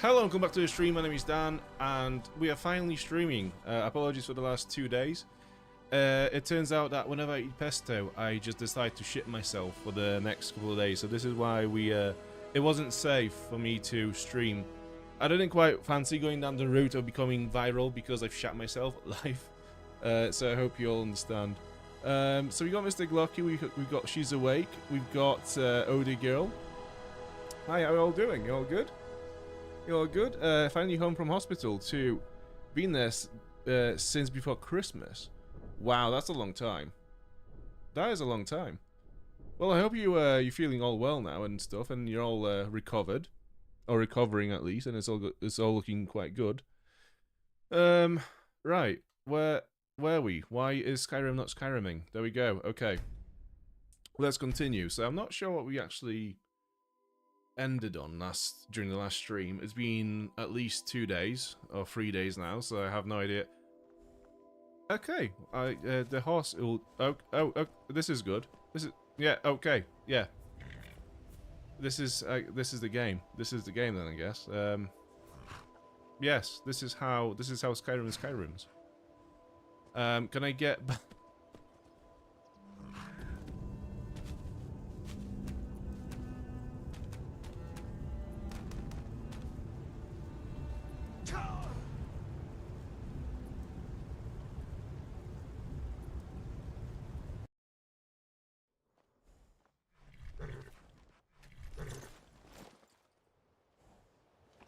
Hello, welcome back to the stream. My name is Dan, and we are finally streaming. Apologies for the last 2 days. It turns out that whenever I eat pesto, I just decide to shit myself for the next couple of days. So this is why it wasn't safe for me to stream. I didn't quite fancy going down the route of becoming viral because I've shat myself live. So I hope you all understand. So we got Mr. Glocky, we've got She's Awake, we've got Odie Girl. Hi, how are you all doing? You all good? You all good? Finally home from hospital too. Been there since before Christmas. Wow, that's a long time. That is a long time. Well, I hope you're feeling all well now and stuff, and you're all recovered, or recovering at least, and it's all looking quite good. Right, where were we? Why is Skyrim not Skyriming? There we go. Okay, let's continue. So I'm not sure what we actually ended on during the last stream. It's been at least 2 days or 3 days now, so I have no idea. Okay, the horse will. Oh, this is good. Yeah, okay, yeah. This is the game. This is the game then, I guess. Yes, this is how Skyrim is Skyrims. Can I get back?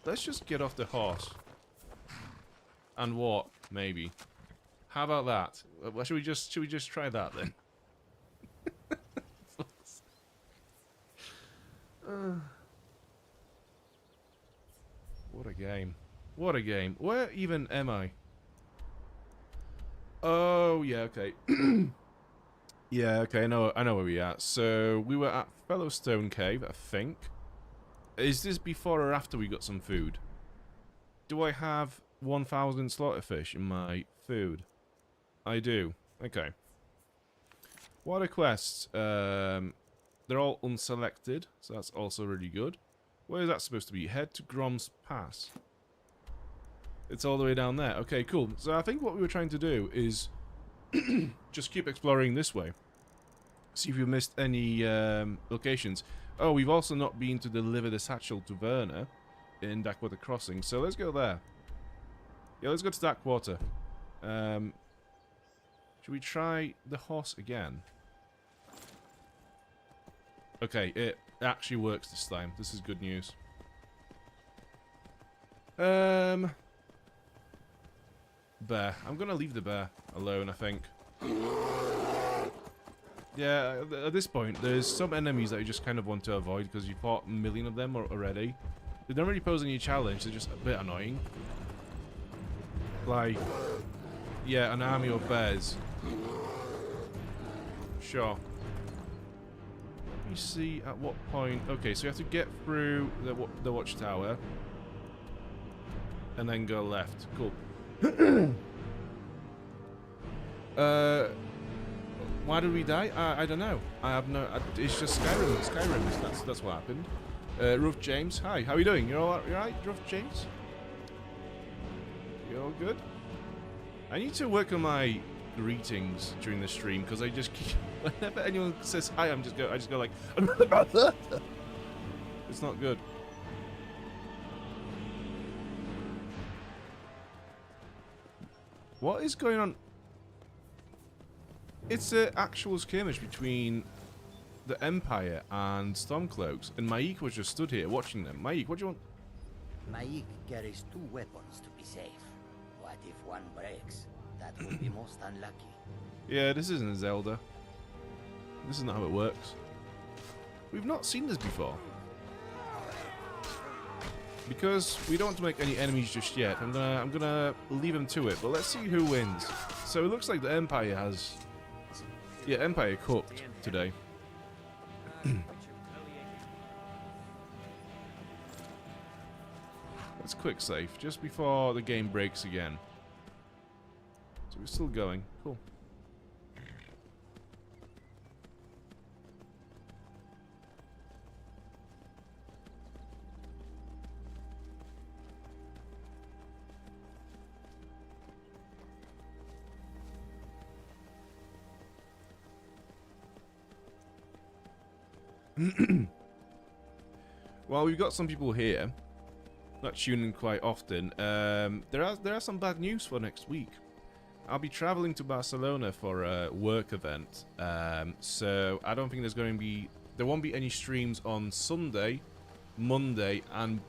Let's just get off the horse and walk, maybe. How about that? Well, should we just try that then? What a game! What a game! Where even am I? Oh yeah, okay. Yeah, okay. I know where we're at. So we were at Fellowstone Cave, I think. Is this before or after we got some food? Do I have 1,000 slaughterfish in my food? I do. Okay. What are quests? They're all unselected, so that's also really good. Where is that supposed to be? Head to Grom's Pass. It's all the way down there. Okay, cool. So I think what we were trying to do is just keep exploring this way. See if we missed any locations. Oh, we've also not been to deliver the satchel to Verna in Darkwater Crossing, so let's go there. Yeah, let's go to Darkwater. Should we try the horse again? Okay, it actually works this time. This is good news. Bear. I'm gonna leave the bear alone, I think. Yeah, at this point, there's some enemies that you just kind of want to avoid because you fought a million of them already. They don't really pose any challenge, they're just a bit annoying. Like, yeah, an army of bears. Sure. Let me see at what point. Okay, so you have to get through the watchtower and then go left. Cool. Why did we die? I don't know. I have no. It's just Skyrim. Skyrim. That's what happened. Ruff James, hi. How are you doing? You're all right, Ruff James? You all good? I need to work on my greetings during the stream because I just keep, whenever anyone says hi, I just go like. It's not good. What is going on? It's an actual skirmish between the Empire and Stormcloaks, and Maik was just stood here watching them. Maik, what do you want? Maik carries 2 weapons to be safe. What if one breaks? That would be most unlucky. Yeah, this isn't Zelda. This is not how it works. We've not seen this before. Because we don't want to make any enemies just yet, I'm gonna leave them to it, but let's see who wins. So it looks like the Empire has... Yeah, Empire cooked today. Let's quick save, just before the game breaks again. So we're still going. Cool. Well, we've got some people here that tune in quite often. There are some bad news for next week. I'll be traveling to Barcelona for a work event, so I don't think there won't be any streams on Sunday, Monday, and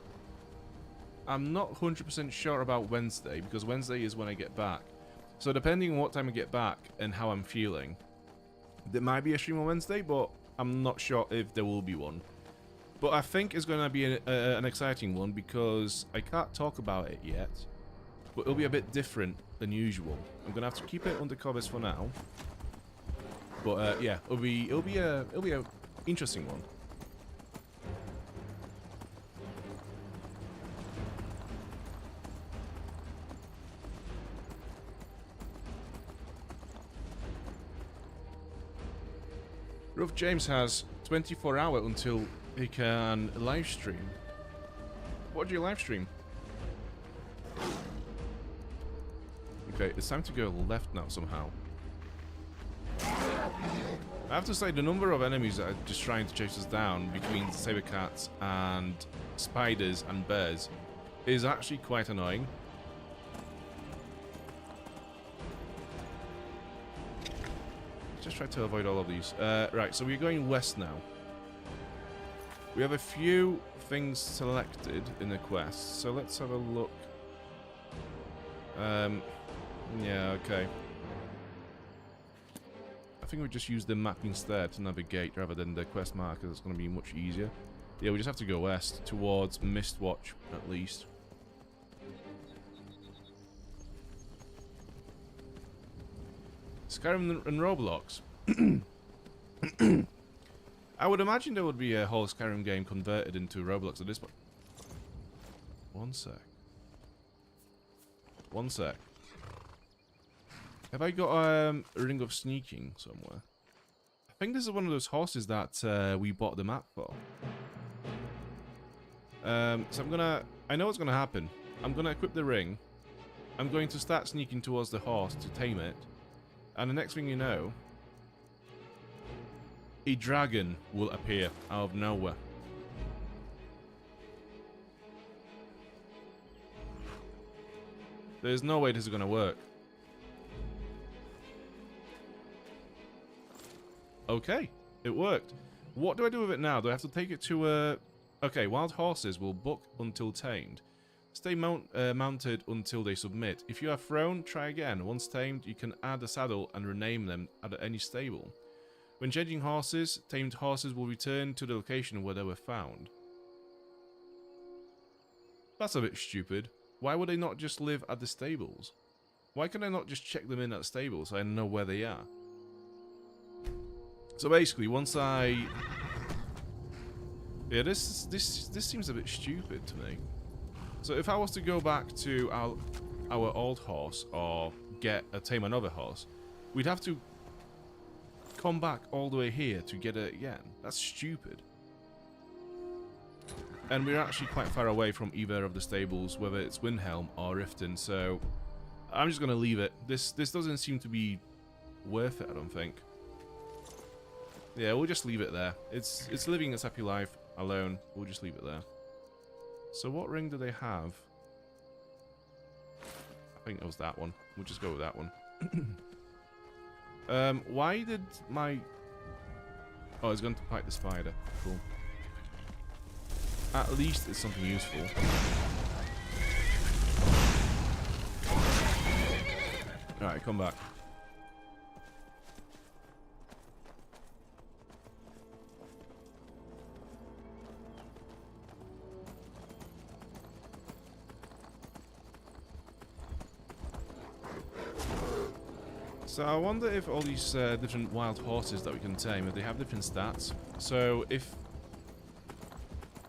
I'm not 100% sure about Wednesday, because Wednesday is when I get back. So depending on what time I get back and how I'm feeling, there might be a stream on Wednesday, but I'm not sure if there will be one. But I think it's going to be an exciting one, because I can't talk about it yet, but it'll be a bit different than usual. I'm going to have to keep it under covers for now. But yeah, it'll be a interesting one. Rough James has 24 hours until he can live stream. What do you live stream? Okay, it's time to go left now somehow. I have to say, the number of enemies that are just trying to chase us down between saber cats and spiders and bears is actually quite annoying. Just try to avoid all of these. Right, so we're going west now. We have a few things selected in the quest, so let's have a look. Yeah, okay. I think we just use the map instead to navigate rather than the quest marker. It's going to be much easier. Yeah, we just have to go west towards Mistwatch at least. Skyrim and Roblox. I would imagine there would be a whole Skyrim game converted into Roblox at this point. One sec. One sec. Have I got a ring of sneaking somewhere? I think this is one of those horses that we bought the map for. So I know what's gonna happen. I'm gonna equip the ring. I'm going to start sneaking towards the horse to tame it. And the next thing you know, a dragon will appear out of nowhere. There's no way this is going to work. Okay, it worked. What do I do with it now? Do I have to take it to a... Okay, wild horses will buck until tamed. Stay mounted until they submit. If you are thrown, try again. Once tamed, you can add a saddle and rename them at any stable. When changing horses, tamed horses will return to the location where they were found. That's a bit stupid. Why would they not just live at the stables? Why can I not just check them in at the stables so I know where they are? So basically, once I... Yeah, this seems a bit stupid to me. So if I was to go back to our old horse or tame another horse, we'd have to come back all the way here to get it again. That's stupid. And we're actually quite far away from either of the stables, whether it's Windhelm or Riften, so I'm just gonna leave it. This doesn't seem to be worth it, I don't think. Yeah, we'll just leave it there. It's living its happy life alone. We'll just leave it there. So what ring do they have? I think it was that one. We'll just go with that one. Why did my... Oh, it's going to fight the spider. Cool. At least it's something useful. Alright, come back. So I wonder if all these different wild horses that we can tame, if they have different stats. So if...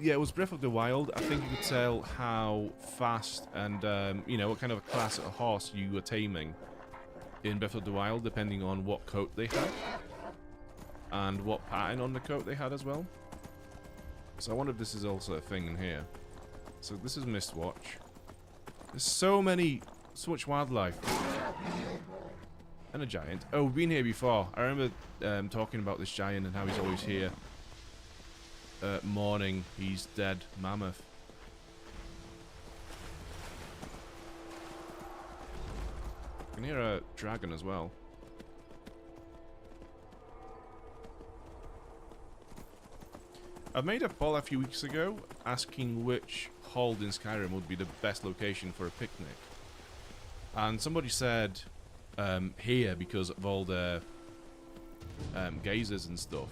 Yeah, it was Breath of the Wild, I think you could tell how fast and, you know, what kind of a class of horse you were taming in Breath of the Wild, depending on what coat they had. And what pattern on the coat they had as well. So I wonder if this is also a thing in here. So this is Mistwatch. There's so much wildlife. And a giant. Oh, we've been here before. I remember talking about this giant and how he's always here. mourning his dead mammoth. I can hear a dragon as well. I've made a poll a few weeks ago asking which hold in Skyrim would be the best location for a picnic. And somebody said here because of all the geysers and stuff.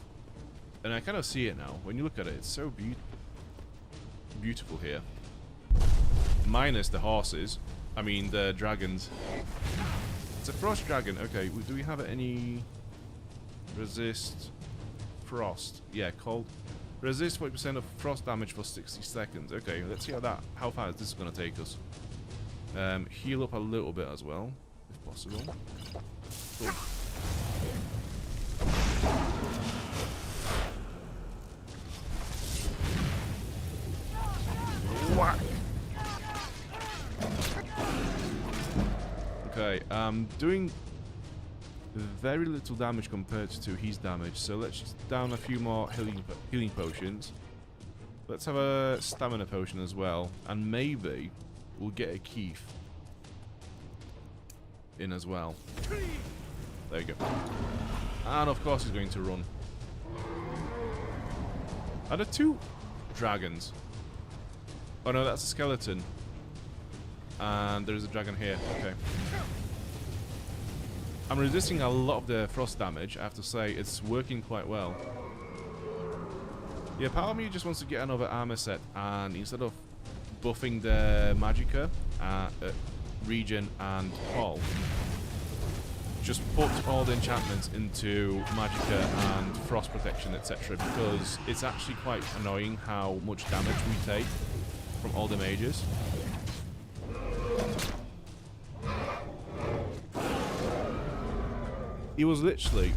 And I kind of see it now. When you look at it, it's so beautiful here. Minus the horses. I mean, the dragons. It's a frost dragon. Okay, do we have any resist frost? Yeah, cold. Resist 40% of frost damage for 60 seconds. Okay, let's see how far this is going to take us. Heal up a little bit as well, if possible. Cool. Whack! Okay, doing very little damage compared to his damage, so let's just down a few more healing potions. Let's have a stamina potion as well, and maybe we'll get a Keith in as well. There you go. And of course he's going to run. Are there two dragons? Oh no, that's a skeleton. And there's a dragon here. Okay. I'm resisting a lot of the frost damage. I have to say, it's working quite well. Yeah, part of me just wants to get another armor set, and instead of buffing the Magicka, Regen, and Paul, just put all the enchantments into Magicka and Frost Protection, etc. Because it's actually quite annoying how much damage we take from all the mages. He was literally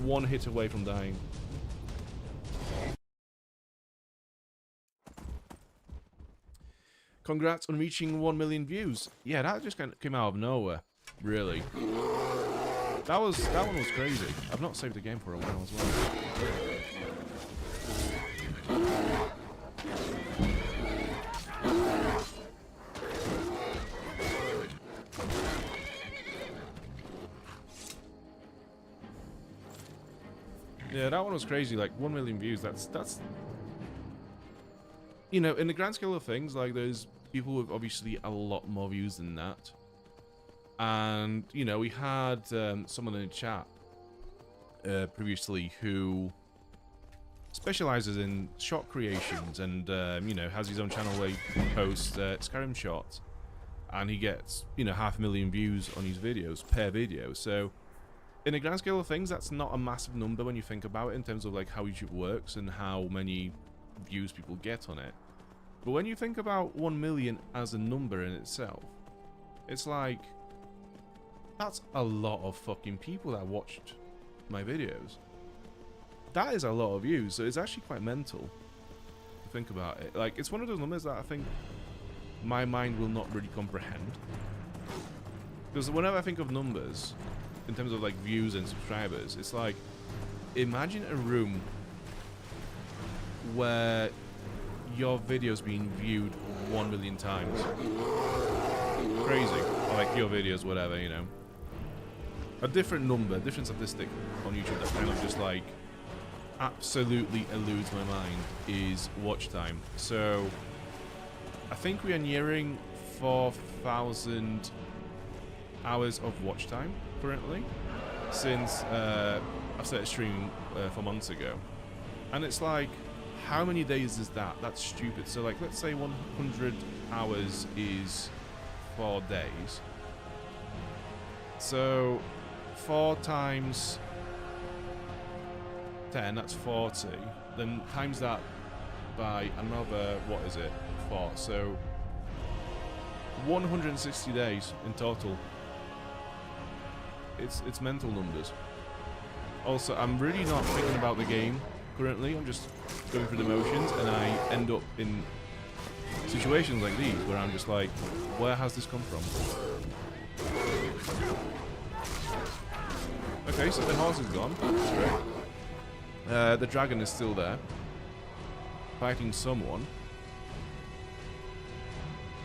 one hit away from dying. Congrats on reaching 1 million views. Yeah, that just kind of came out of nowhere, really. That one was crazy. I've not saved the game for a while as well. Yeah, that one was crazy. Like 1 million views. That's you know, in the grand scale of things, like there's people with obviously a lot more views than that. And you know, we had someone in the chat previously who specializes in short creations and you know, has his own channel where he posts Skyrim shorts, and he gets, you know, 500,000 views on his videos per video. So in the grand scale of things, that's not a massive number when you think about it in terms of like how YouTube works and how many views people get on it. But when you think about 1 million as a number in itself, it's like, that's a lot of fucking people that watched my videos. That is a lot of views, so it's actually quite mental to think about it. Like, it's one of those numbers that I think my mind will not really comprehend. Because whenever I think of numbers, in terms of like views and subscribers, it's like, imagine a room where your video's being viewed 1 million times. Crazy. Or like your videos, whatever, you know. A different number, different statistic on YouTube that kind of just like absolutely eludes my mind is watch time. So I think we are nearing 4,000 hours of watch time currently, since I started streaming 4 months ago. And it's like, how many days is that? That's stupid. So like, let's say 100 hours is 4 days. So 4 times 10, that's 40. Then times that by another, what is it, 4. So 160 days in total. It's mental numbers. Also, I'm really not thinking about the game currently. I'm just going through the motions, and I end up in situations like these where I'm just like, where has this come from? Okay, so the horse is gone. That's great. The dragon is still there. fighting someone.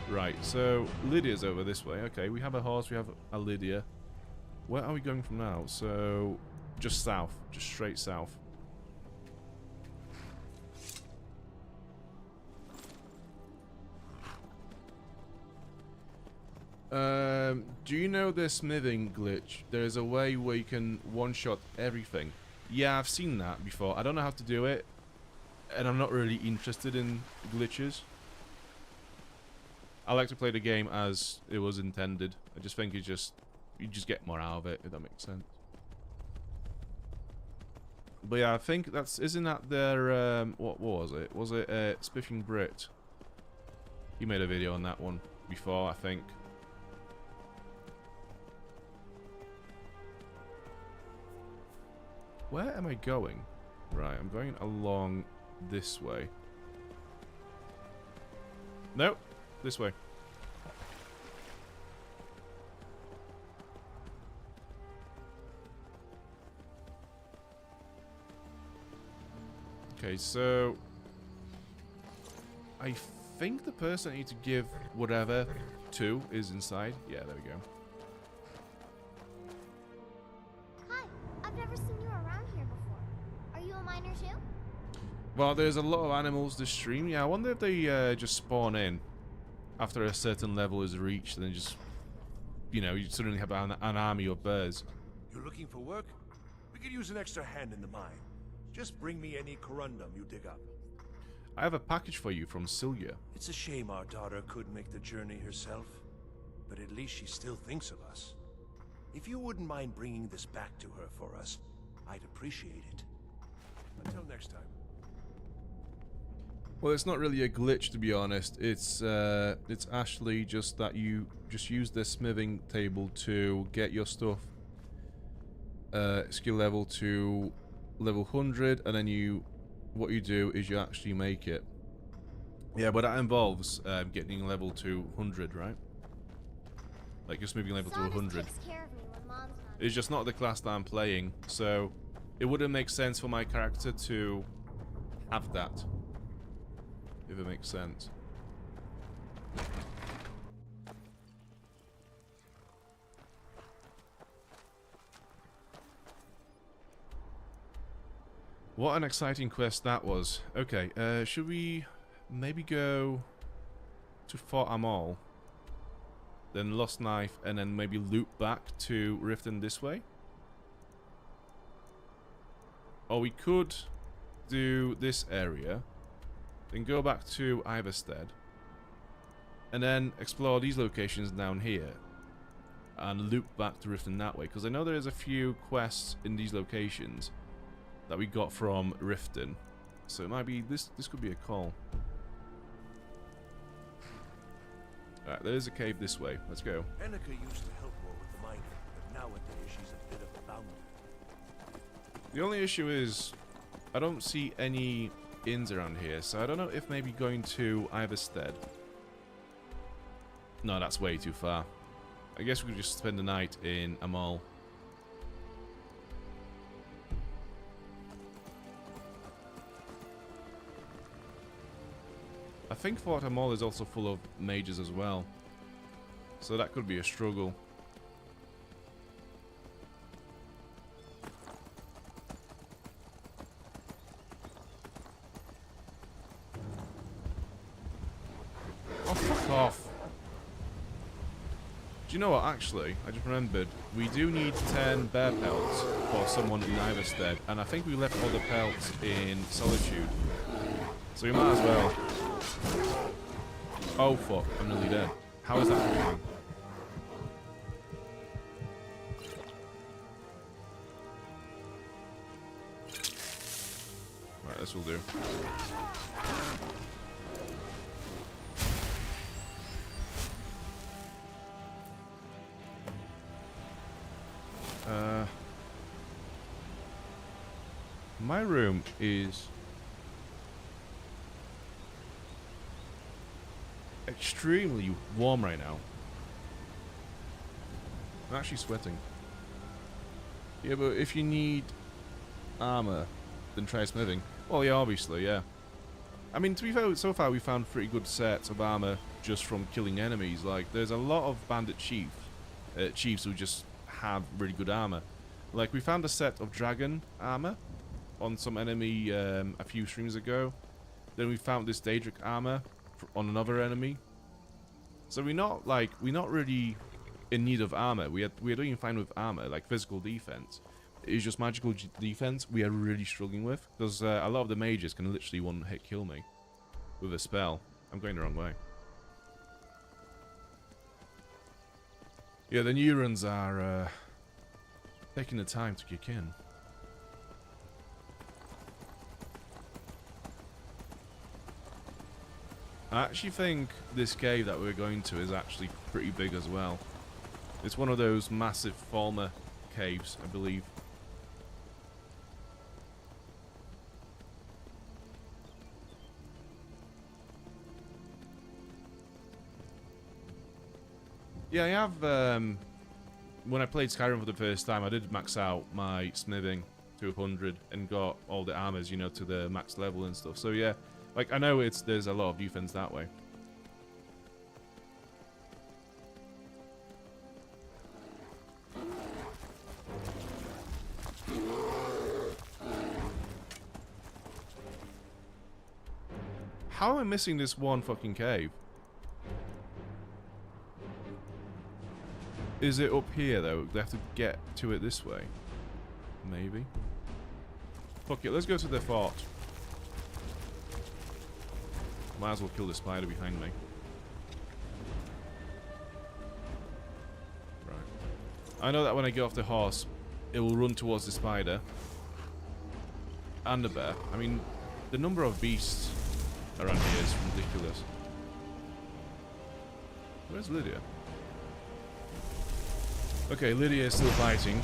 Right, so Lydia's over this way. Okay, we have a horse, we have a Lydia. Where are we going from now? So, just south. Just straight south. Do you know the smithing glitch? There is a way where you can one-shot everything. Yeah, I've seen that before. I don't know how to do it, and I'm not really interested in glitches. I like to play the game as it was intended. I just think you just get more out of it, if that makes sense. But yeah, I think isn't that their what was it? Was it Spiffing Brit? He made a video on that one before, I think. Where am I going? Right, I'm going along this way. Nope, this way. Okay, so I think the person I need to give whatever to is inside. Yeah, there we go. Hi, I've never seen you around here before. Are you a miner too? Well, there's a lot of animals this stream. Yeah, I wonder if they just spawn in after a certain level is reached, and then just, you know, you suddenly have an army of bears. You're looking for work? We could use an extra hand in the mine. Just bring me any corundum you dig up. I have a package for you from Sylvia. It's a shame our daughter couldn't make the journey herself, but at least she still thinks of us. If you wouldn't mind bringing this back to her for us, I'd appreciate it. Until next time. Well, it's not really a glitch, to be honest. It's actually just that you just use the smithing table to get your stuff skill level to level 100, and then what you do is you actually make it. Yeah, but that involves getting level to 100, right? Like just moving level to 100. It's just not the class that I'm playing, so it wouldn't make sense for my character to have that, if it makes sense. What an exciting quest that was. Okay, should we maybe go to Fort Amal, then Lost Knife, and then maybe loop back to Riften this way? Or we could do this area, then go back to Iverstead, and then explore these locations down here, and loop back to Riften that way, because I know there is a few quests in these locations that we got from Riften, so it might be this could be a call. Alright, there is a cave this way. Let's go. Annika used to help more with the mining, but nowadays she's a bit of a bounder. The only issue is I don't see any inns around here, so I don't know if maybe going to Iverstead. No, that's way too far. I guess we could just spend the night in Amal. I think Fort Amal is also full of mages as well, so that could be a struggle. Oh, fuck off. Do you know what, actually, I just remembered, we do need 10 bear pelts for someone in Iverstead, and I think we left all the pelts in Solitude, so we might as well. Oh fuck, I'm nearly dead. How is that happening? Right, this will do. My room is extremely warm right now. I'm actually sweating. Yeah, but if you need armor, then try smithing. Well, yeah, obviously, yeah. I mean, to be fair, so far we found pretty good sets of armor just from killing enemies. Like, there's a lot of bandit chiefs who just have really good armor. Like, we found a set of dragon armor on some enemy a few streams ago. Then we found this Daedric armor on another enemy. So we're not really in need of armor. We're doing fine with armor, like physical defense. It's just magical defense we are really struggling with, because a lot of the mages can literally one-hit kill me with a spell. I'm going the wrong way. Yeah, the neurons are taking the time to kick in. I actually think this cave that we're going to is actually pretty big as well. It's one of those massive Falmer caves, I believe. Yeah, I have, when I played Skyrim for the first time, I did max out my smithing to 100 and got all the armors, you know, to the max level and stuff. So yeah, like, I know there's a lot of defense that way. How am I missing this one fucking cave? Is it up here, though? They have to get to it this way. Maybe. Fuck it, let's go to the fort. Might as well kill the spider behind me. Right. I know that when I get off the horse, it will run towards the spider. And the bear. I mean, the number of beasts around here is ridiculous. Where's Lydia? Okay, Lydia is still fighting.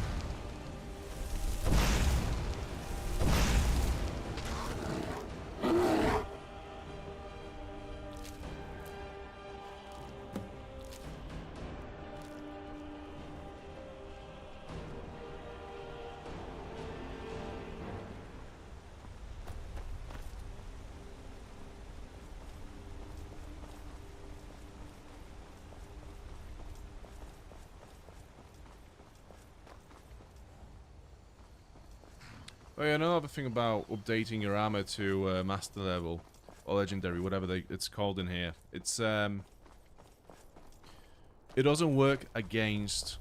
Oh yeah, another thing about updating your armor to master level or legendary, whatever it's called in here. It's it doesn't work against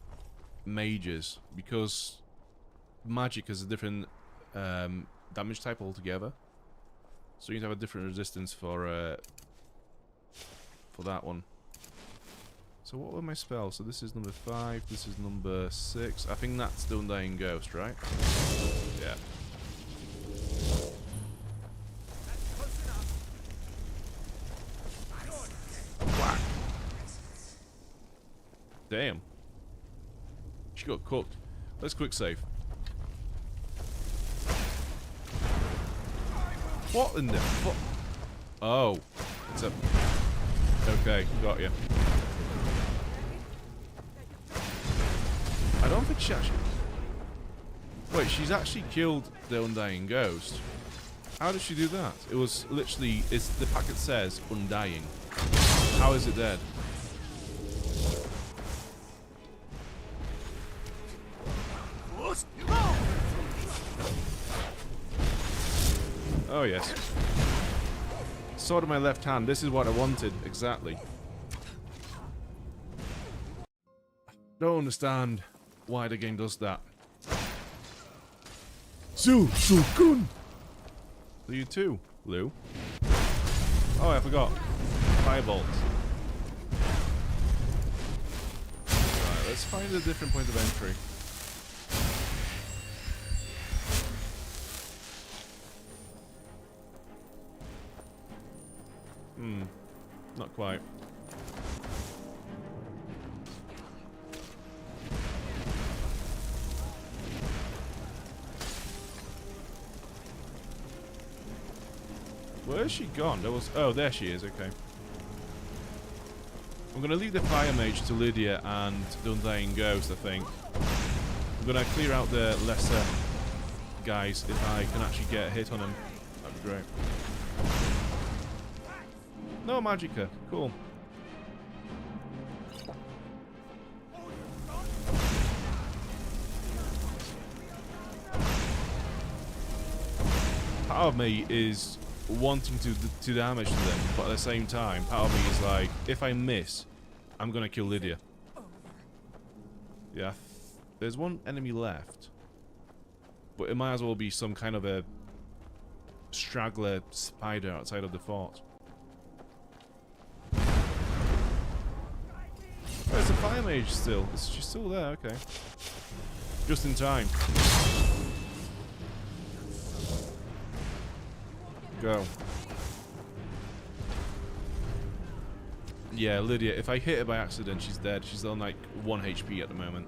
mages because magic is a different damage type altogether. So you need to have a different resistance for that one. So what were my spells? So this is number 5, this is number 6. I think that's the Undying Ghost, right? Yeah. Whack. Damn. She got cooked. Let's quick save. What in the fuck? Oh. It's a... Okay, got you. I don't think she actually... Wait, she's actually killed the Undying Ghost. How did she do that? It was literally... the packet says Undying. How is it dead? Oh yes. Sword in my left hand. This is what I wanted. Exactly. Don't understand why the game does that. So good. So you too, Lou. Oh, I forgot. Firebolt. Right, let's find a different point of entry. Not quite. Where's she gone? There was... Oh, there she is. Okay. I'm gonna leave the Fire Mage to Lydia and the Undying Ghost, I think. I'm gonna clear out the lesser guys if I can actually get a hit on them. That'd be great. No Magicka. Cool. Part of me is wanting to damage to them, but at the same time, part of me is like, if I miss, I'm gonna kill Lydia. Yeah, there's one enemy left, but it might as well be some kind of a straggler spider outside of the fort. Oh, it's a fire mage still. She's still there, okay. Just in time. Go. Yeah, Lydia, if I hit her by accident, she's dead. She's on like 1 HP at the moment.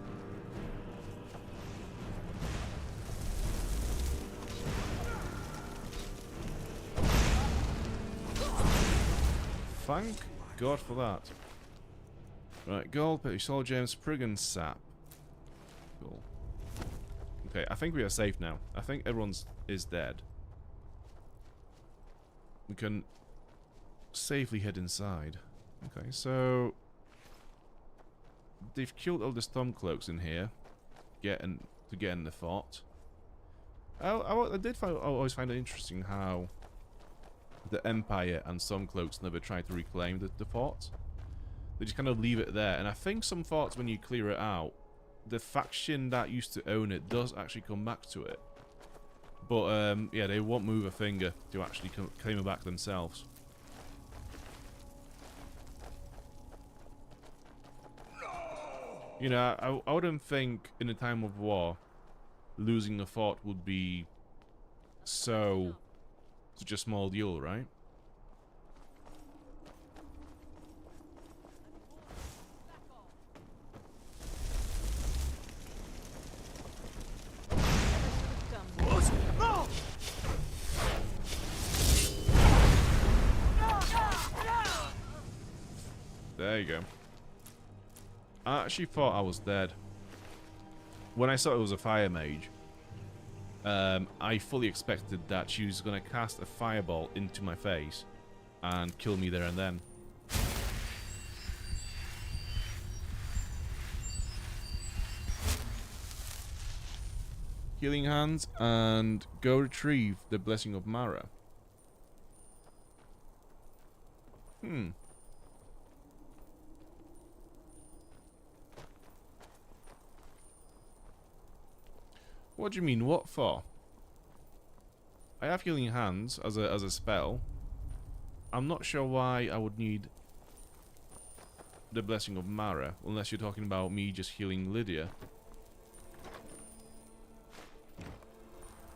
Thank God for that. Right, gold, petty soul gems, Spriggan sap. Cool. Okay, I think we are safe now. I think everyone's is dead. We can safely head inside. Okay, so they've killed all the Stormcloaks in here, to get in the fort. I always find it interesting how the Empire and Stormcloaks never try to reclaim the fort. They just kind of leave it there, and I think some forts, when you clear it out, the faction that used to own it does actually come back to it. But yeah, they won't move a finger to actually claim it back themselves. You know, I wouldn't think in a time of war, losing a fort would be such a small deal, right? There you go. I actually thought I was dead. When I saw it was a fire mage, I fully expected that she was going to cast a fireball into my face and kill me there and then. Healing hands and go retrieve the blessing of Mara. What do you mean, what for? I have healing hands as a spell. I'm not sure why I would need the blessing of Mara, unless you're talking about me just healing Lydia.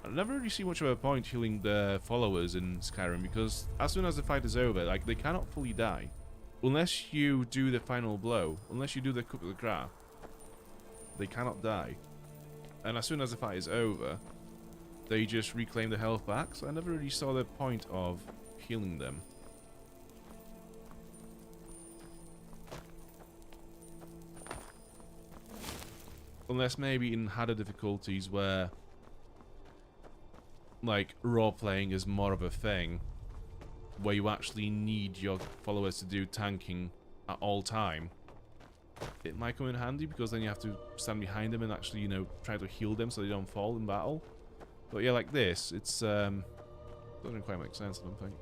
I never really see much of a point healing the followers in Skyrim, because as soon as the fight is over, like, they cannot fully die. Unless you do the final blow, unless you do the coup de grace, they cannot die. And as soon as the fight is over, they just reclaim the health back, so I never really saw the point of healing them. Unless maybe in harder difficulties where, like, role-playing is more of a thing, where you actually need your followers to do tanking at all time. It might come in handy, because then you have to stand behind them and actually, you know, try to heal them so they don't fall in battle. But yeah, like this, it's doesn't quite make sense, I don't think.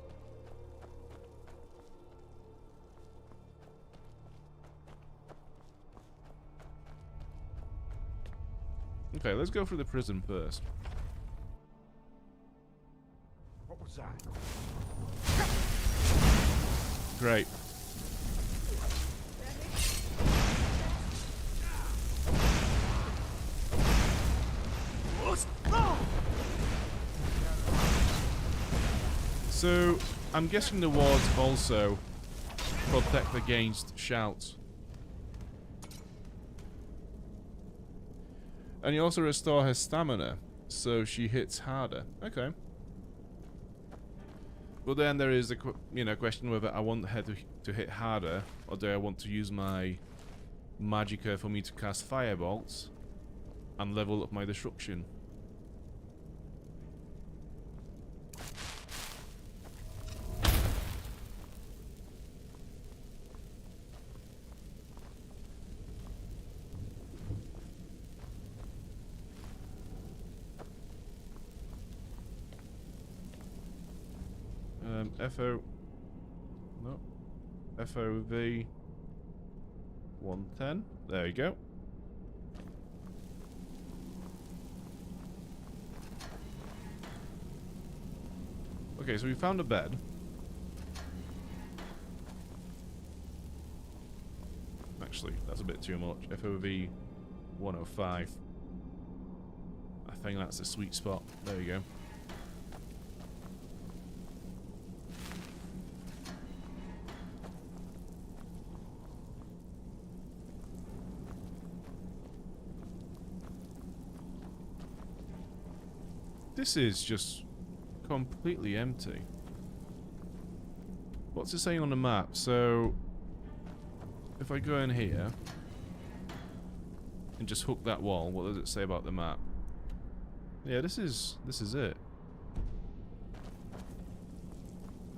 Okay, let's go through the prison first. What was that? Great. So, I'm guessing the wards also protect against shouts. And you also restore her stamina, so she hits harder. Okay. But then there is the question whether I want her to hit harder, or do I want to use my Magicka for me to cast firebolts and level up my destruction. FO... No. FOV... 110. There you go. Okay, so we found a bed. Actually, that's a bit too much. FOV 105. I think that's the sweet spot. There you go. This is just completely empty. What's it saying on the map? So, if I go in here and just hook that wall, what does it say about the map? Yeah, this is it.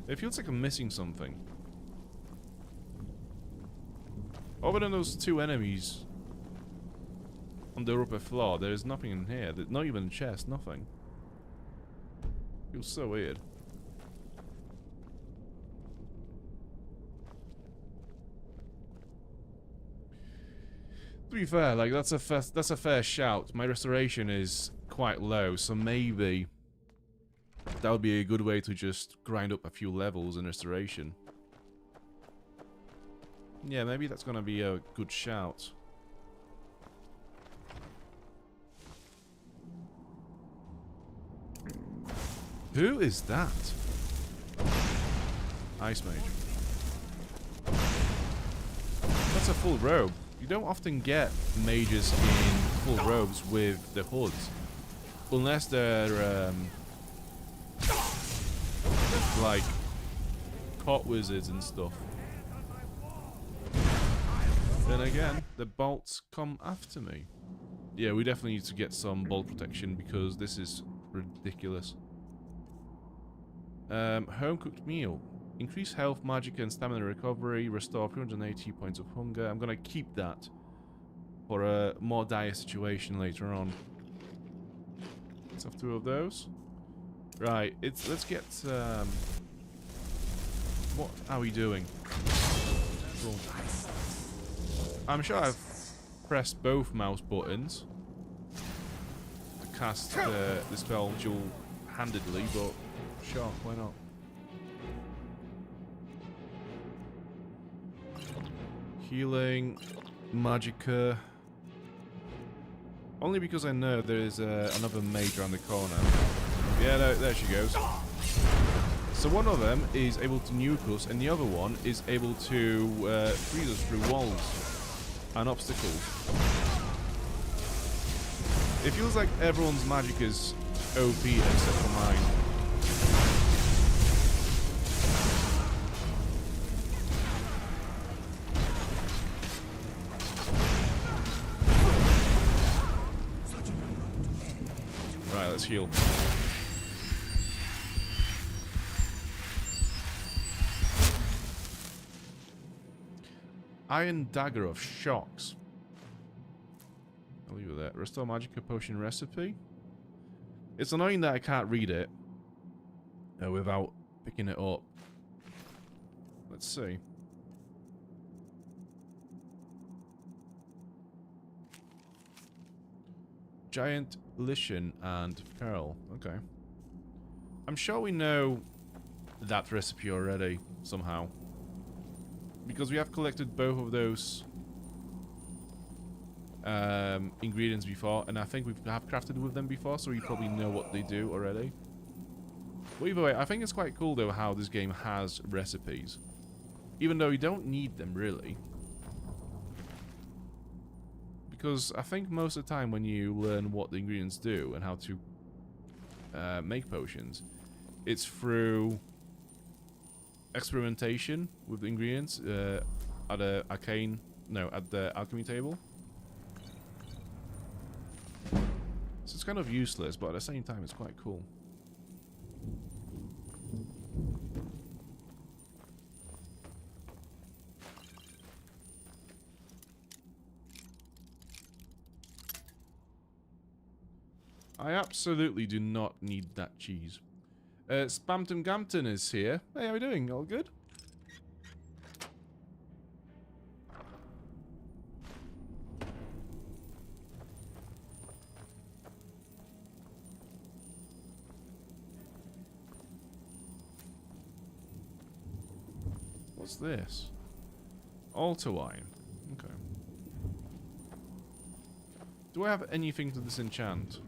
It feels like I'm missing something. Other than those two enemies on the upper floor, there is nothing in here. Not even a chest, nothing. Feels so weird. To be fair, like that's a fair shout. My restoration is quite low, so maybe that would be a good way to just grind up a few levels in restoration. Yeah, maybe that's gonna be a good shout. Who is that? Ice Mage. That's a full robe. You don't often get mages in full robes with the hoods. Unless they're, like, cot wizards and stuff. Then again, the bolts come after me. Yeah, we definitely need to get some bolt protection because this is ridiculous. Home cooked meal. Increase health, magic, and stamina recovery. Restore 380 points of hunger. I'm gonna keep that for a more dire situation later on. Let's have two of those. Right, let's get what are we doing? Cool. I'm sure I've pressed both mouse buttons to cast the spell dual-handedly, but sure, why not? Healing, magicka. Only because I know there's another mage around the corner. Yeah, there she goes. So one of them is able to nuke us, and the other one is able to freeze us through walls and obstacles. It feels like everyone's magic is OP except for mine. Right, let's heal. Iron Dagger of Shocks. I'll leave it there. Restore Magicka Potion Recipe. It's annoying that I can't read it without picking it up. Let's see. Giant Lichen and Pearl. Okay. I'm sure we know that recipe already, somehow. Because we have collected both of those ingredients before, and I think we have crafted with them before, so we probably know what they do already. But either way, I think it's quite cool though how this game has recipes. Even though you don't need them really. Because I think most of the time when you learn what the ingredients do and how to make potions, it's through experimentation with the ingredients at the alchemy table. So it's kind of useless, but at the same time it's quite cool. I absolutely do not need that cheese. Spamton Gampton is here. Hey, how are you doing? All good? What's this? Altar wine. Okay. Do I have anything to disenchant?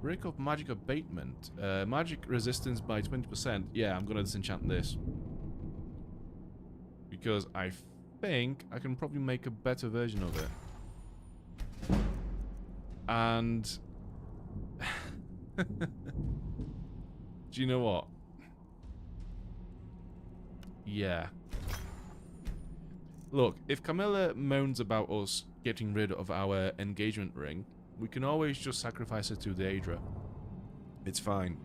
Break of magic abatement. Magic resistance by 20%. Yeah, I'm gonna disenchant this. Because I think I can probably make a better version of it. And... do you know what? Yeah. Look, if Camilla moans about us getting rid of our engagement ring, we can always just sacrifice it to Daedra. It's fine.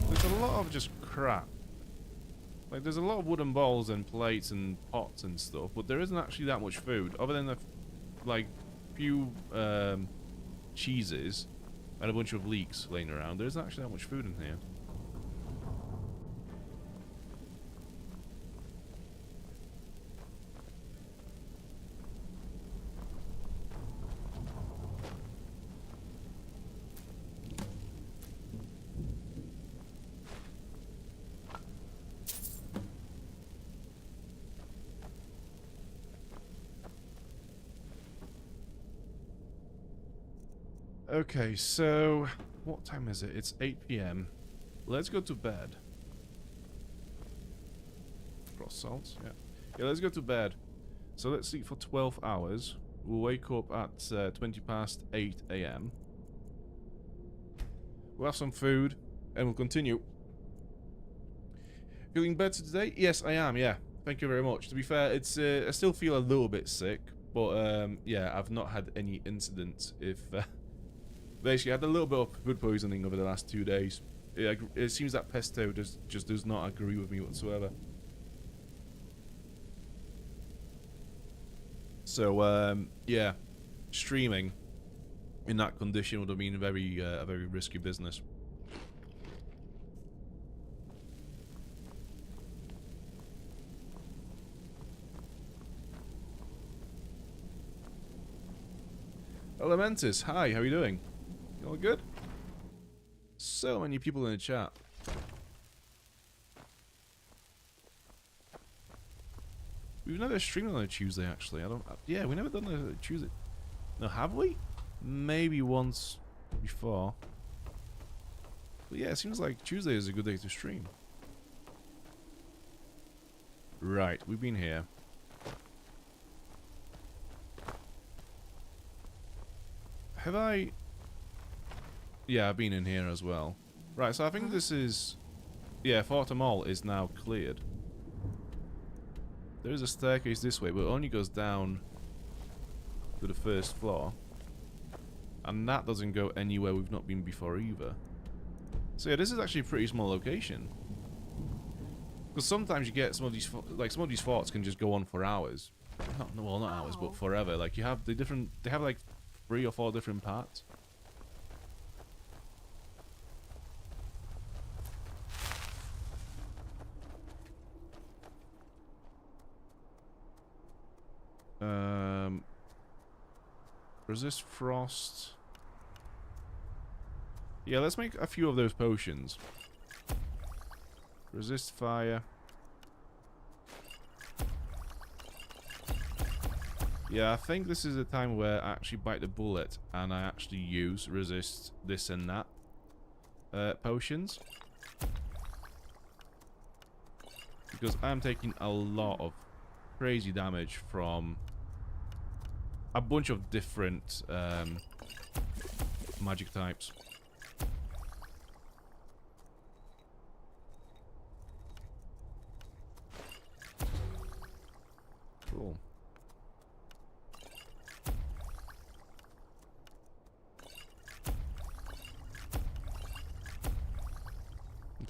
There's a lot of just crap. Like, there's a lot of wooden bowls and plates and pots and stuff, but there isn't actually that much food, other than like, few cheeses and a bunch of leeks laying around. There isn't actually that much food in here. Okay, so what time is it? It's 8 p.m. Let's go to bed. Cross salt, yeah. Yeah, let's go to bed. So let's sleep for 12 hours. We'll wake up at 20 past 8 a.m. We'll have some food, and we'll continue. Feeling better today? Yes, I am, yeah. Thank you very much. To be fair, it's I still feel a little bit sick, but yeah, I've not had any incidents. If basically, I had a little bit of food poisoning over the last 2 days. It seems that pesto just does not agree with me whatsoever. So yeah, streaming in that condition would have been a very risky business. Elementus, hi, how are you doing? You all good? So many people in the chat. We've never streamed on a Tuesday, actually. Yeah, we never done a Tuesday. No, have we? Maybe once before. But yeah, it seems like Tuesday is a good day to stream. Right, we've been here. Have I... Yeah, I've been in here as well. Right, so I think this is... Yeah, Fortamol is now cleared. There is a staircase this way, but it only goes down to the first floor. And that doesn't go anywhere we've not been before either. So yeah, this is actually a pretty small location. Because sometimes you get some of these forts can just go on for hours. Well, not hours, but forever. Like, you have they have like 3 or 4 different parts. Resist frost. Yeah, let's make a few of those potions. Resist fire. Yeah, I think this is the time where I actually bite the bullet and I actually use resist this and that potions. Because I'm taking a lot of crazy damage from a bunch of different magic types. Cool.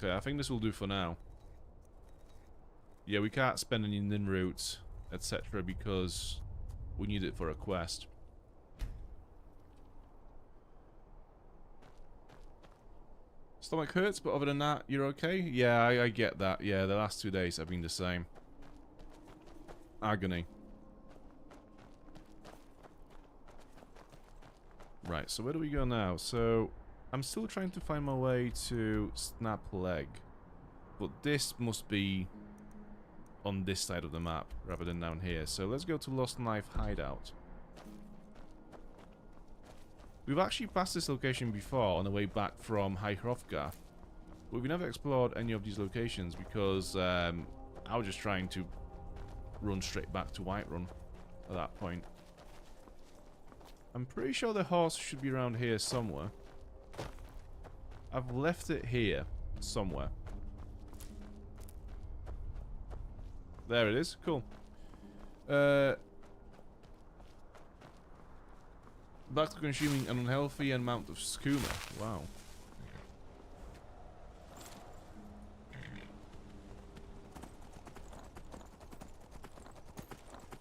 Okay, I think this will do for now. Yeah, we can't spend any nin routes, etc. because we need it for a quest. Stomach hurts, but other than that, you're okay? Yeah, I get that. Yeah, the last 2 days have been the same. Agony. Right, so where do we go now? So, I'm still trying to find my way to Snap Leg. But this must be on this side of the map, rather than down here. So let's go to Lost Knife Hideout. We've actually passed this location before on the way back from High Hrothgar, but we've never explored any of these locations because I was just trying to run straight back to Whiterun at that point. I'm pretty sure the horse should be around here somewhere. I've left it here somewhere. There it is. Cool. Back to consuming an unhealthy amount of skooma. Wow.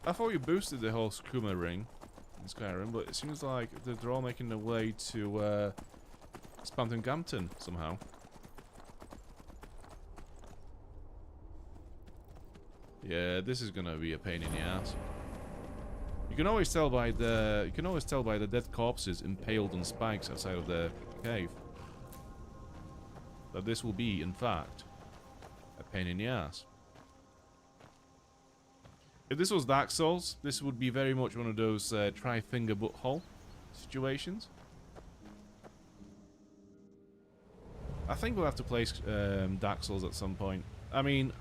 I thought you boosted the whole skooma ring in Skyrim, but it seems like they're all making their way to Spamton Gampton somehow. Yeah, this is gonna be a pain in the ass. You can always tell by the dead corpses impaled on spikes outside of the cave that this will be, in fact, a pain in the ass. If this was Dark Souls, this would be very much one of those try-finger butthole situations. I think we'll have to play Dark Souls at some point. I mean,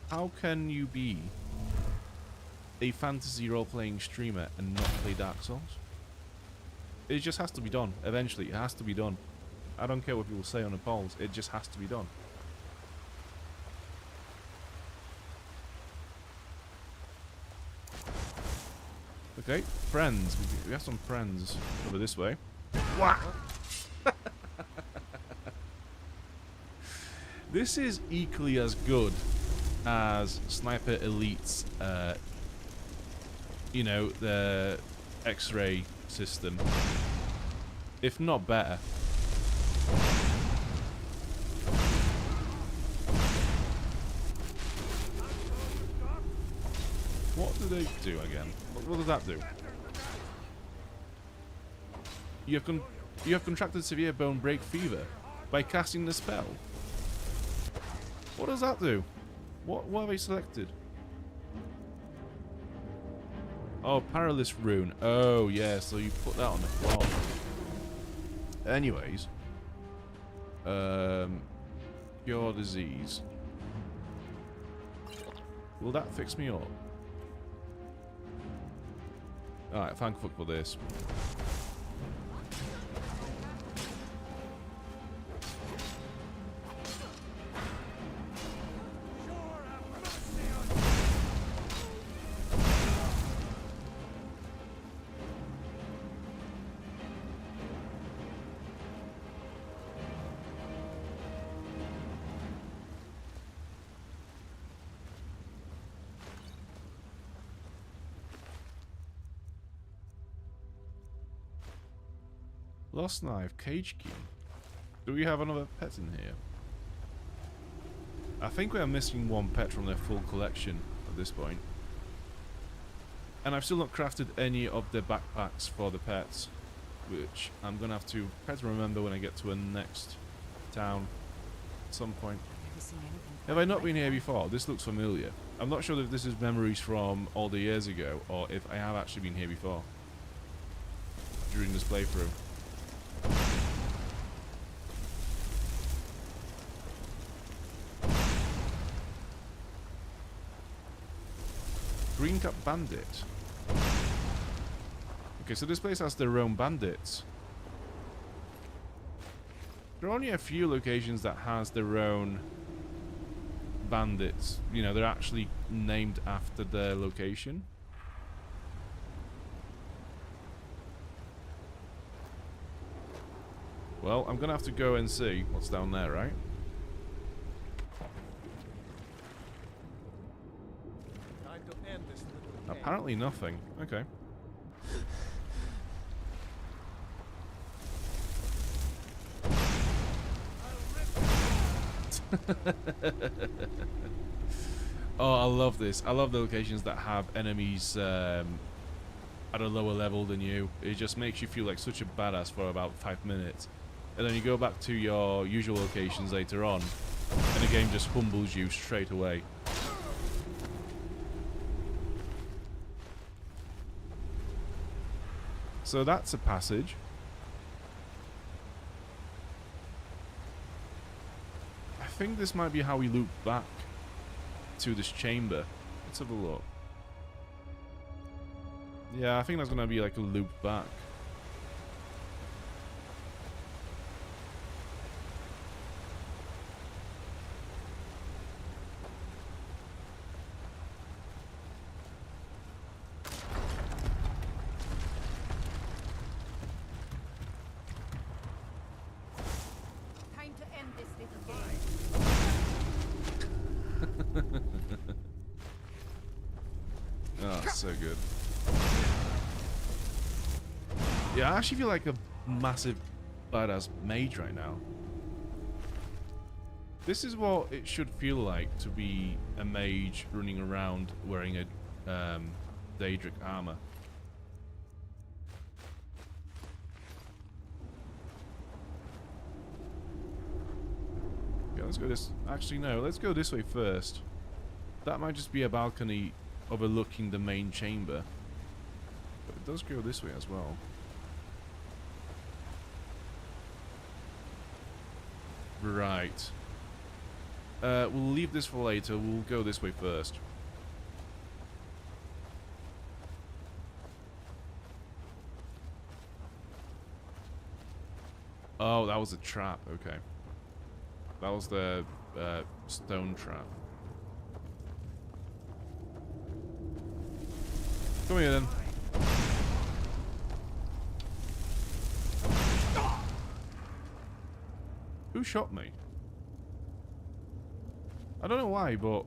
how can you be a fantasy role-playing streamer and not play Dark Souls? It just has to be done. Eventually, it has to be done. I don't care what people say on the polls. It just has to be done. Okay, friends. We have some friends over this way. Wah! This is equally as good as Sniper Elite's, you know, the X-ray system, if not better. What do they do again? What does that do? You have contracted severe bone break fever by casting the spell. What does that do? What have I selected? Oh, Paralysis Rune. Oh, yeah, so you put that on the floor. Anyways. Cure disease. Will that fix me up? Alright, thank fuck for this. Lost knife, cage key. Do we have another pet in here? I think we are missing one pet from their full collection at this point. And I've still not crafted any of the backpacks for the pets, which I'm gonna have to try to remember when I get to a next town at some point. Have I not been here before? This looks familiar. I'm not sure if this is memories from all the years ago or if I have actually been here before during this playthrough. Green Cap Bandit. Okay, so this place has their own bandits. There are only a few locations that has their own bandits. You know, they're actually named after their location. Well, I'm gonna have to go and see what's down there, right? Apparently nothing. Okay. Oh, I love this. I love the locations that have enemies at a lower level than you. It just makes you feel like such a badass for about 5 minutes. And then you go back to your usual locations later on, and the game just humbles you straight away. So that's a passage. I think this might be how we loop back to this chamber. Let's have a look. Yeah, I think that's gonna be like a loop back. Time to end this little game. Oh, so good. Yeah, I actually feel like a massive badass mage right now. This is what it should feel like to be a mage running around wearing a Daedric armor. Yeah, let's go this. Actually, no, let's go this way first. That might just be a balcony overlooking the main chamber. But it does go this way as well. Right. We'll leave this for later. We'll go this way first. Oh, that was a trap. Okay. That was the stone trap. Come here then. Who shot me? I don't know why, but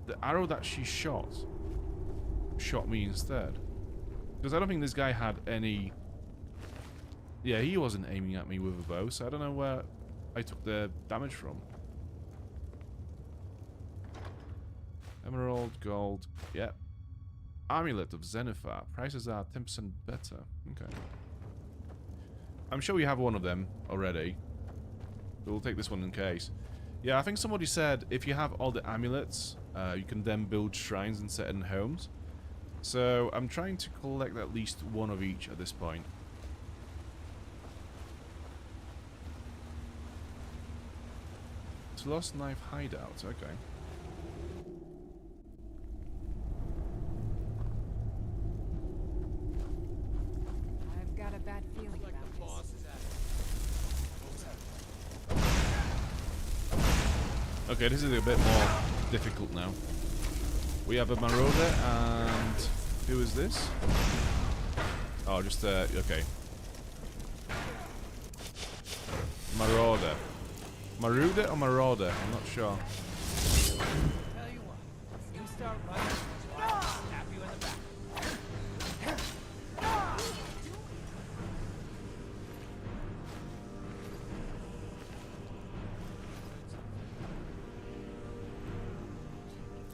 the arrow that she shot me instead. Because I don't think this guy had any... Yeah, he wasn't aiming at me with a bow, so I don't know where I took the damage from. Emerald, gold, yep. Amulet of Zenithar. Prices are 10% better. Okay. I'm sure we have one of them already. But we'll take this one in case. Yeah, I think somebody said if you have all the amulets, you can then build shrines in certain homes. So I'm trying to collect at least one of each at this point. It's Lost Knife Hideout, okay. I've got a bad feeling about this. Okay, this is a bit more difficult now. We have a marauder and... Who is this? Oh, just okay. Marauder. Marauder or marauder? I'm not sure. Tell you what, you start running, I'll stab you in the back.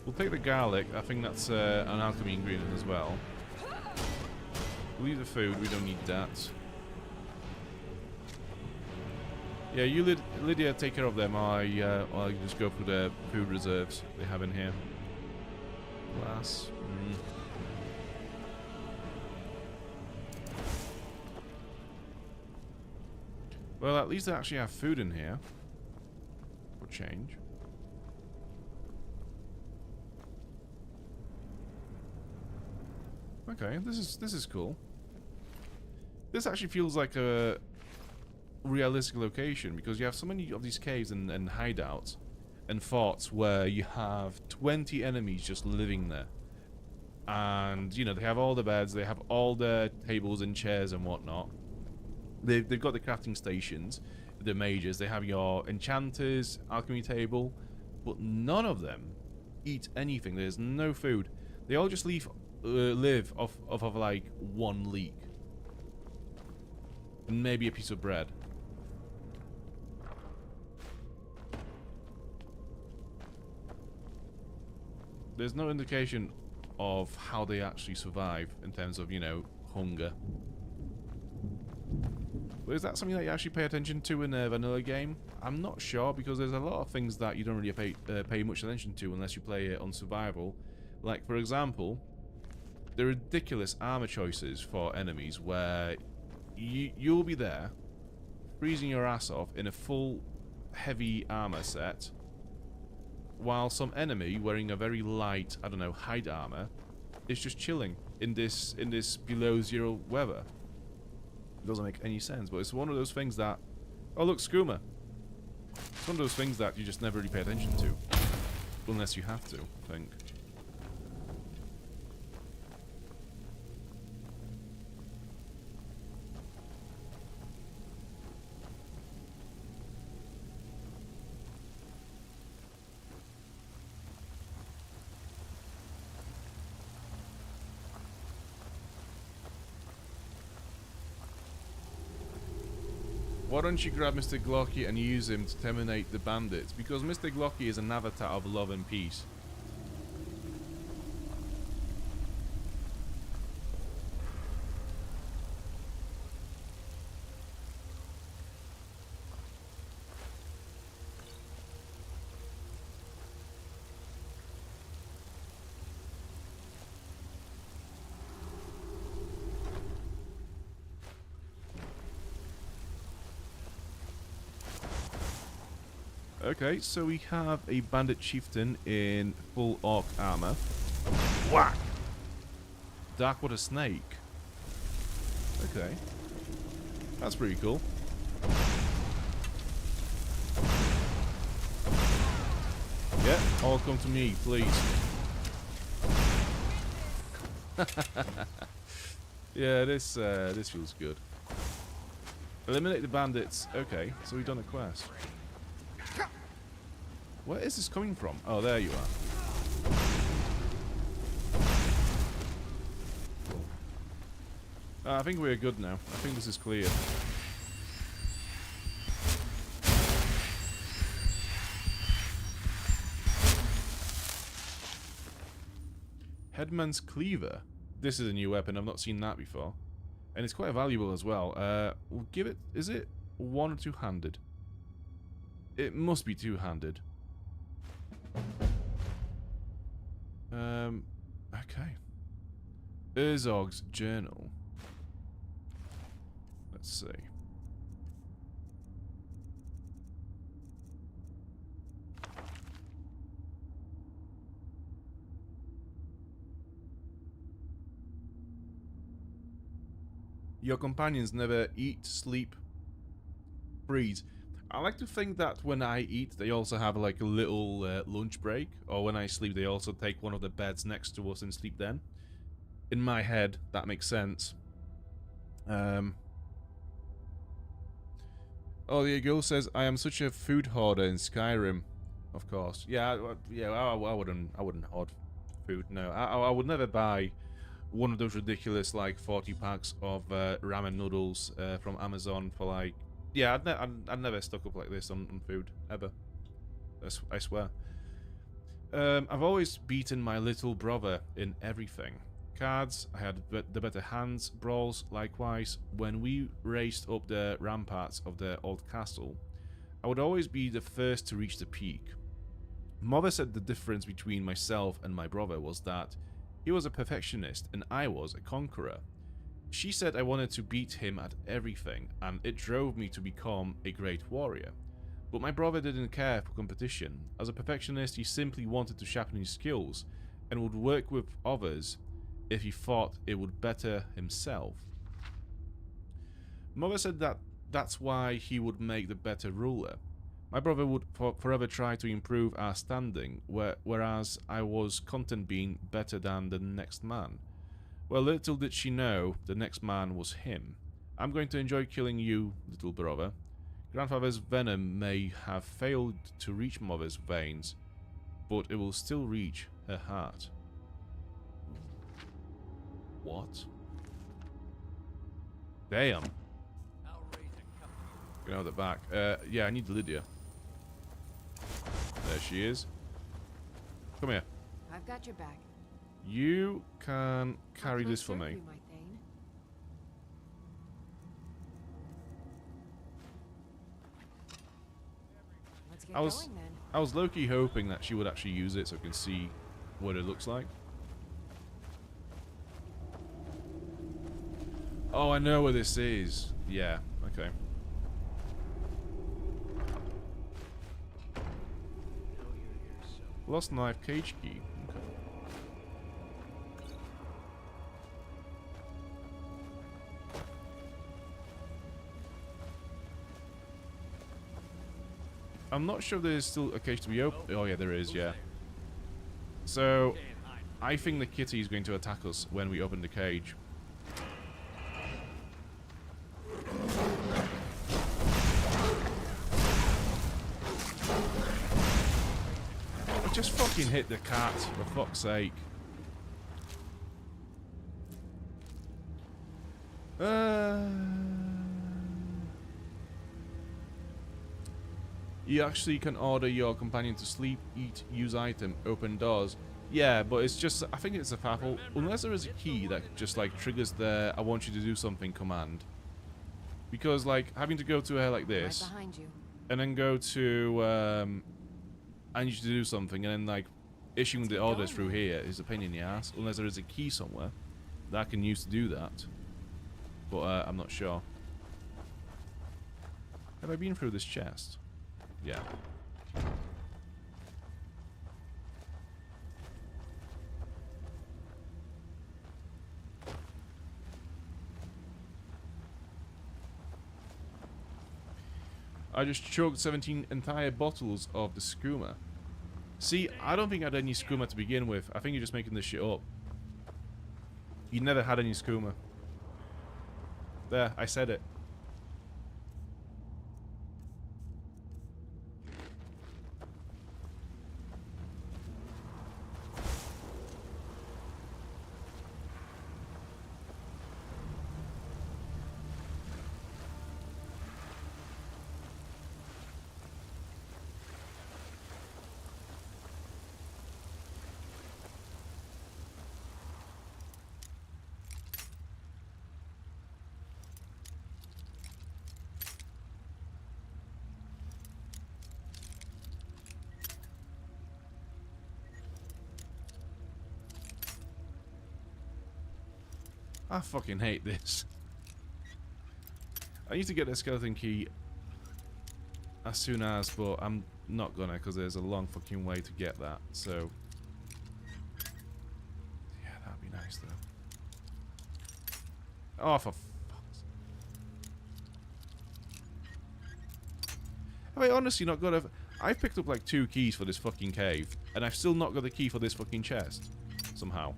We'll take the garlic. I think that's an alchemy ingredient as well. We'll leave the food. We don't need that. Yeah, you Lydia, take care of them. I just go for the food reserves they have in here. Glass. Well, at least I actually have food in here. For change. Okay, this is cool. This actually feels like a realistic location because you have so many of these caves and hideouts and forts where you have 20 enemies just living there. And, you know, they have all the beds, they have all the tables and chairs and whatnot. They've got the crafting stations, the mages, they have your enchanters, alchemy table, but none of them eat anything. There's no food. They all just leave live off of like one leek. And maybe a piece of bread. There's no indication of how they actually survive in terms of, you know, hunger. But is that something that you actually pay attention to in a vanilla game? I'm not sure, because there's a lot of things that you don't really pay much attention to unless you play it on survival. Like, for example, the ridiculous armor choices for enemies where you'll be there, freezing your ass off in a full heavy armor set, while some enemy wearing a very light, I don't know, hide armor is just chilling in this below zero weather. It doesn't make any sense, but it's one of those things that... Oh look, skooma. It's one of those things that you just never really pay attention to. Unless you have to, I think. Why don't you grab Mr. Glocky and use him to terminate the bandits? Because Mr. Glocky is an avatar of love and peace. Okay, so we have a bandit chieftain in full orc armor. Whack! Darkwater snake. Okay. That's pretty cool. Yeah, all come to me, please. Yeah, this feels good. Eliminate the bandits. Okay, so we've done a quest. Where is this coming from? Oh, there you are. I think we're good now. I think this is clear. Headman's Cleaver. This is a new weapon. I've not seen that before. And it's quite valuable as well. We'll give it... Is it one or two-handed? It must be two-handed. Okay. Urzog's journal. Let's see. Your companions never eat, sleep, breathe. I like to think that when I eat, they also have like a little lunch break, or when I sleep, they also take one of the beds next to us and sleep then. In my head, that makes sense. Oh, the girl says, "I am such a food hoarder in Skyrim." Of course, yeah, I wouldn't hoard food. No, I would never buy one of those ridiculous like 40 packs of ramen noodles from Amazon for like. Yeah, I'd never stock up like this on food, ever. I swear. I've always beaten my little brother in everything. Cards, I had the better hands. Brawls, likewise. When we raced up the ramparts of the old castle, I would always be the first to reach the peak. Mother said the difference between myself and my brother was that he was a perfectionist and I was a conqueror. She said I wanted to beat him at everything, and it drove me to become a great warrior. But my brother didn't care for competition. As a perfectionist, he simply wanted to sharpen his skills, and would work with others if he thought it would better himself. Mother said that that's why he would make the better ruler. My brother would forever try to improve our standing, whereas I was content being better than the next man. Well, little did she know, the next man was him. I'm going to enjoy killing you, little brother. Grandfather's venom may have failed to reach Mother's veins, but it will still reach her heart. What? Damn. Get out the back. Yeah, I need Lydia. There she is. Come here. I've got your back. You can carry How can this I for serve me. you, my Thane? Let's get I was- going then. I was low-key hoping that she would actually use it so I can see what it looks like. Oh, I know where this is. Yeah, okay. Lost knife, cage key. Okay. I'm not sure there's still a cage to be open. Oh yeah, there is, yeah. So, I think the kitty is going to attack us when we open the cage. Just fucking hit the cat, for fuck's sake. You actually can order your companion to sleep, eat, use item, open doors. Yeah, but it's just, I think it's a faffle. Unless there is a key that just like triggers the I want you to do something command. Because like having to go to her like this, Right behind you. and then go to I need you to do something, and then like issuing the orders through here is a pain in the ass. Unless there is a key somewhere that I can use to do that, but I'm not sure. Have I been through this chest? Yeah. I just choked 17 entire bottles of the skooma. See, I don't think I had any skooma to begin with. I think you're just making this shit up. You never had any skooma. There, I said it. I fucking hate this. I need to get the skeleton key as soon as, but I'm not gonna because there's a long fucking way to get that, so... Yeah, that'd be nice though. Oh, for fuck's... Have I honestly not got a... I've picked up like 2 keys for this fucking cave, and I've still not got the key for this fucking chest. Somehow.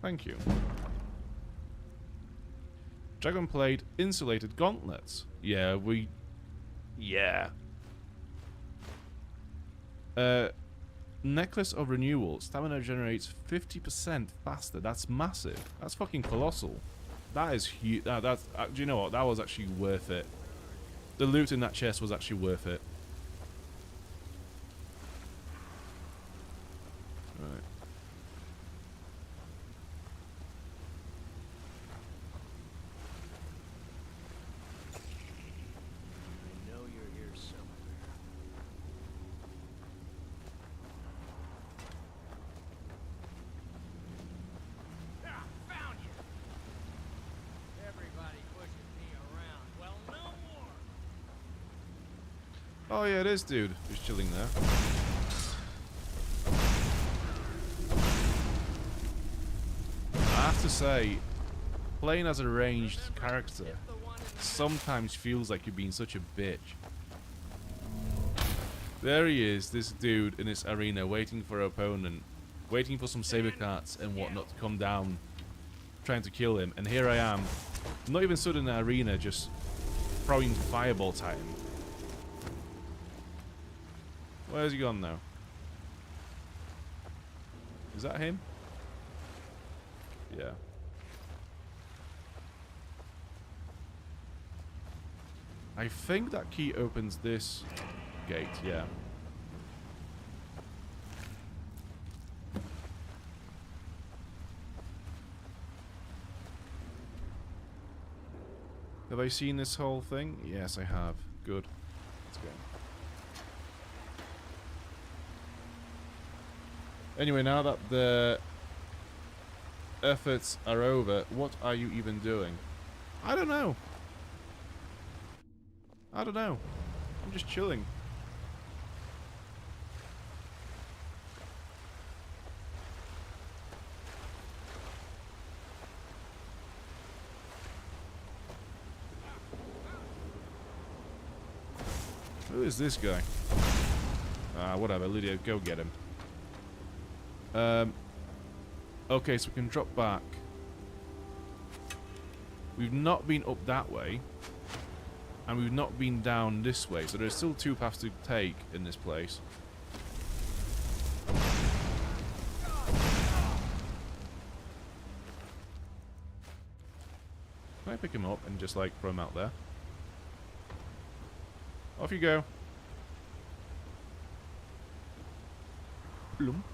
Thank you. Dragon Blade insulated gauntlets. Yeah, we... Yeah. Necklace of Renewal. Stamina generates 50% faster. That's massive. That's fucking colossal. That is huge. That's, do you know what? That was actually worth it. The loot in that chest was actually worth it. Right. I know you're here somewhere. Ah, found you. Everybody pushes me around. Well, no more. Oh yeah, it is, dude. Just chilling there. I have to say, playing as a ranged character sometimes feels like you're being such a bitch. There he is, this dude in this arena waiting for an opponent, waiting for some saber carts and whatnot to come down, trying to kill him. And here I am, not even stood in the arena, just throwing firebolts at him. Where's he gone now? Is that him? Yeah. I think that key opens this gate, yeah. Have I seen this whole thing? Yes, I have. Good. Let's go. Anyway, now that the efforts are over, what are you even doing? I don't know. I don't know. I'm just chilling. Who is this guy? Whatever, Lydia, go get him. Okay, so we can drop back. We've not been up that way. And we've not been down this way, so there's still two paths to take in this place. Can I pick him up and just like throw him out there? Off you go. Bloom.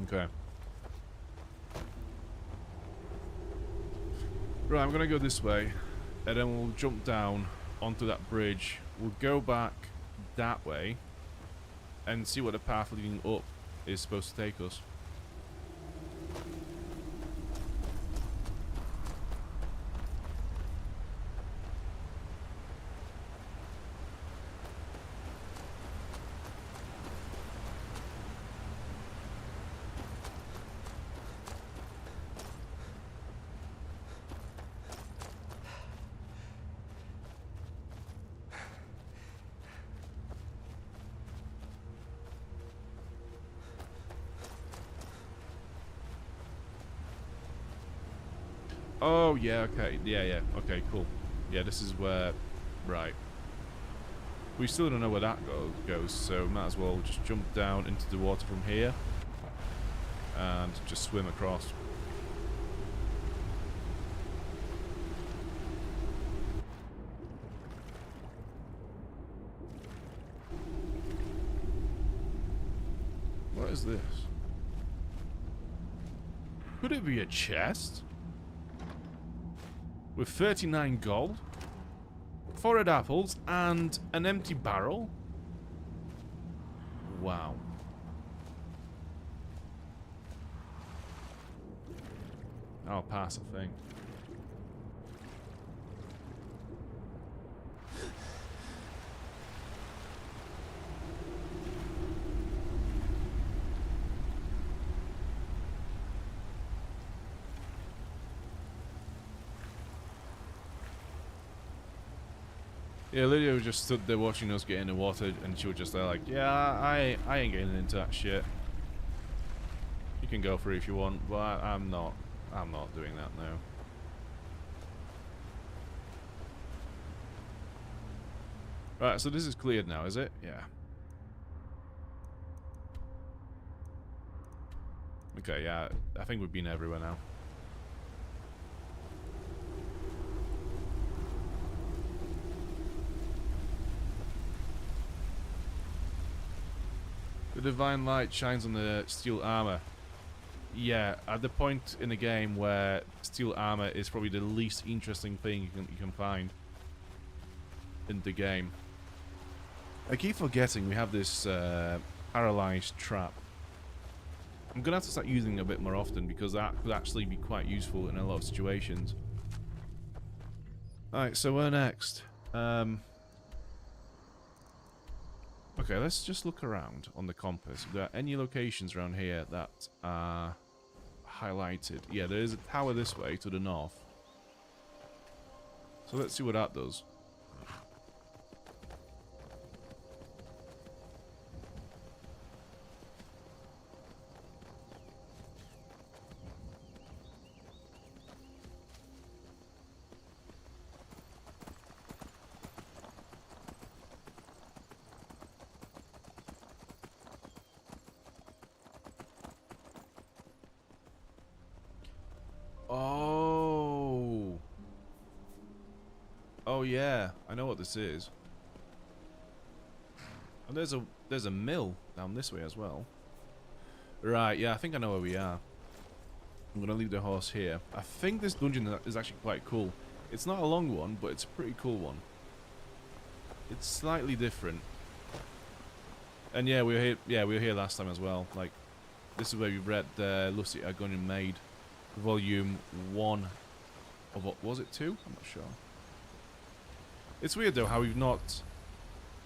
Okay. Right, I'm gonna go this way, and then we'll jump down onto that bridge. We'll go back that way, and see what the path leading up is supposed to take us. Oh, yeah, okay. Yeah, okay, cool. Yeah, this is where... Right. We still don't know where that goes, so might as well just jump down into the water from here. And just swim across. What is this? Could it be a chest? With 39 gold, 4 red apples, and an empty barrel? Wow. I'll pass, I think. Yeah, Lydia just stood there watching us get in the water, and she was just there like, yeah, I ain't getting into that shit. You can go for it if you want, but I'm not doing that now. Right, so this is cleared now, is it? Yeah. Okay, yeah, I think we've been everywhere now. The divine light shines on the steel armor. Yeah, at the point in the game where steel armor is probably the least interesting thing you can find in the game. I keep forgetting we have this paralyzed trap. I'm gonna have to start using it a bit more often because that could actually be quite useful in a lot of situations. Alright, so where next? Okay, let's just look around on the compass. If there are any locations around here that are highlighted. Yeah, there is a tower this way to the north. So let's see what that does. Oh. Oh yeah, I know what this is. And there's a mill down this way as well. Right, yeah, I think I know where we are. I'm gonna leave the horse here. I think this dungeon is actually quite cool. It's not a long one, but it's a pretty cool one. It's slightly different. And yeah, we were here. Yeah, we were here last time as well. Like, this is where we read Lucy Argonian Maid, Volume 1 of what was it 2? I'm not sure. It's weird though how we've not.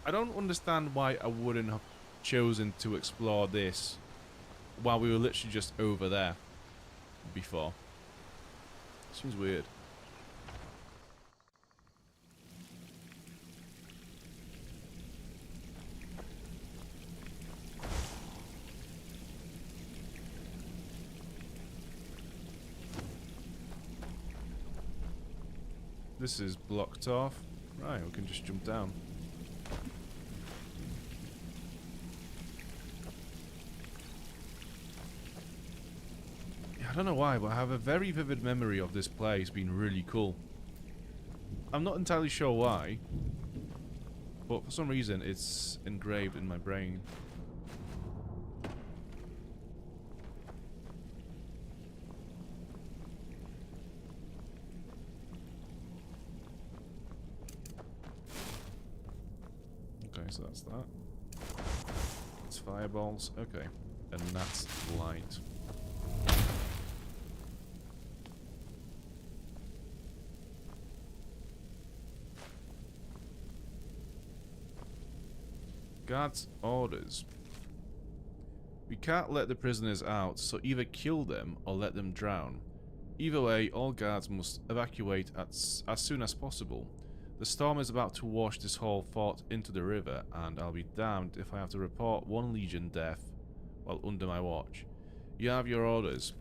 I don't understand why I wouldn't have chosen to explore this while we were literally just over there before. Seems weird. This is blocked off. Right, we can just jump down. Yeah, I don't know why, but I have a very vivid memory of this place being really cool. I'm not entirely sure why, but for some reason it's engraved in my brain. Okay, so that's that. It's fireballs. Okay. And that's light. Guard's orders. We can't let the prisoners out, so either kill them or let them drown. Either way, all guards must evacuate as soon as possible. The storm is about to wash this whole fort into the river, and I'll be damned if I have to report one legion death while under my watch. You have your orders.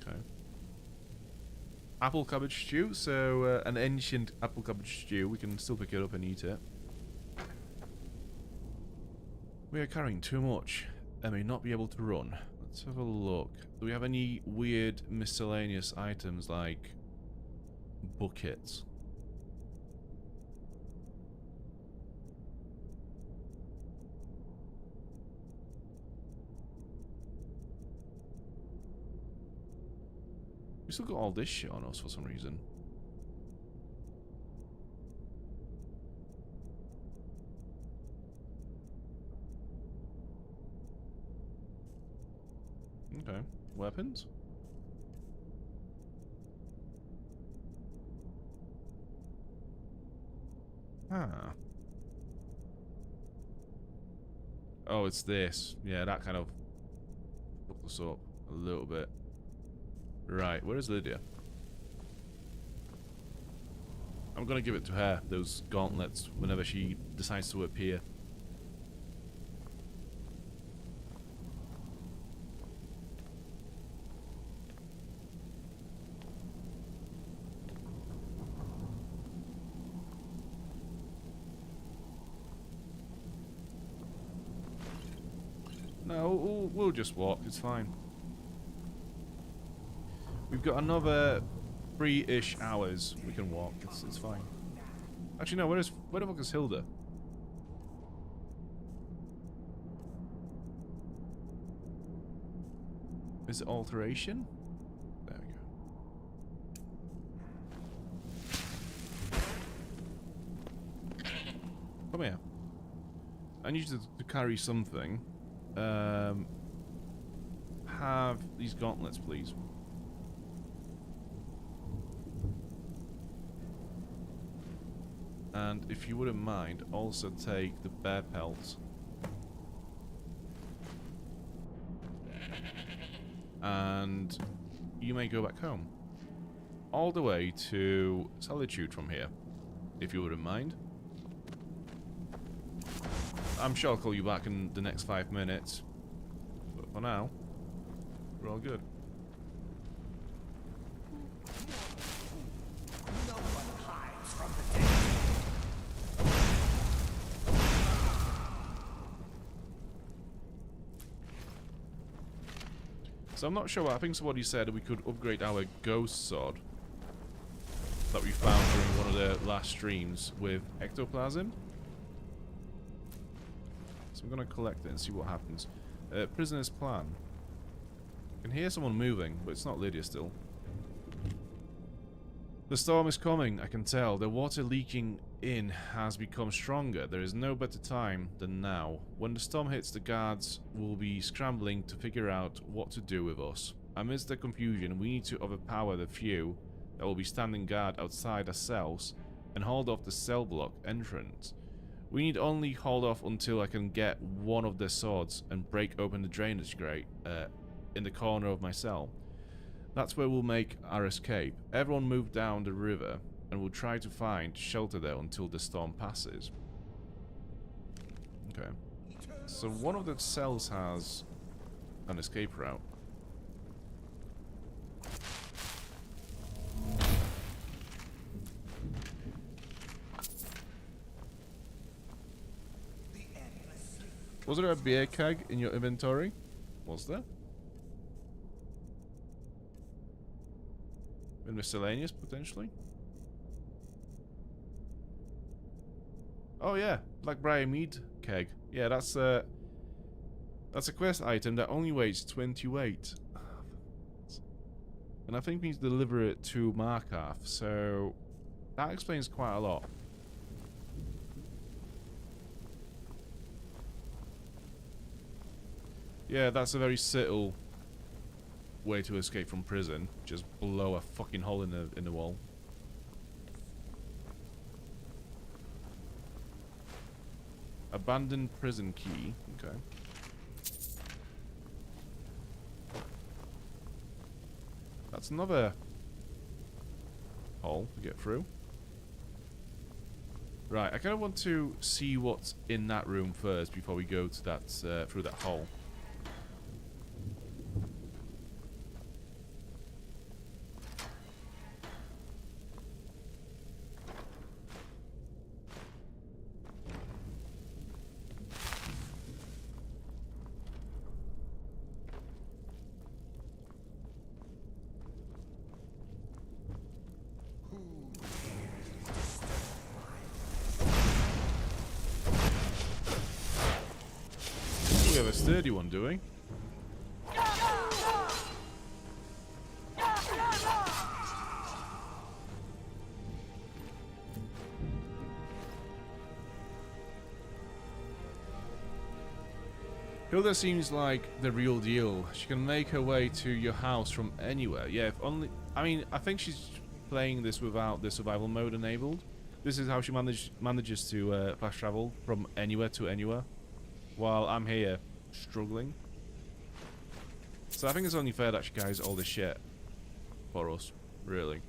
Okay. Apple cabbage stew, so an ancient apple cabbage stew. We can still pick it up and eat it. We are carrying too much and may not be able to run. Let's have a look. Do we have any weird miscellaneous items like buckets? We still got all this shit on us for some reason. Okay. Weapons? Ah. Oh, it's this. Yeah, that kind of fucked us up a little bit. Right, where is Lydia? I'm gonna give it to her, those gauntlets, whenever she decides to appear. No, we'll just walk, it's fine. We've got another 3-ish hours we can walk, it's fine. Actually no, where the fuck is Hilda? Is it alteration? There we go. Come here. I need you to carry something. Have these gauntlets, please. And if you wouldn't mind, also take the bear pelts. And you may go back home. all the way to Solitude from here, if you wouldn't mind. I'm sure I'll call you back in the next 5 minutes, but for now, we're all good. No one hides from the dead. So I'm not sure. I think somebody said we could upgrade our ghost sword that we found during one of the last streams with ectoplasm. So I'm going to collect it and see what happens. Prisoner's plan. I can hear someone moving, but it's not Lydia still. The storm is coming, I can tell. The water leaking in has become stronger. There is no better time than now. When the storm hits, the guards will be scrambling to figure out what to do with us. Amidst the confusion, we need to overpower the few that will be standing guard outside our cells and hold off the cell block entrance. We need only hold off until I can get one of their swords and break open the drainage grate in the corner of my cell. That's where we'll make our escape. Everyone move down the river and we'll try to find shelter there until the storm passes. Okay. So one of the cells has an escape route. Was there a beer keg in your inventory? Was there? And miscellaneous, potentially? Oh yeah, Blackbriar Mead keg. Yeah, that's a quest item that only weighs 20 weight. And I think we need to deliver it to Markarth, so that explains quite a lot. Yeah, that's a very subtle way to escape from prison. Just blow a fucking hole in the wall. Abandoned prison key. Okay. That's another hole to get through. Right, I kind of want to see what's in that room first before we go to that through that hole. We have a sturdy one, do we? Hilda seems like the real deal. She can make her way to your house from anywhere. Yeah, if only... I mean, I think she's playing this without the survival mode enabled. This is how she manages to fast travel from anywhere to anywhere, while I'm here struggling. So I think it's only fair that she carries all this shit for us, really.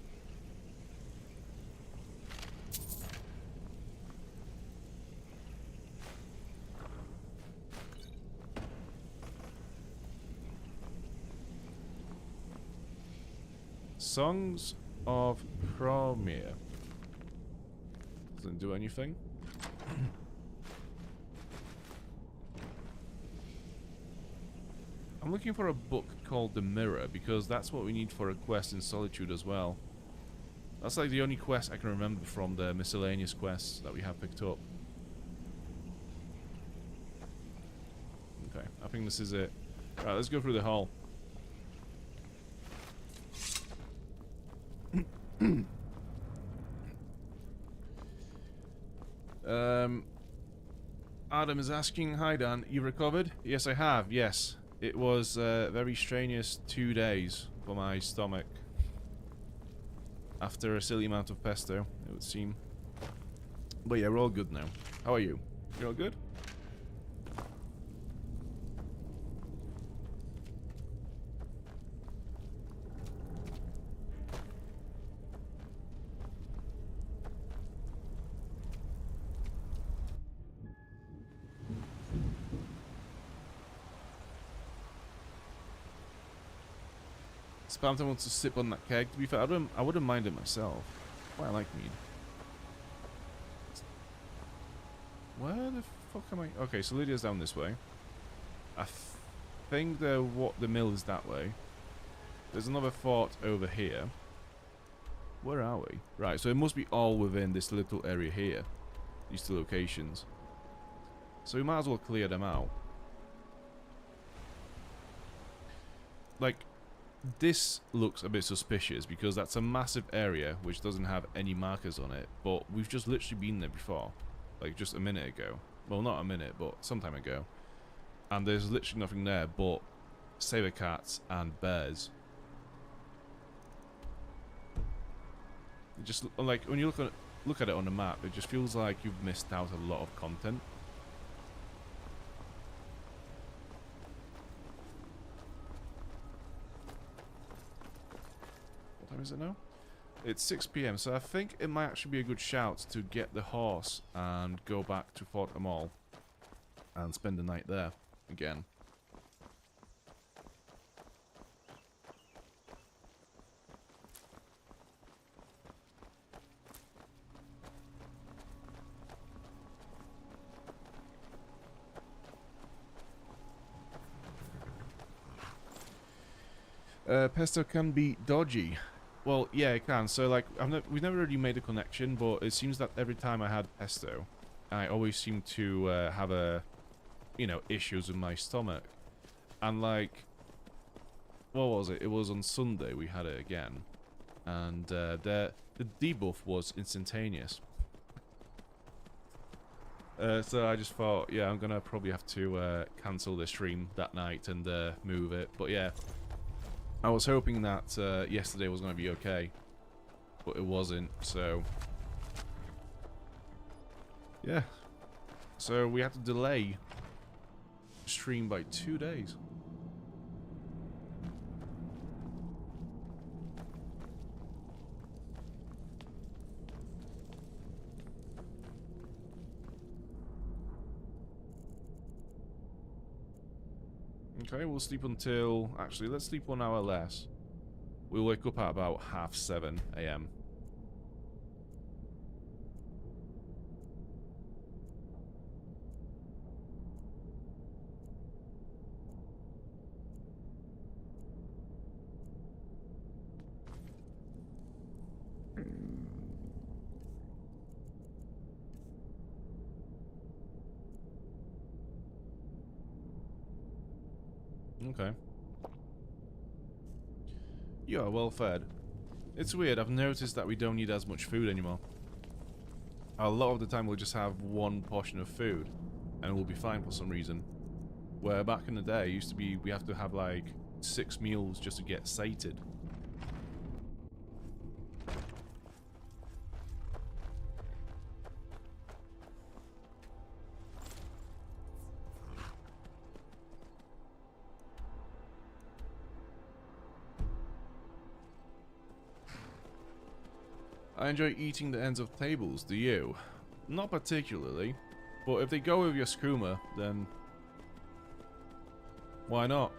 Songs of Promir. Doesn't do anything. I'm looking for a book called The Mirror because that's what we need for a quest in Solitude as well. That's like the only quest I can remember from the miscellaneous quests that we have picked up. Okay, I think this is it. Right, let's go through the hall. Adam is asking, hi Dan, you recovered? Yes, I have, yes. It was a very strenuous 2 days for my stomach. After a silly amount of pesto, it would seem. But yeah, we're all good now. How are you? You all good? Spamton wants to sip on that keg. To be fair, I wouldn't mind it myself. Quite like mead. Where the fuck am I? Okay, so Lydia's down this way. I think the mill is that way. There's another fort over here. Where are we? Right, so it must be all within this little area here. These two locations. So we might as well clear them out. Like, this looks a bit suspicious because that's a massive area which doesn't have any markers on it, but we've just literally been there before. Like, just a minute ago. Well, not a minute, but some time ago. And there's literally nothing there but saber cats and bears. It just, like, when you look at it on the map, it just feels like you've missed out a lot of content. What time is it now? It's 6 PM, so I think it might actually be a good shout to get the horse and go back to Fort Amal and spend the night there again. Pesto can be dodgy. Well, yeah, it can. So, like, we've never really made a connection, but it seems that every time I had pesto, I always seem to have issues with my stomach. And, like, what was it? It was on Sunday we had it again, and the debuff was instantaneous. So I just thought, yeah, I'm gonna probably have to cancel the stream that night and move it. But yeah. I was hoping that yesterday was going to be okay, but it wasn't, so yeah. So we had to delay the stream by 2 days. Okay, we'll sleep until... Actually, let's sleep 1 hour less. We'll wake up at about 7:30 AM. Okay. You are well fed. It's weird, I've noticed that we don't need as much food anymore. A lot of the time we'll just have 1 portion of food, and we'll be fine for some reason. Where back in the day, it used to be we have to have like 6 meals just to get sated. I enjoy eating the ends of tables, do you? Not particularly, but if they go with your skooma, then why not?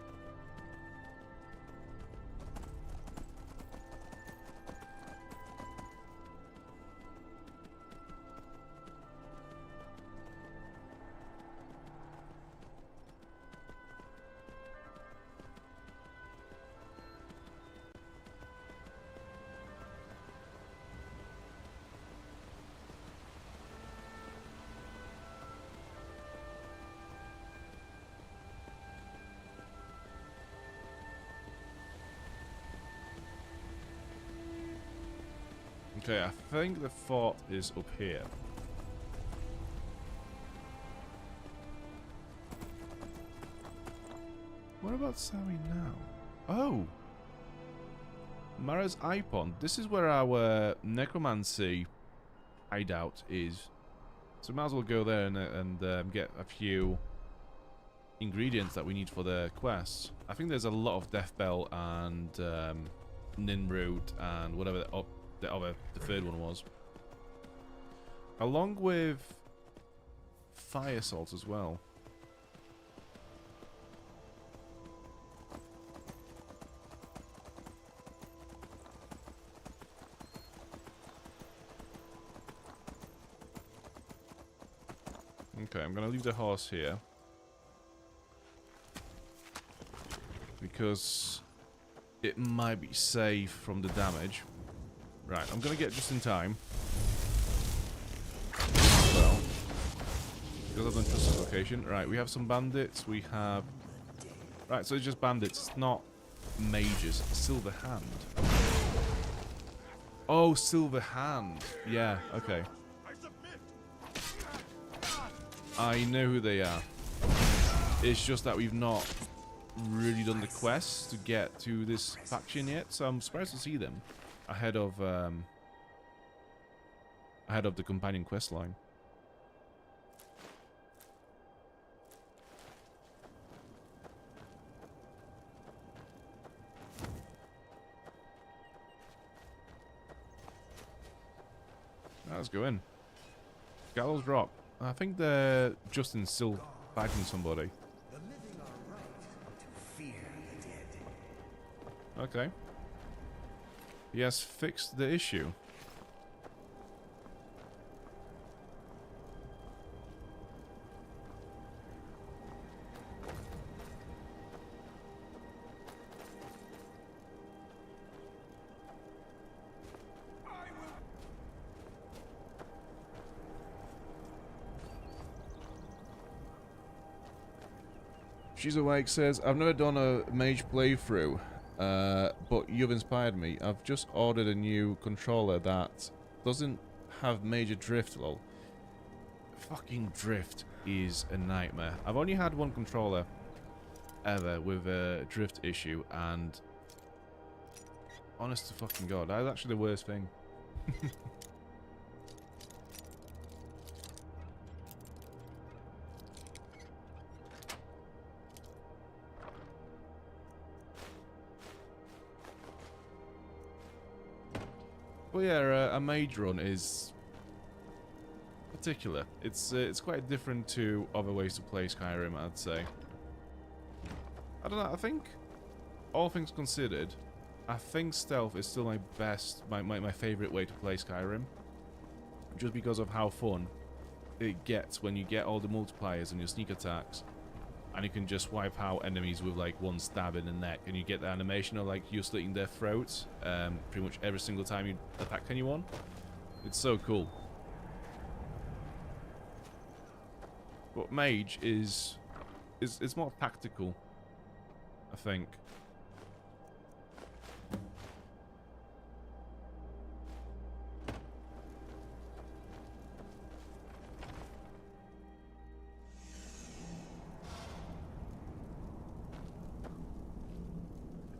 Okay, I think the fort is up here. Whereabouts are we now? Oh! Mara's Eye Pond. This is where our necromancy hideout is. So we might as well go there and get a few ingredients that we need for the quests. I think there's a lot of Death Bell and Ninroot and whatever the third one was. Along with fire salt as well. Okay, I'm gonna leave the horse here. Because it might be safe from the damage. Right, I'm gonna get just in time. Well, because I don't trust the location. Right, we have some bandits. We have... Right, so it's just bandits. It's not mages. Silver Hand. Oh, Silver Hand. Yeah, okay. I know who they are. It's just that we've not really done the quests to get to this faction yet, so I'm surprised to see them ahead of the companion quest line. Let's go in. Gallows Rock. I think they're Justin's still fighting somebody. The living are right to fear the dead. Okay. He has fixed the issue. She's Awake says, I've never done a mage playthrough, but you've inspired me. I've just ordered a new controller that doesn't have major drift, lol. Fucking drift is a nightmare. I've only had one controller ever with a drift issue, and honest to fucking god, that is actually the worst thing. Well, yeah, a mage run is particular. It's quite different to other ways to play Skyrim, I'd say. I don't know. I think, all things considered, I think stealth is still my best, my favorite way to play Skyrim, just because of how fun it gets when you get all the multipliers and your sneak attacks, and you can just wipe out enemies with like one stab in the neck, and you get the animation of like you slitting their throats pretty much every single time you attack anyone. It's so cool. But mage is more tactical, I think.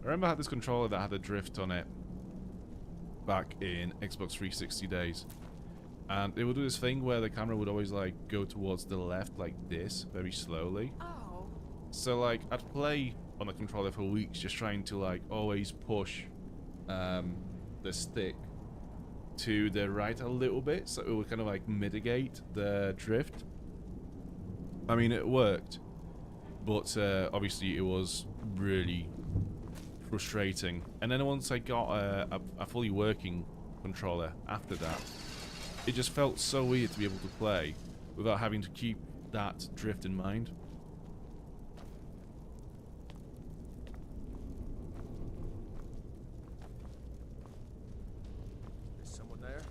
I remember I had this controller that had a drift on it back in Xbox 360 days. And it would do this thing where the camera would always like go towards the left like this, very slowly. Oh. So like I'd play on the controller for weeks just trying to like always push the stick to the right a little bit so it would kind of like mitigate the drift. I mean, it worked, but obviously it was really frustrating. And then once I got a fully working controller after that, it just felt so weird to be able to play without having to keep that drift in mind. Is someone there?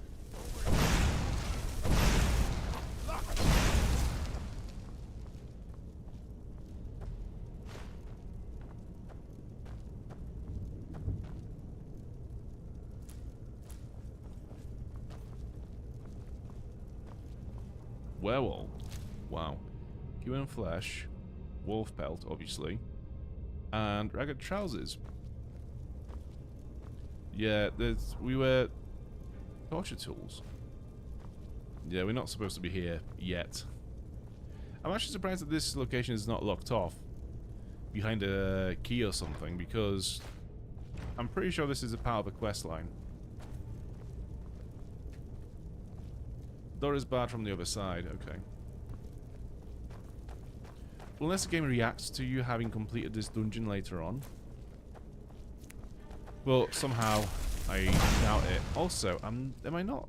Werewolf. Wow. Human flesh. Wolf pelt, obviously. And ragged trousers. Yeah, we were torture tools. Yeah, we're not supposed to be here yet. I'm actually surprised that this location is not locked off behind a key or something, because I'm pretty sure this is a part of a quest line. Door is barred from the other side, okay. Well, unless the game reacts to you having completed this dungeon later on. Well, somehow, I doubt it. Also, am I not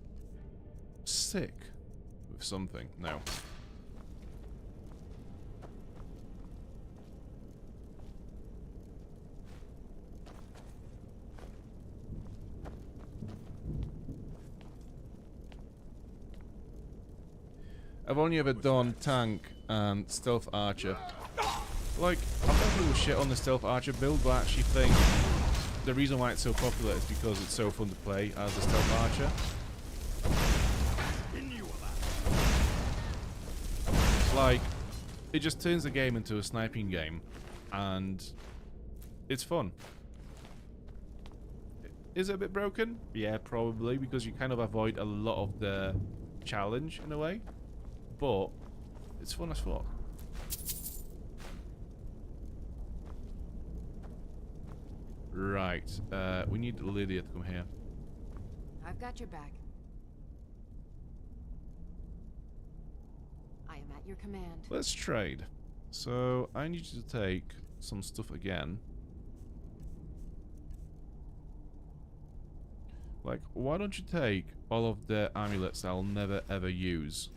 sick with something? No. I've only ever done tank and stealth archer. Like, I've heard people shit on the stealth archer build, but I actually think the reason why it's so popular is because it's so fun to play as a stealth archer. Like, it just turns the game into a sniping game, and it's fun. Is it a bit broken? Yeah, probably, because you kind of avoid a lot of the challenge in a way, but it's fun as fuck. Right, we need Lydia to come here. I've got your back. I am at your command. Let's trade. So, I need you to take some stuff again. Like, why don't you take all of the amulets that I'll never ever use?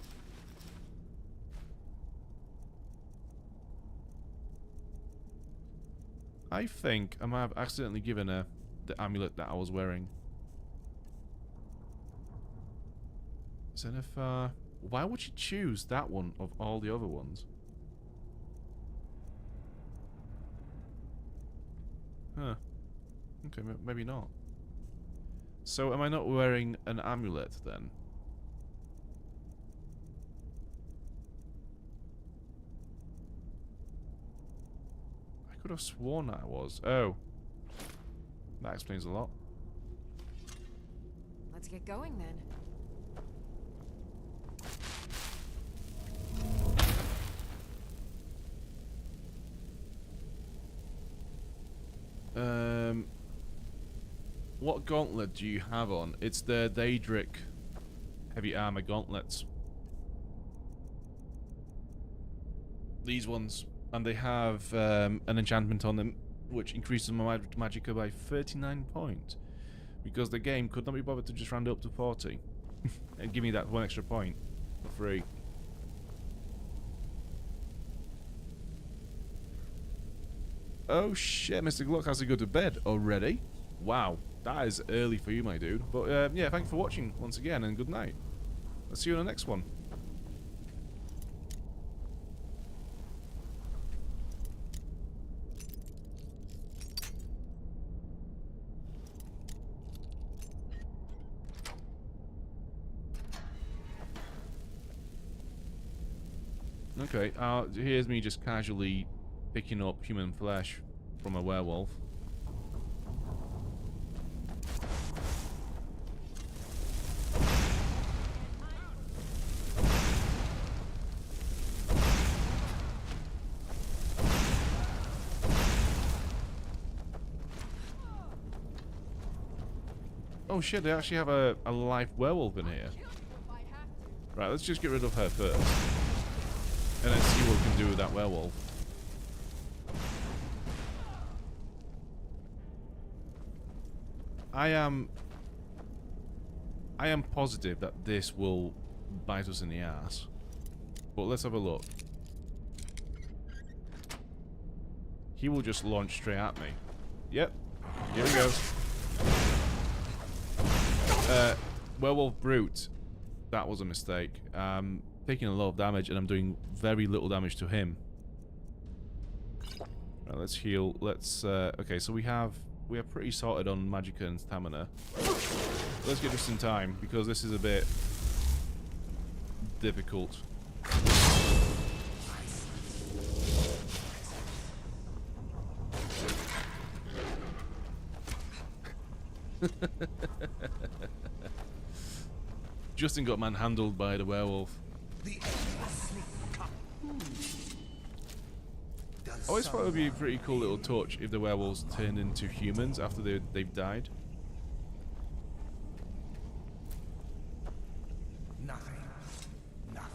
I think I might have accidentally given her the amulet that I was wearing. Zenithar. Why would you choose that one of all the other ones? Huh. Okay, maybe not. So am I not wearing an amulet then? I could have sworn I was. Oh. That explains a lot. Let's get going then. What gauntlet do you have on? It's the Daedric heavy armor gauntlets. These ones. And they have an enchantment on them which increases my magicka by 39 points. Because the game could not be bothered to just round it up to 40. And give me that one extra point for free. Oh shit, Mr. Gluck has to go to bed already? Wow, that is early for you, my dude. But yeah, thanks for watching once again, and good night. I'll see you in the next one. Okay, here's me just casually picking up human flesh from a werewolf. Oh shit, they actually have a live werewolf in here. Right, let's just get rid of her first. And then see what we can do with that werewolf. I am positive that this will bite us in the ass. But let's have a look. He will just launch straight at me. Yep. Here we go. Werewolf Brute. That was a mistake. Taking a lot of damage and I'm doing very little damage to him. Right, let's heal. Let's okay, so we have pretty sorted on magicka and stamina. Let's get this in time because this is a bit difficult. Justin got manhandled by the werewolf. I always thought it would be a pretty cool little touch if the werewolves turned into humans after they've died. Nothing. Nothing.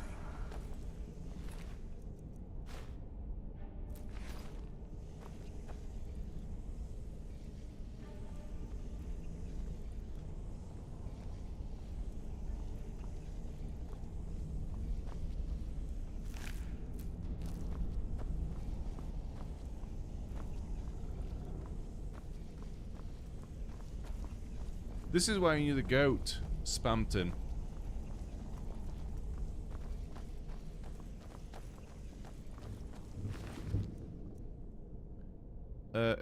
This is why you need a goat, Spampton.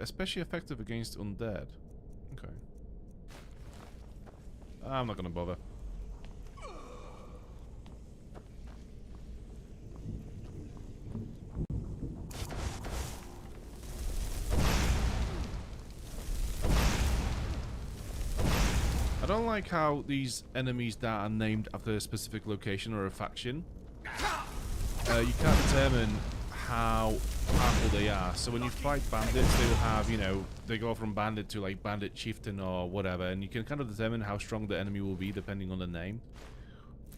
Especially effective against undead. Okay. I'm not gonna bother. I don't like how these enemies that are named after a specific location or a faction, you can't determine how powerful they are. So when you fight bandits, they will have, you know, they go from bandit to like bandit chieftain or whatever, and you can kind of determine how strong the enemy will be depending on the name.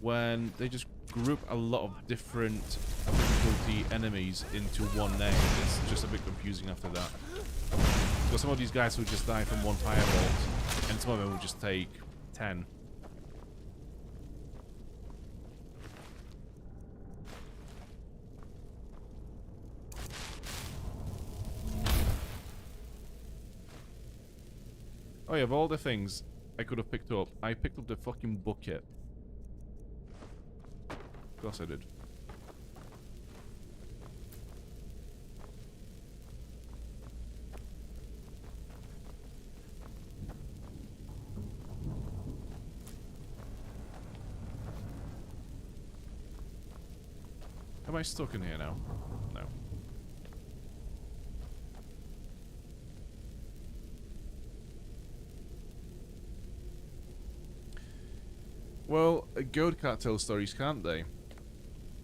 When they just group a lot of different difficulty enemies into one name, it's just a bit confusing after that. So some of these guys will just die from one firebolt, and some of them will just take 10. Oh yeah, of all the things I could have picked up, I picked up the fucking bucket. Of course I did. Am I stuck in here now? No. Well, goat can't tell stories, can't they?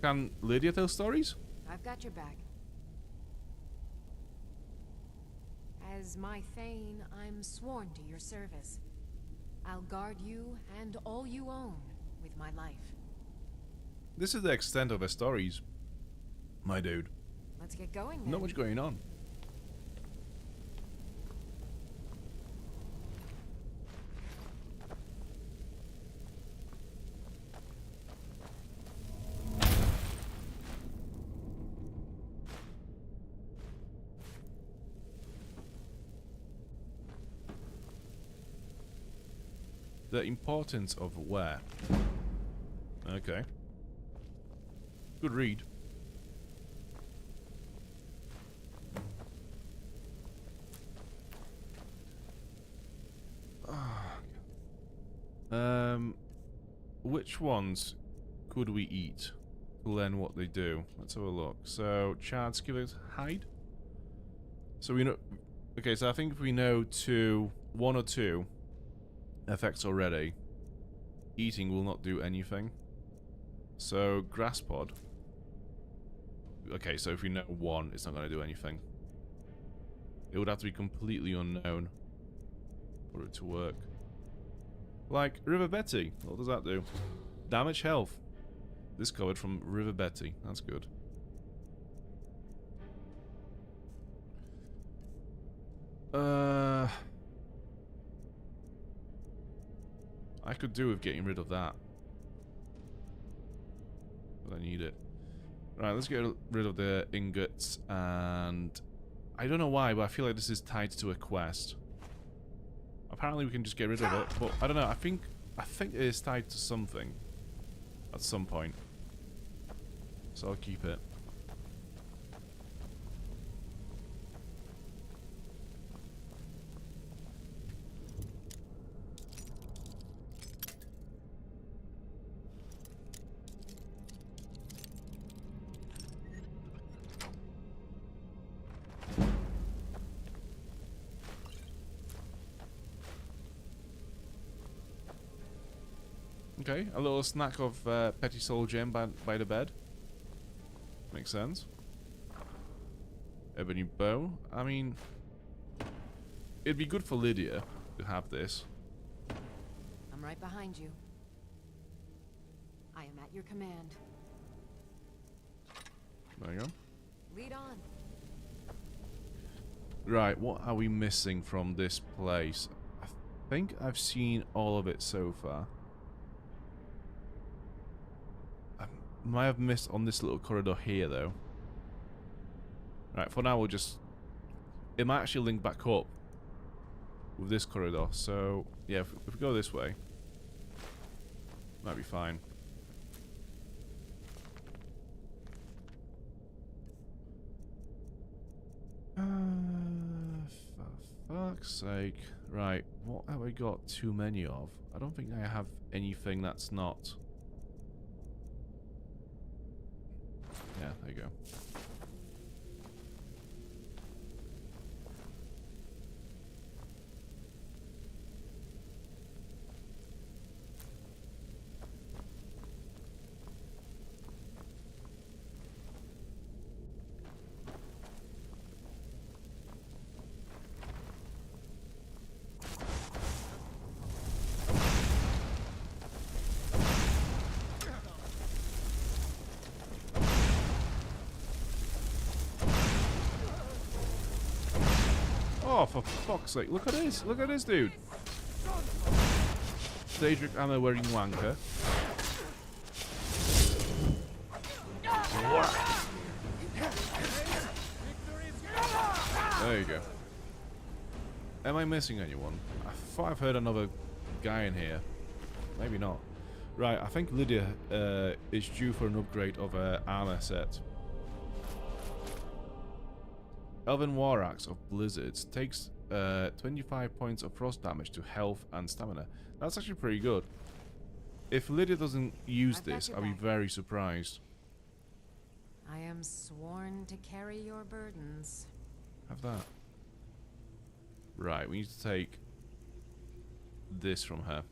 Can Lydia tell stories? I've got your back. As my Thane, I'm sworn to your service. I'll guard you and all you own with my life. This is the extent of her stories, my dude. Let's get going then. Not much going on. The importance of where? Okay. Good read. Which ones could we eat to learn what they do? Let's have a look. So, charred skillet hide. So we know. Okay, so I think if we know one or two effects already, eating will not do anything. So grass pod. Okay, so if we know one, it's not going to do anything. It would have to be completely unknown for it to work. Like River Betty. What does that do? Damage health. Discovered from River Betty. That's good. I could do with getting rid of that. But I need it. Right, let's get rid of the ingots, and I don't know why, but I feel like this is tied to a quest. Apparently we can just get rid of it, but I don't know, I think it is tied to something at some point. So I'll keep it. Okay, a little snack of Petty Soul Gem by the bed. Makes sense. Ebony Bow. I mean, it'd be good for Lydia to have this. I'm right behind you. I am at your command. There you go. Lead on. Right, what are we missing from this place? I think I've seen all of it so far. Might have missed on this little corridor here though. Right, for now we'll just... It might actually link back up with this corridor, so yeah, if we go this way, might be fine. fuck's sake. Right, what have I got too many of? I don't think I have anything that's not... Yeah, there you go. Oh, for fuck's sake. Look at this. Look at this dude. Daedric armor wearing wanker. There you go. Am I missing anyone? I thought I've heard another guy in here. Maybe not. Right, I think Lydia is due for an upgrade of her armor set. Elven War Axe of Blizzards takes 25 points of frost damage to health and stamina. That's actually pretty good. If Lydia doesn't use this, I'll be very surprised. I am sworn to carry your burdens. Have that. Right, we need to take this from her.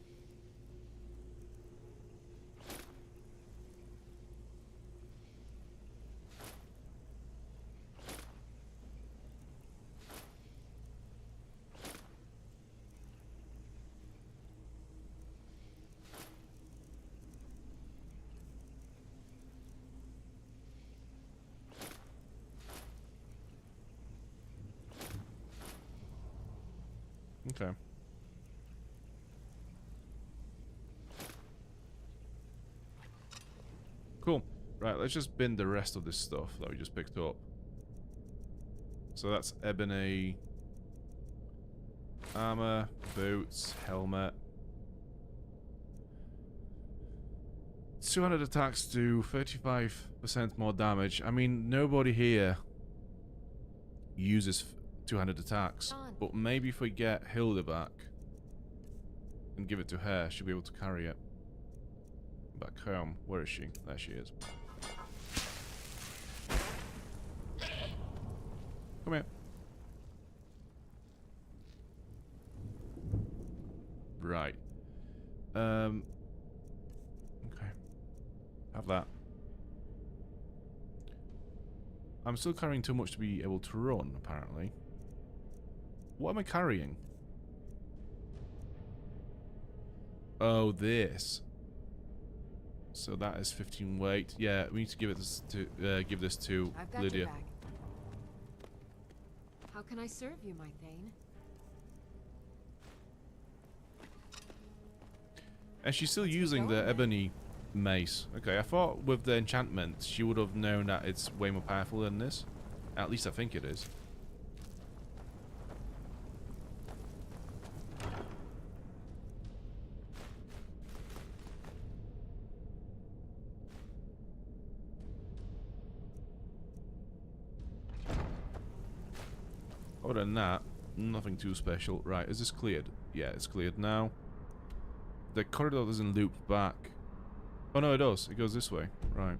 Okay. Cool. Right, let's just bin the rest of this stuff that we just picked up. So that's ebony, armor, boots, helmet. 200 attacks do 35% more damage. I mean, nobody here uses 200 attacks. But maybe if we get Hilda back and give it to her, she'll be able to carry it back home. Where is she? There she is. Come here. Right. Okay. Have that. I'm still carrying too much to be able to run, apparently. What am I carrying? Oh, this. So that is 15 weight. Yeah, we need to give this to I've got Lydia. your back. How can I serve you, my Thane? And she's still using the ebony mace. Okay, I thought with the enchantment she would have known that it's way more powerful than this. At least I think it is. Other than that, nothing too special. Right, is this cleared? Yeah, it's cleared now. The corridor doesn't loop back. Oh no, it does. It goes this way. Right.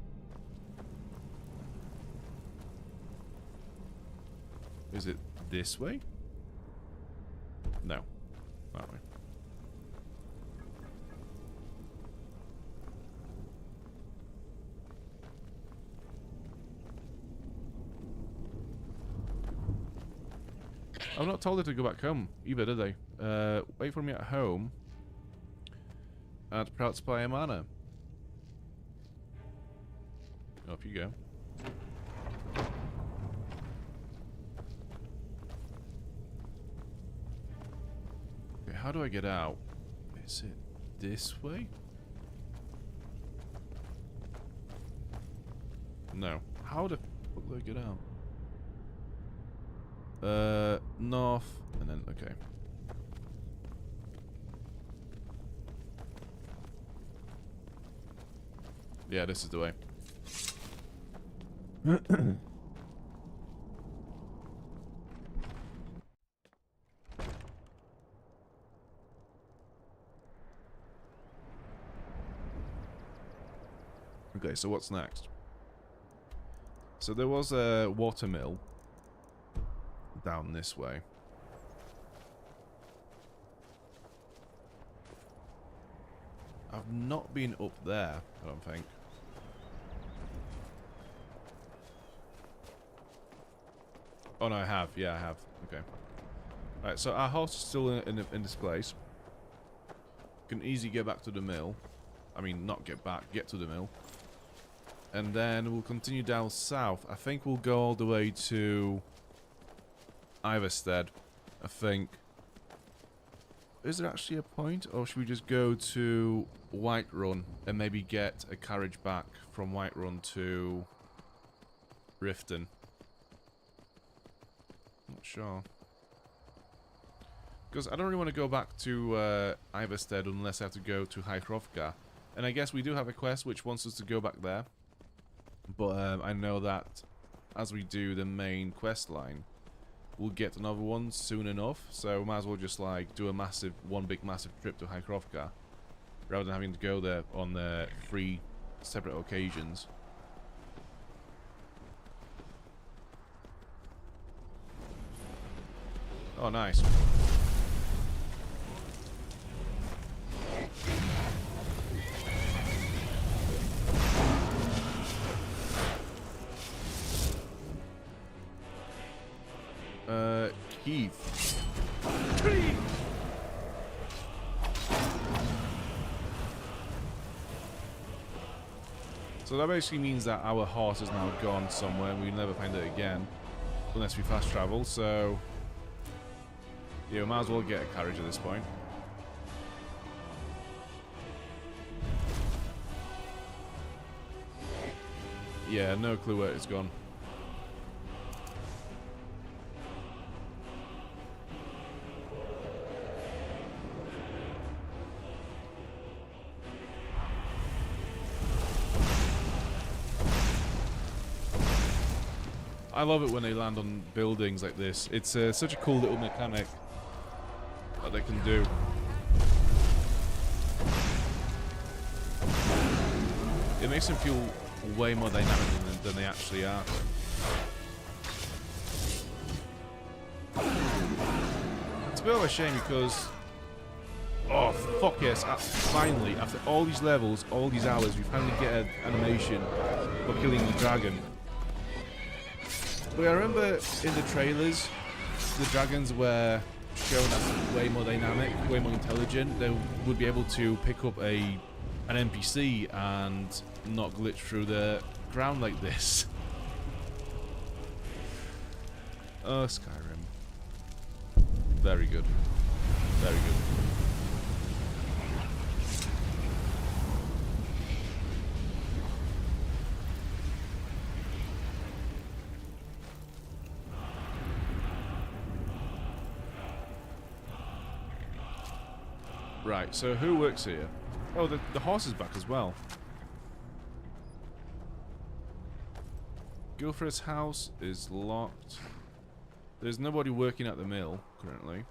Is it this way? No. That way. I've not told her to go back home either, did they? Wait for me at home at Proud Spire Manor. Off you go. Okay, how do I get out? Is it this way? No. How the fuck do I get out? North, and then, okay. Yeah, this is the way. Okay, so what's next? So there was a water mill down this way. I've not been up there, I don't think. Oh no, I have. Yeah, I have. Okay. Alright, so our horse is still in this place. Can easily get back to the mill. I mean, not get back, get to the mill. And then we'll continue down south. I think we'll go all the way to Iverstead, I think. Is there actually a point? Or should we just go to Whiterun and maybe get a carriage back from Whiterun to Riften? Not sure. Because I don't really want to go back to Iverstead unless I have to go to High Hrothgar. And I guess we do have a quest which wants us to go back there. But I know that as we do the main quest line, we'll get another one soon enough. So we might as well just like do a one big massive trip to High Hrothgar, rather than having to go there on 3 separate occasions. Oh, nice. Keith. So that basically means that our horse is now gone somewhere and we'll never find it again. Unless we fast travel, so... yeah, we might as well get a carriage at this point. Yeah, no clue where it's gone. I love it when they land on buildings like this. It's such a cool little mechanic that they can do. It makes them feel way more dynamic than they actually are. It's a bit of a shame because... oh, fuck yes, finally, after all these levels, all these hours, we finally get an animation for killing the dragon. But I remember in the trailers, the dragons were shown as way more dynamic, way more intelligent. They would be able to pick up an NPC and not glitch through the ground like this. Oh, Skyrim. Very good. Very good. Right, so who works here? Oh, the horse is back as well. Guilfred's house is locked. There's nobody working at the mill currently.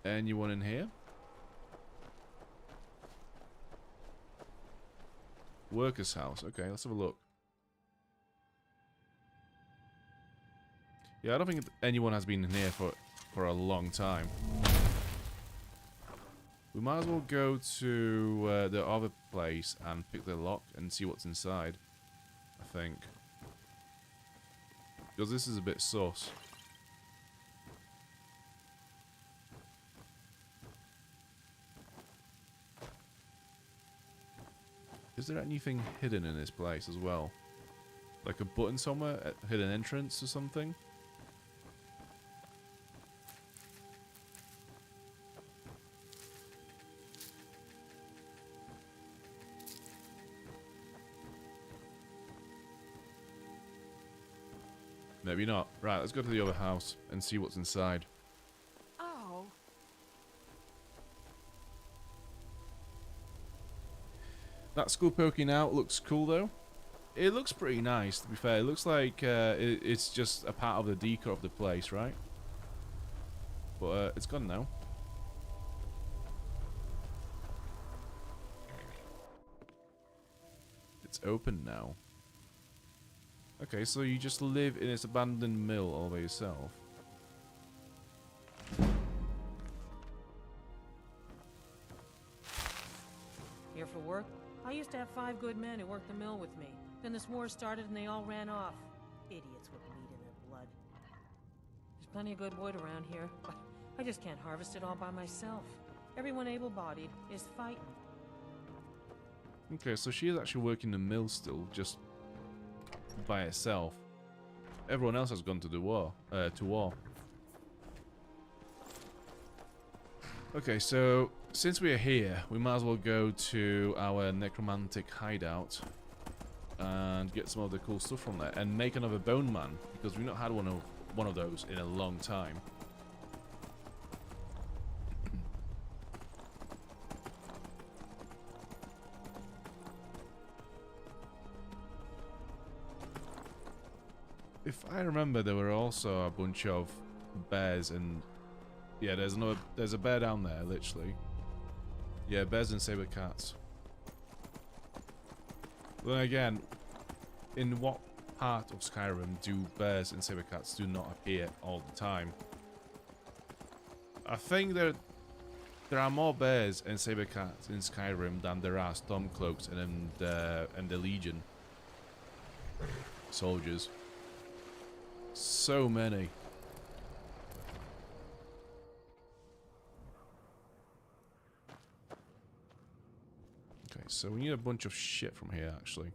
Anyone in here? Worker's house. Okay, let's have a look. Yeah, I don't think anyone has been in here for a long time. We might as well go to the other place and pick the lock and see what's inside, I think. Because this is a bit sus. Is there anything hidden in this place as well? Like a button somewhere? A hidden entrance or something? Maybe not. Right, let's go to the other house and see what's inside. Oh. That skull poking out looks cool though. It looks pretty nice, to be fair. It looks like it's just a part of the decor of the place, right? But it's gone now. it's open now. Okay, so you just live in this abandoned mill all by yourself. Here for work? I used to have 5 good men who worked the mill with me. Then this war started and they all ran off. Idiots with meat in their blood. There's plenty of good wood around here, but I just can't harvest it all by myself. Everyone able-bodied is fighting. Okay, so she is actually working the mill still, just by herself. Everyone else has gone to the war. Okay, so since we are here, we might as well go to our necromantic hideout and get some of the cool stuff from there and make another bone man, because we've not had one of those in a long time. If I remember, there were also a bunch of bears and... Yeah, there's a bear down there, literally. Yeah, bears and saber cats. But then again, in what part of Skyrim do bears and saber cats do not appear all the time? I think there are more bears and saber cats in Skyrim than there are stormcloaks and the Legion soldiers. So many. Okay, so we need a bunch of shit from here, actually.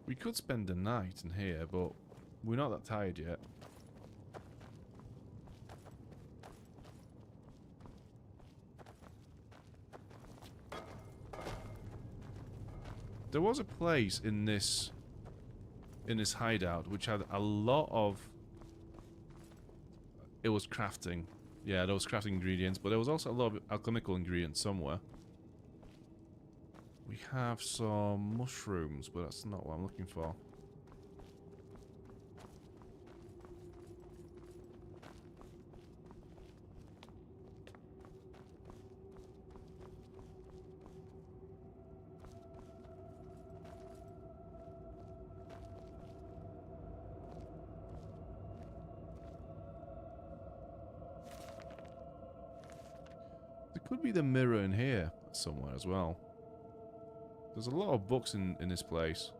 We could spend the night in here, but we're not that tired yet. There was a place in this hideout which had a lot of... It was crafting. Yeah, there was crafting ingredients, but there was also a lot of alchemical ingredients somewhere. We have some mushrooms, but that's not what I'm looking for. There could be the mirror in here somewhere as well. There's a lot of books in this place.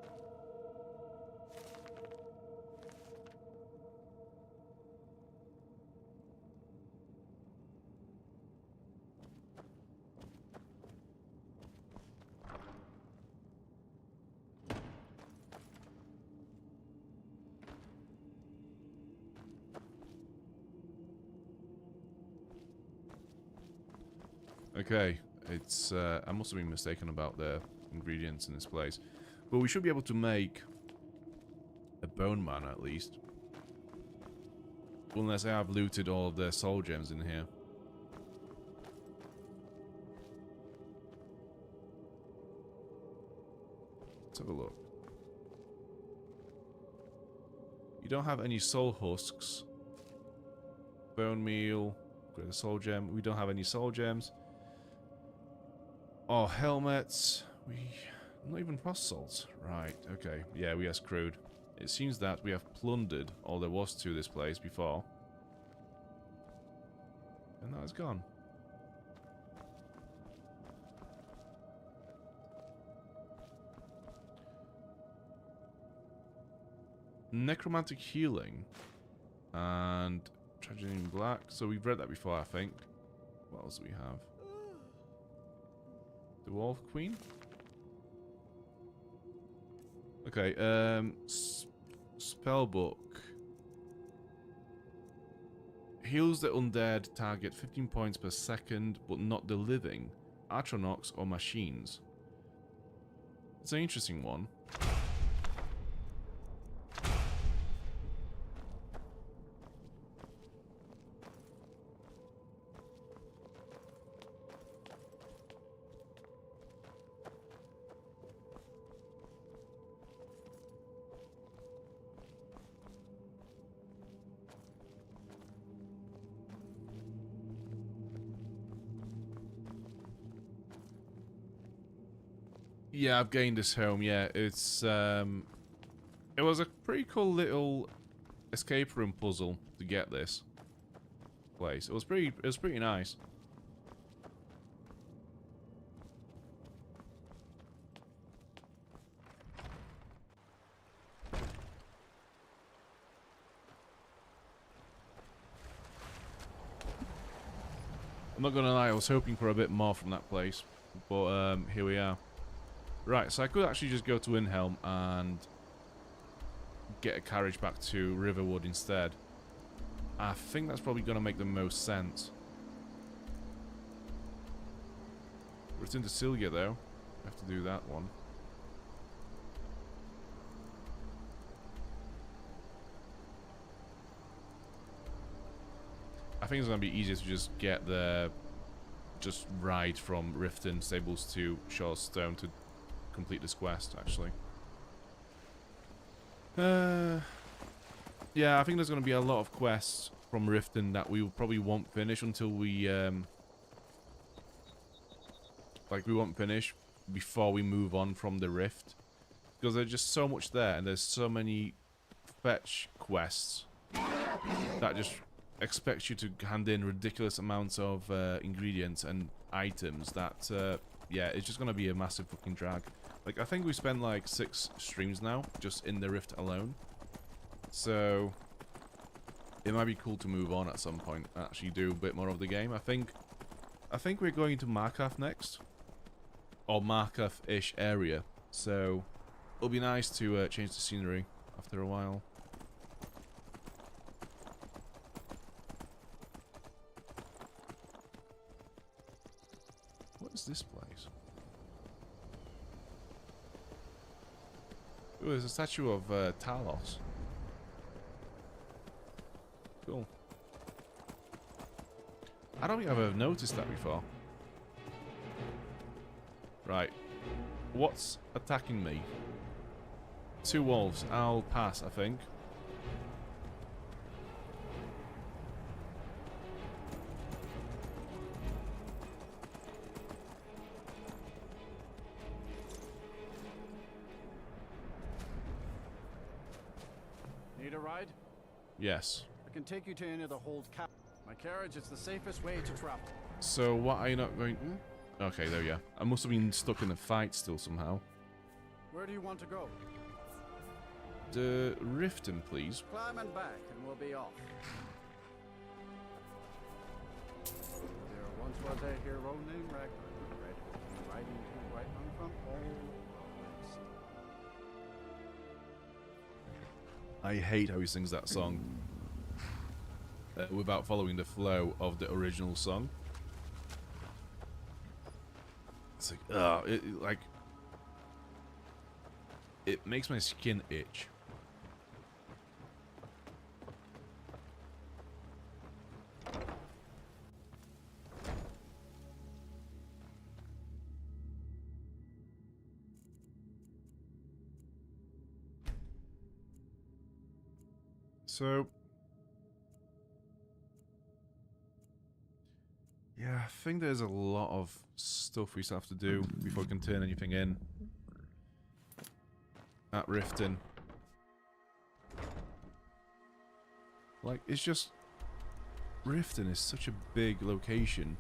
Okay, it's I must have been mistaken about the ingredients in this place, but we should be able to make a bone man at least, unless I have looted all of the soul gems in here. Let's have a look. You don't have any soul husks. Bone meal, got a soul gem. We don't have any soul gems. Oh, helmets. Not even frost salts. Right, okay. Yeah, we are screwed. It seems that we have plundered all there was to this place before. And now it's gone. Necromantic healing. And tragedy in black. So we've read that before, I think. What else do we have? The Wolf Queen? Okay, spellbook. Heals the undead target 15 points per second, but not the living, Atronachs or machines. It's an interesting one. Yeah, I've gained this home. Yeah, it's it was a pretty cool little escape room puzzle to get this place. It was pretty nice. I'm not gonna lie, I was hoping for a bit more from that place, but here we are. Right, so I could actually just go to Windhelm and get a carriage back to Riverwood instead. I think that's probably gonna make the most sense. Return to Sylvia though. I have to do that one. I think it's going to be easier to just get the... just ride from Riften stables to Shaw's Stone to complete this quest, actually. Yeah, I think there's going to be a lot of quests from Riften that we probably won't finish until we... like, we won't finish before we move on from the Rift. Because there's just so much there, and there's so many fetch quests that just... expects you to hand in ridiculous amounts of ingredients and items that, yeah, it's just going to be a massive fucking drag. Like, I think we spent like 6 streams now, just in the Rift alone. So, it might be cool to move on at some point and actually do a bit more of the game. I think we're going to Markarth next. Or Markarth-ish area. So, it'll be nice to change the scenery after a while. What is this place? Ooh, there's a statue of Talos. Cool. I don't think I've ever noticed that before. Right. What's attacking me? 2 wolves. I'll pass, I think. Need a ride? Yes. I can take you to any of the hold cap. My carriage is the safest way to travel. So what are you not going... Okay, there you are. I must have been stuck in a fight still somehow. Where do you want to go? The Riften, please. Climb and back and we'll be off. There once was a hero named Ragnar, riding to Riften from all roads. I hate how he sings that song without following the flow of the original song. It's like, it makes my skin itch. So, yeah, I think there's a lot of stuff we still have to do before we can turn anything in at Riften. Like, it's just... Riften is such a big location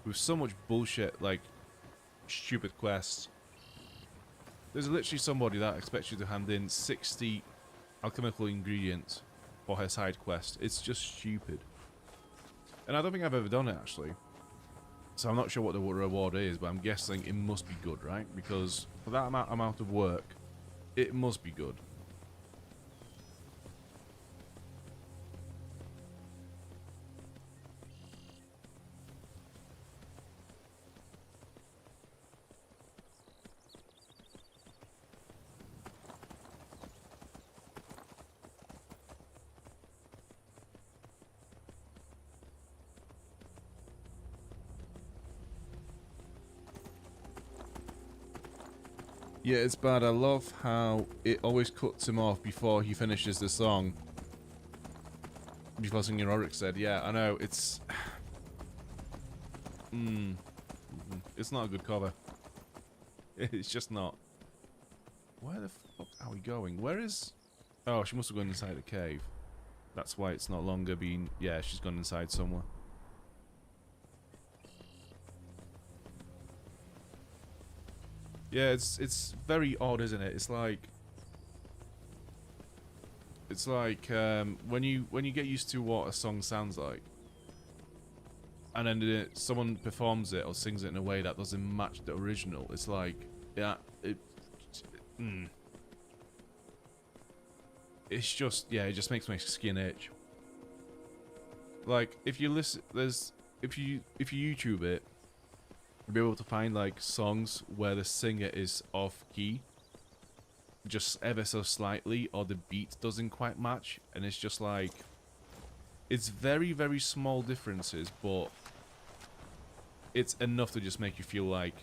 with so much bullshit, like, stupid quests. There's literally somebody that expects you to hand in 60 alchemical ingredients for her side quest. It's just stupid. And I don't think I've ever done it, actually. So I'm not sure what the reward is, but I'm guessing it must be good, right? Because for that amount of work, it must be good. Yeah, it's bad. I love how it always cuts him off before he finishes the song. Before singing Oric said, yeah, I know, it's... It's not a good cover. It's just not. Where the fuck are we going? Where is... Oh, she must have gone inside a cave. That's why it's not longer been... Yeah, she's gone inside somewhere. Yeah, it's very odd, isn't it? It's like when you get used to what a song sounds like, and then someone performs it or sings it in a way that doesn't match the original. It's like, yeah, it's just, yeah, it just makes my skin itch. Like if you listen, if you YouTube it, you'll be able to find like songs where the singer is off key, just ever so slightly, or the beat doesn't quite match, and it's just like, it's very, very small differences, but it's enough to just make you feel like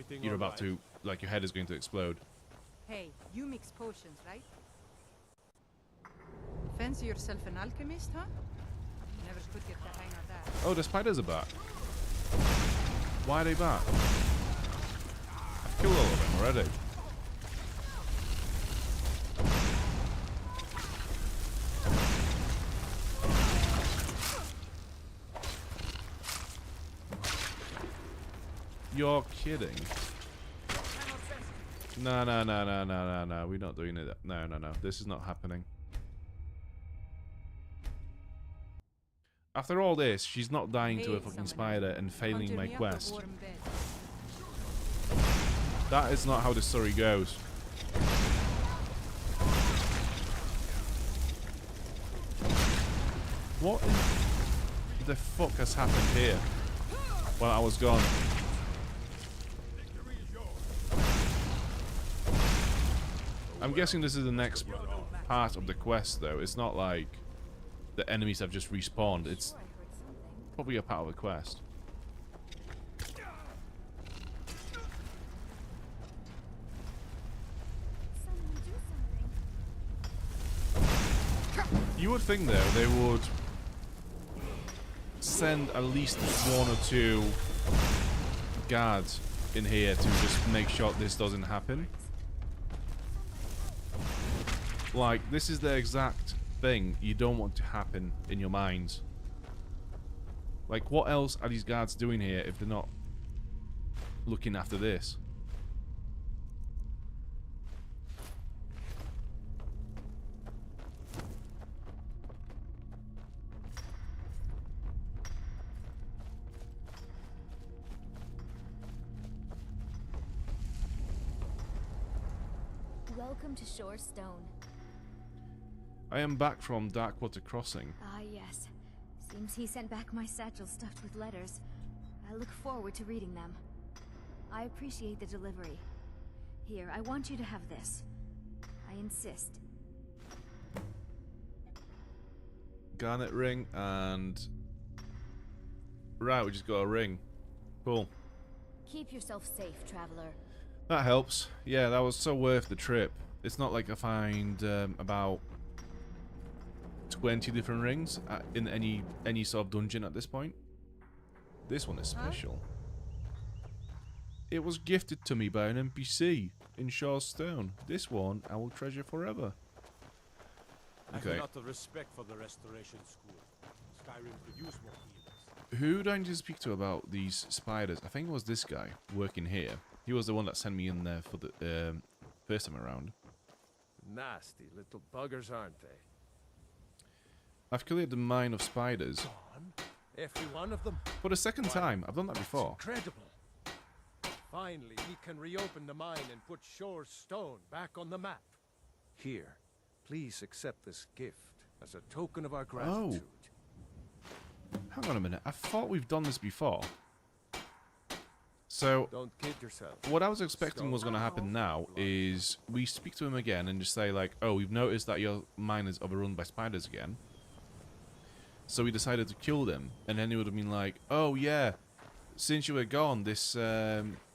you're about to, like your head is going to explode. Hey, you mix potions, right? Fancy yourself an alchemist, huh? Never could get the hang of that. Oh, the spiders are back. Why are they back? I've killed all of them already. You're kidding. No, we're not doing it. No. This is not happening. After all this, she's not dying to a fucking spider and failing my quest. That is not how the story goes. What the fuck has happened here while I was gone? I'm guessing this is the next part of the quest, though. It's not like the enemies have just respawned. It's probably a part of the quest. You would think, though, they would send at least 1 or 2 guards in here to just make sure this doesn't happen. Like, this is the exact thing you don't want to happen in your minds. Like, what else are these guards doing here if they're not looking after this? Welcome to Shore Stone. I am back from Darkwater Crossing. Ah, yes. Seems he sent back my satchel stuffed with letters. I look forward to reading them. I appreciate the delivery. Here, I want you to have this. I insist. Garnet ring and... Right, we just got a ring. Cool. Keep yourself safe, traveler. That helps. Yeah, that was so worth the trip. It's not like I find about 20 different rings in any sort of dungeon at this point. This one is special. It was gifted to me by an NPC in Shore Stone. This one I will treasure forever. Okay. I have not the respect for the Restoration School. Skyrim could use more healers. Who do I need to speak to about these spiders? I think it was this guy working here. He was the one that sent me in there for the first time around. Nasty little buggers, aren't they? I've cleared the mine of spiders. Gone? Every one of them? For the second time. I've done that before. Incredible. Finally, we can reopen the mine and put Shore Stone back on the map. Here, please accept this gift as a token of our gratitude. Oh. Hang on a minute. I thought we've done this before. So, don't kid yourself. What I was expecting was going to happen now is we speak to him again and just say like, oh, we've noticed that your mine is overrun by spiders again. So we decided to kill them. And then he would have been like, oh yeah, since you were gone, this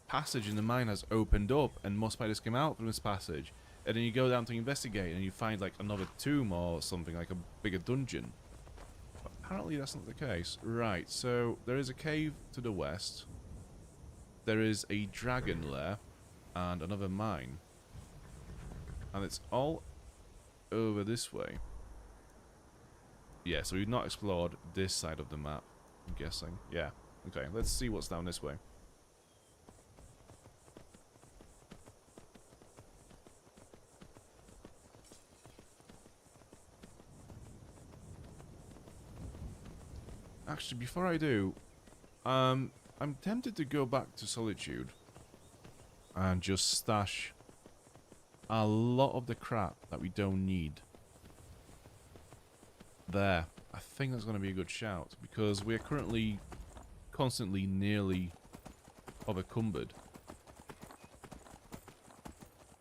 passage in the mine has opened up and more spiders came out from this passage. And then you go down to investigate and you find like another tomb or something, like a bigger dungeon. But apparently that's not the case. Right, so there is a cave to the west. There is a dragon lair. and another mine. And it's all over this way. Yeah, so we've not explored this side of the map, I'm guessing. Yeah. Okay, let's see what's down this way. Actually, before I do, I'm tempted to go back to Solitude and just stash a lot of the crap that we don't need there. I think that's going to be a good shout, because we're currently constantly nearly overcumbered.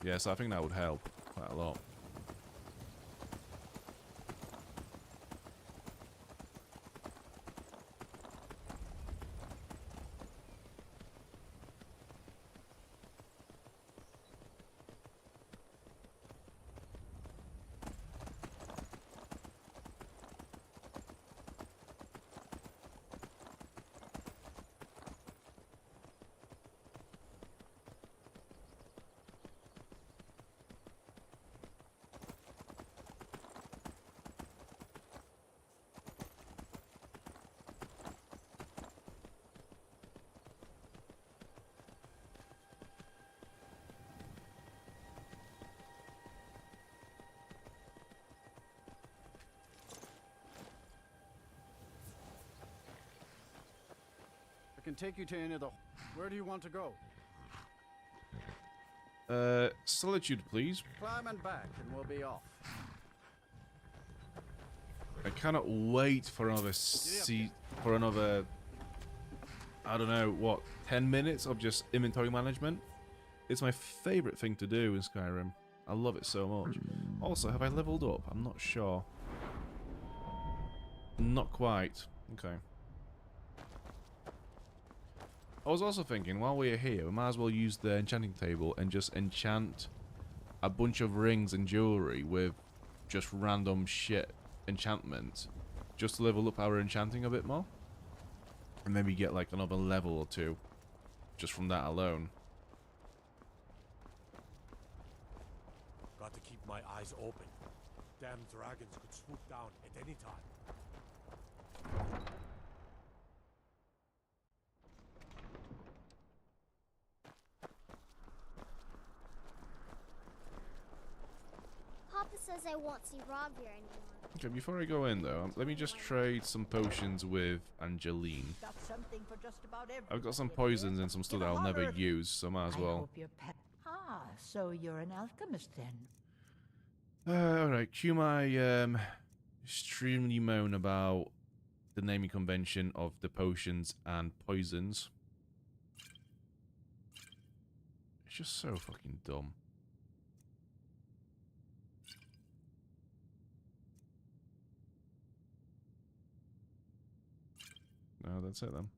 Yeah, so I think that would help quite a lot. I can take you to any of the... Where do you want to go? Solitude, please. Climb and back, and we'll be off. I cannot wait for another I don't know, what, 10 minutes of just inventory management? It's my favorite thing to do in Skyrim. I love it so much. Also, have I leveled up? I'm not sure. Not quite. Okay. I was also thinking, while we're here, we might as well use the enchanting table and just enchant a bunch of rings and jewelry with just random shit enchantments, just to level up our enchanting a bit more, and maybe get like another level or two just from that alone. Got to keep my eyes open. Damn dragons could swoop down at any time. Papa says I won't see Rob here anymore. Okay, before I go in though, let me just trade some potions with Angeline. Got something for just about everyone. I've got some poisons and some stuff that I'll never use, so might as well. So you're an alchemist then? Alright, cue my extremely moan about the naming convention of the potions and poisons. It's just so fucking dumb. No, that's it then.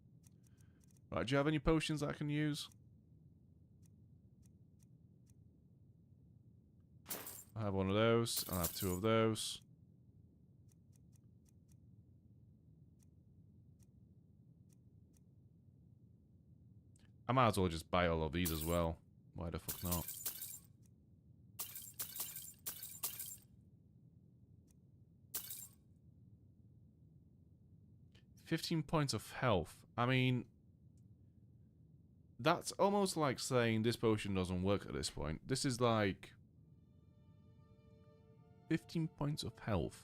Right, do you have any potions that I can use? I have one of those. I'll have two of those. I might as well just buy all of these as well. Why the fuck not? $15 points of health. I mean, that's almost like saying this potion doesn't work at this point. This is like 15 points of health.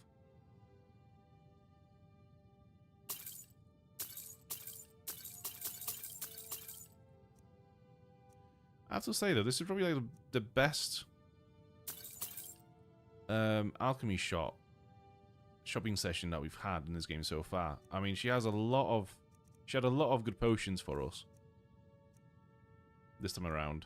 I have to say though, this is probably like the best alchemy shopping session that we've had in this game so far. I mean, she had a lot of good potions for us this time around.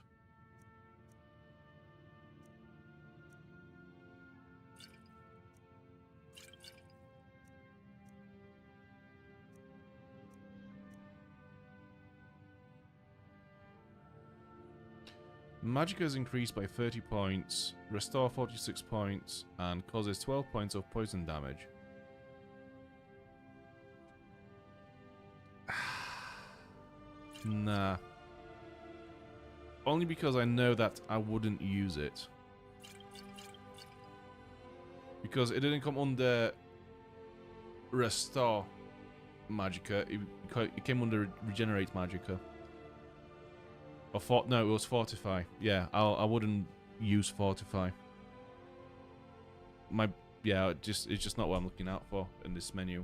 Magic is increased by 30 points, restore 46 points, and causes 12 points of poison damage. Nah. Only because I know that I wouldn't use it. Because it didn't come under Restore Magicka. It came under Regenerate Magicka. Or no, it was Fortify. Yeah, I wouldn't use Fortify. Yeah, it's just not what I'm looking out for in this menu.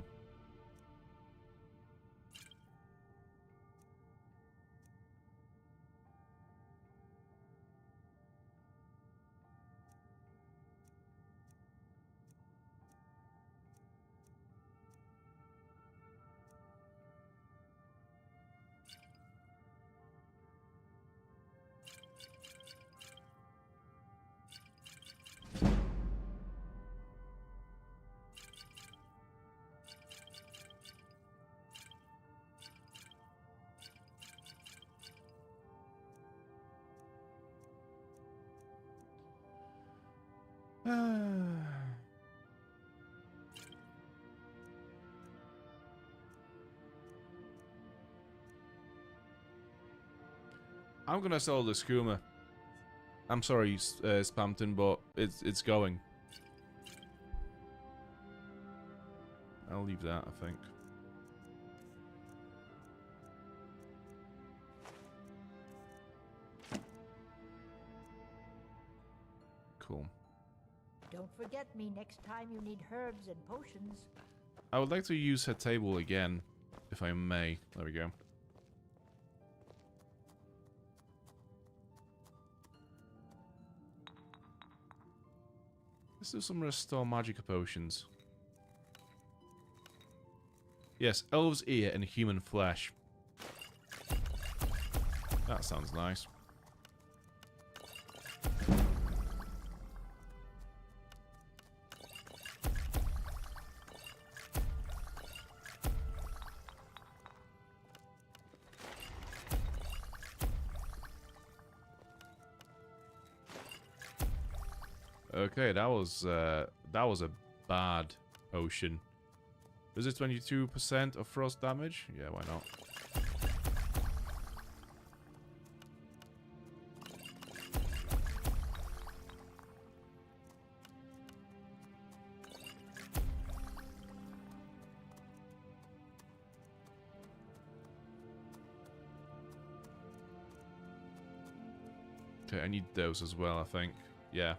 I'm gonna sell the Skooma. I'm sorry, Spampton, but it's going. I'll leave that, I think. Cool. Don't forget me next time you need herbs and potions. I would like to use her table again, if I may. There we go. Let's do some Restore Magicka potions. Yes, Elf's Ear and Human Flesh. That sounds nice. Okay, that was a bad potion. Is it 22% of frost damage? Yeah, why not? Okay, I need those as well, I think. Yeah.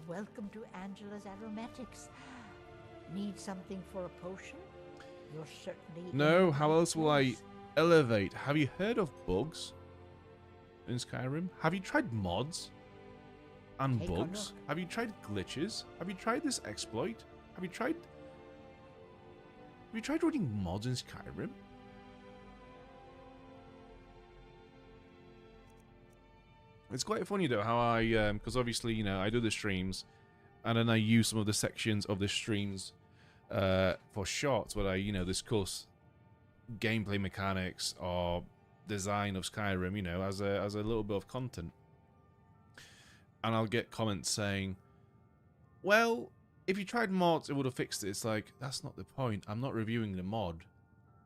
Welcome to Angela's Aromatics. Need something for a potion? You're certainly... No, how else will I elevate? Have you heard of bugs in Skyrim? Have you tried mods and Take a bugs? look. Have you tried glitches? Have you tried this exploit? Have you tried running mods in Skyrim? It's quite funny though how I, because obviously, you know, I do the streams, and then I use some of the sections of the streams for shorts where I, you know, discuss gameplay mechanics or design of Skyrim, you know, as a little bit of content. And I'll get comments saying, well, if you tried mods, it would have fixed it. It's like, that's not the point. I'm not reviewing the mod.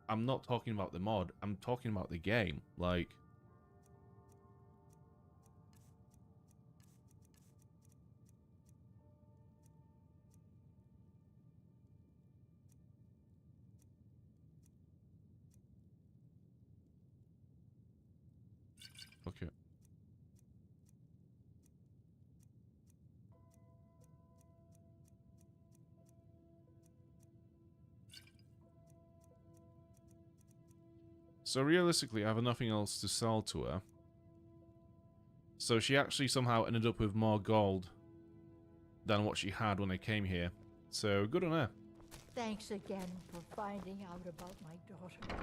I'm not talking about the mod. I'm talking about the game. Like... Okay. So realistically, I have nothing else to sell to her. So she actually somehow ended up with more gold than what she had when I came here. So good on her. Thanks again for finding out about my daughter.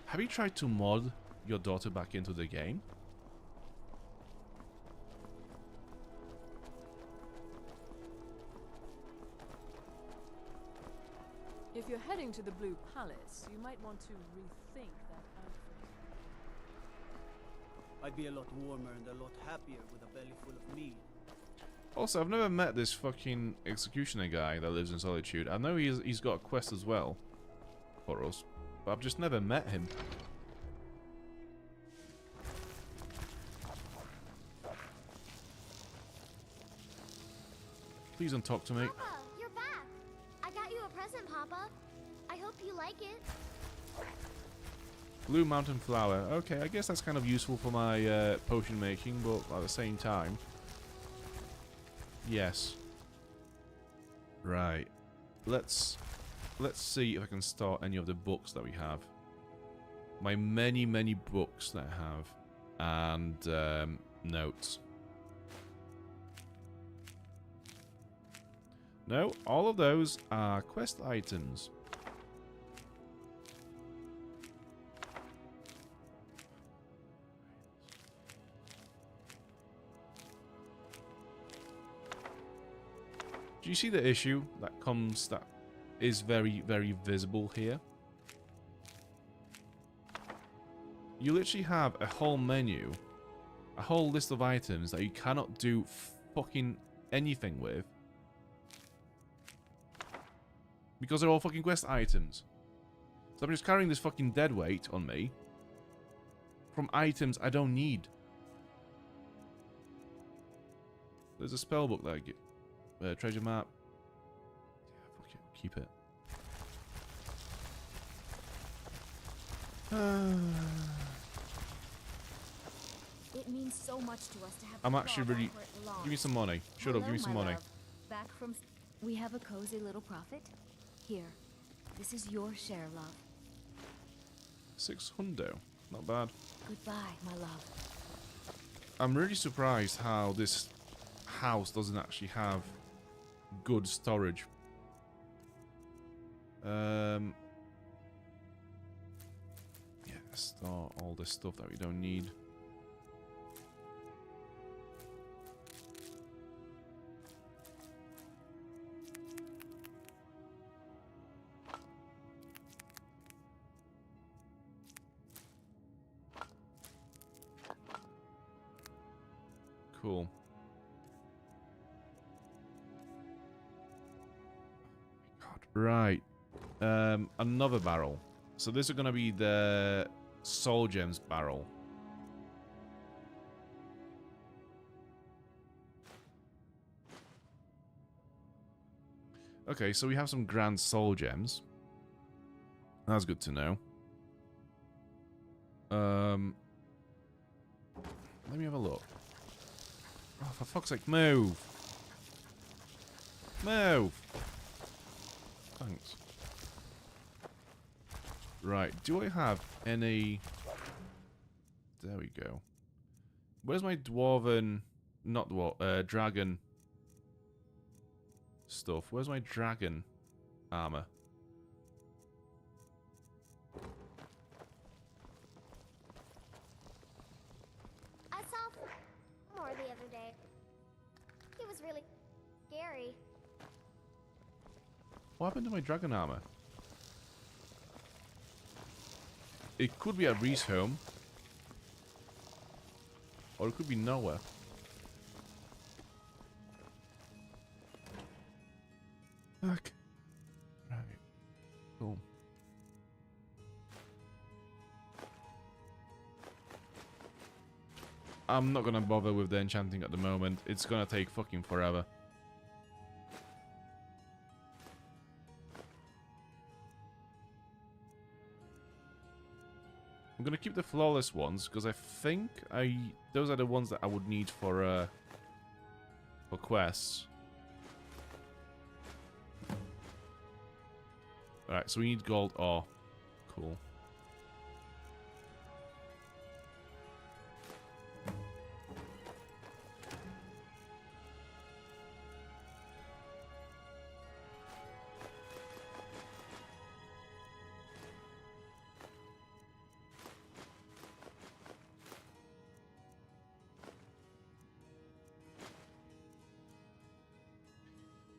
Have you tried to mod your daughter back into the game? If you're heading to the Blue Palace, you might want to rethink that outfit. I'd be a lot warmer and a lot happier with a belly full of meal. Also, I've never met this fucking executioner guy that lives in Solitude. I know he's got a quest as well for us, but I've just never met him. Please don't talk to me. Papa, you're back. I got you a present, Papa. I hope you like it. Blue mountain flower. Okay, I guess that's kind of useful for my potion making, but at the same time, yes. Right. Let's see if I can start any of the books that we have. My many books that I have, and notes. No, all of those are quest items. Do you see the issue that is very visible here? You literally have a whole menu, a whole list of items that you cannot do fucking anything with because they're all fucking quest items. So I'm just carrying this fucking dead weight on me from items I don't need. There's a spell book that I get. Treasure map. Yeah, fuck it. Keep it. It means so much to us to have. I'm actually really. Give me some money. Shut up. Give me some money. Back from. We have a cozy little profit. Here, this is your share, love. 600. Not bad. Goodbye, my love. I'm really surprised how this house doesn't actually have good storage. Yeah, store all this stuff that we don't need. Cool. Right. Another barrel. So this is going to be the Soul Gems barrel. Okay, so we have some grand Soul Gems. That's good to know. Let me have a look. Oh, for fuck's sake, move! Move! Thanks. Right, do I have any... There we go. Where's my dwarven... Not dwarf... dragon... stuff? Where's my dragon armor? I saw more the other day. He was really scary. What happened to my dragon armor? It could be at Ree's home. Or it could be nowhere. Fuck. Right. Cool. I'm not gonna bother with the enchanting at the moment. It's gonna take fucking forever. I'm gonna keep the flawless ones because I think those are the ones that I would need for quests. Alright, so we need gold ore. Cool.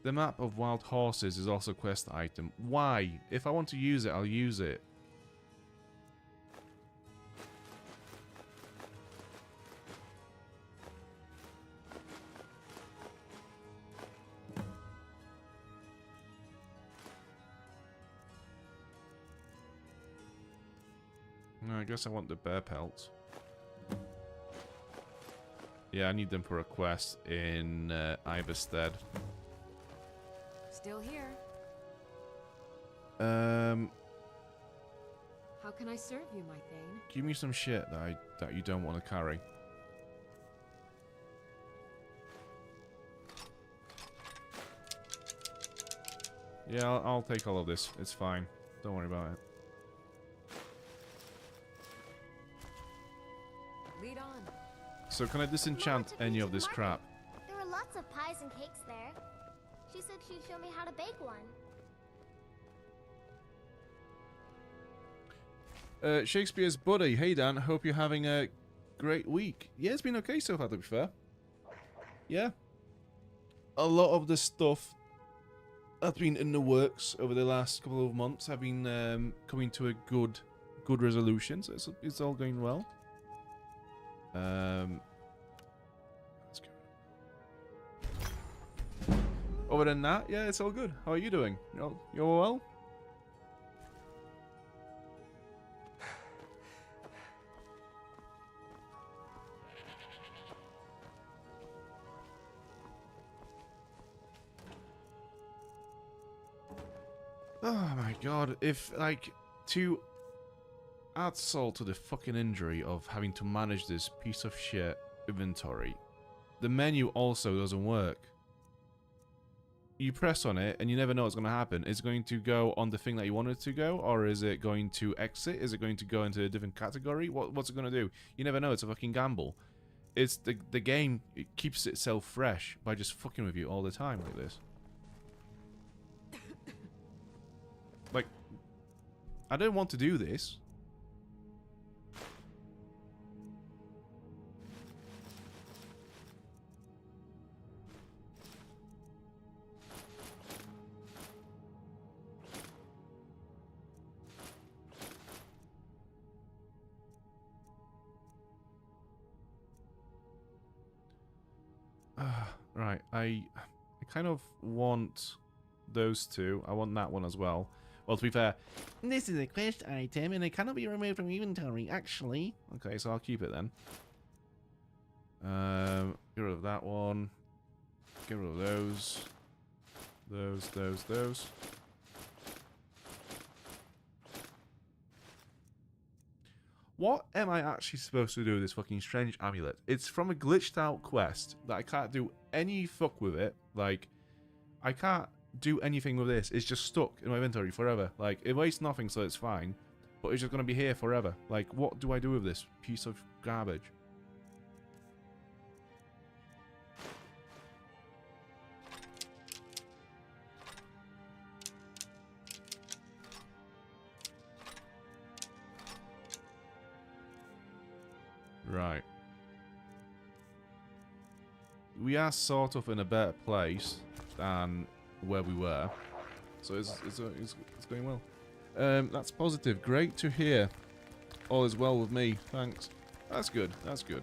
The map of wild horses is also a quest item. Why? If I want to use it, I'll use it. I guess I want the bear pelts. Yeah, I need them for a quest in Iverstead. Still here. How can I serve you, my Thane? Give me some shit that you don't want to carry. Yeah, I'll take all of this. It's fine. Don't worry about it. Lead on. So can I disenchant any of this crap? There were lots of pies and cakes there. She said she'd show me how to bake one. Shakespeare's buddy. Hey Dan, hope you're having a great week. Yeah, it's been okay so far, to be fair. Yeah. A lot of the stuff that's been in the works over the last couple of months have been coming to a good resolution, so it's all going well. Let's go. Other than that, yeah, it's all good. How are you doing? You're well? Oh my god, if, like, to add salt to the fucking injury of having to manage this piece of shit inventory, the menu also doesn't work. You press on it and you never know what's going to happen. Is it going to go on the thing that you want it to go, or is it going to exit? Is it going to go into a different category? What's it going to do? You never know. It's a fucking gamble. It's the game, it keeps itself fresh by just fucking with you all the time like this. Like, I don't want to do this. Right, I kind of want those two. I want that one as well. Well, to be fair, this is a quest item and it cannot be removed from inventory, actually. Okay, so I'll keep it then. Get rid of that one. Get rid of those. Those. What am I actually supposed to do with this fucking strange amulet? It's from a glitched out quest that I can't do any fuck with it. Like, I can't do anything with this. It's just stuck in my inventory forever. Like, it wastes nothing, so it's fine. But it's just gonna be here forever. Like, what do I do with this piece of garbage? Right. We are sort of in a better place than where we were, so it's going well. That's positive. Great to hear. All is well with me. Thanks. That's good. That's good.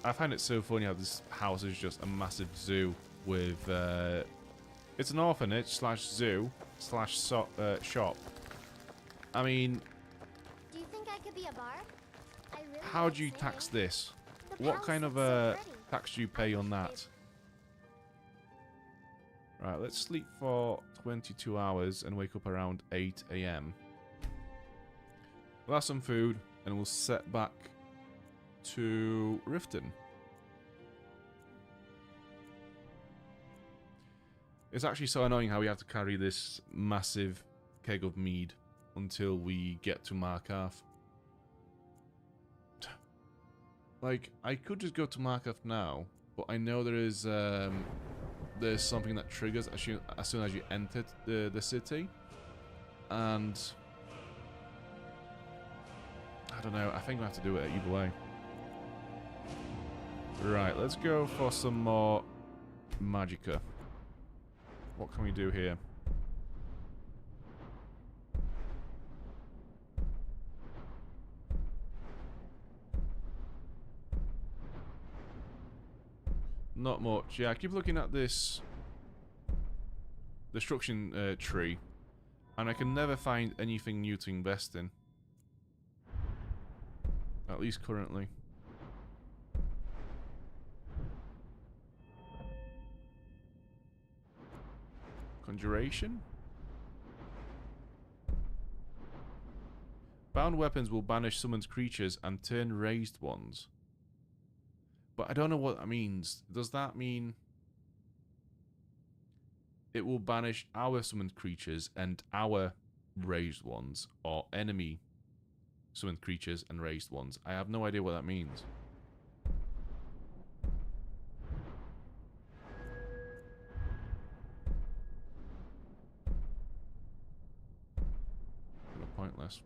I find it so funny how this house is just a massive zoo with. It's an orphanage slash zoo slash shop. I mean, do you think I could be a bar? I really how do you tax this? What kind of tax do you pay on that? Right, let's sleep for 22 hours and wake up around 8 AM. We'll have some food and we'll set back to Riften. It's actually so annoying how we have to carry this massive keg of mead until we get to Markarth. Like, I could just go to Markarth now, but I know there's something that triggers as soon as you enter the city, and I don't know. I think we have to do it either way. Right, let's go for some more magicka. What can we do here? Not much. Yeah, I keep looking at this destruction tree, and I can never find anything new to invest in. At least currently. Conjuration? Bound weapons will banish summoned creatures and turn raised ones. But I don't know what that means. Does that mean it will banish our summoned creatures and our raised ones, or enemy summoned creatures and raised ones? I have no idea what that means. Kind of pointless.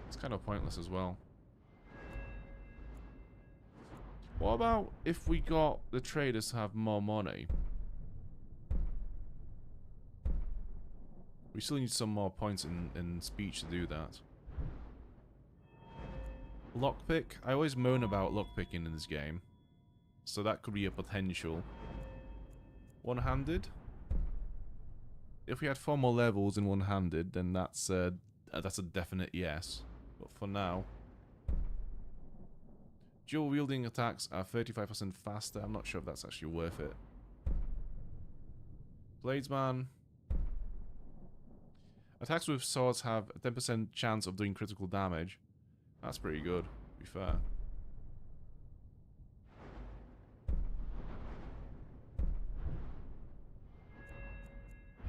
It's kind of pointless as well. What about if we got the traders to have more money? We still need some more points in speech to do that. Lockpick? I always moan about lockpicking in this game. So that could be a potential. One-handed? If we had 4 more levels in one-handed, then that's a definite yes. But for now... Dual wielding attacks are 35% faster. I'm not sure if that's actually worth it. Bladesman. Attacks with swords have a 10% chance of doing critical damage. That's pretty good, to be fair.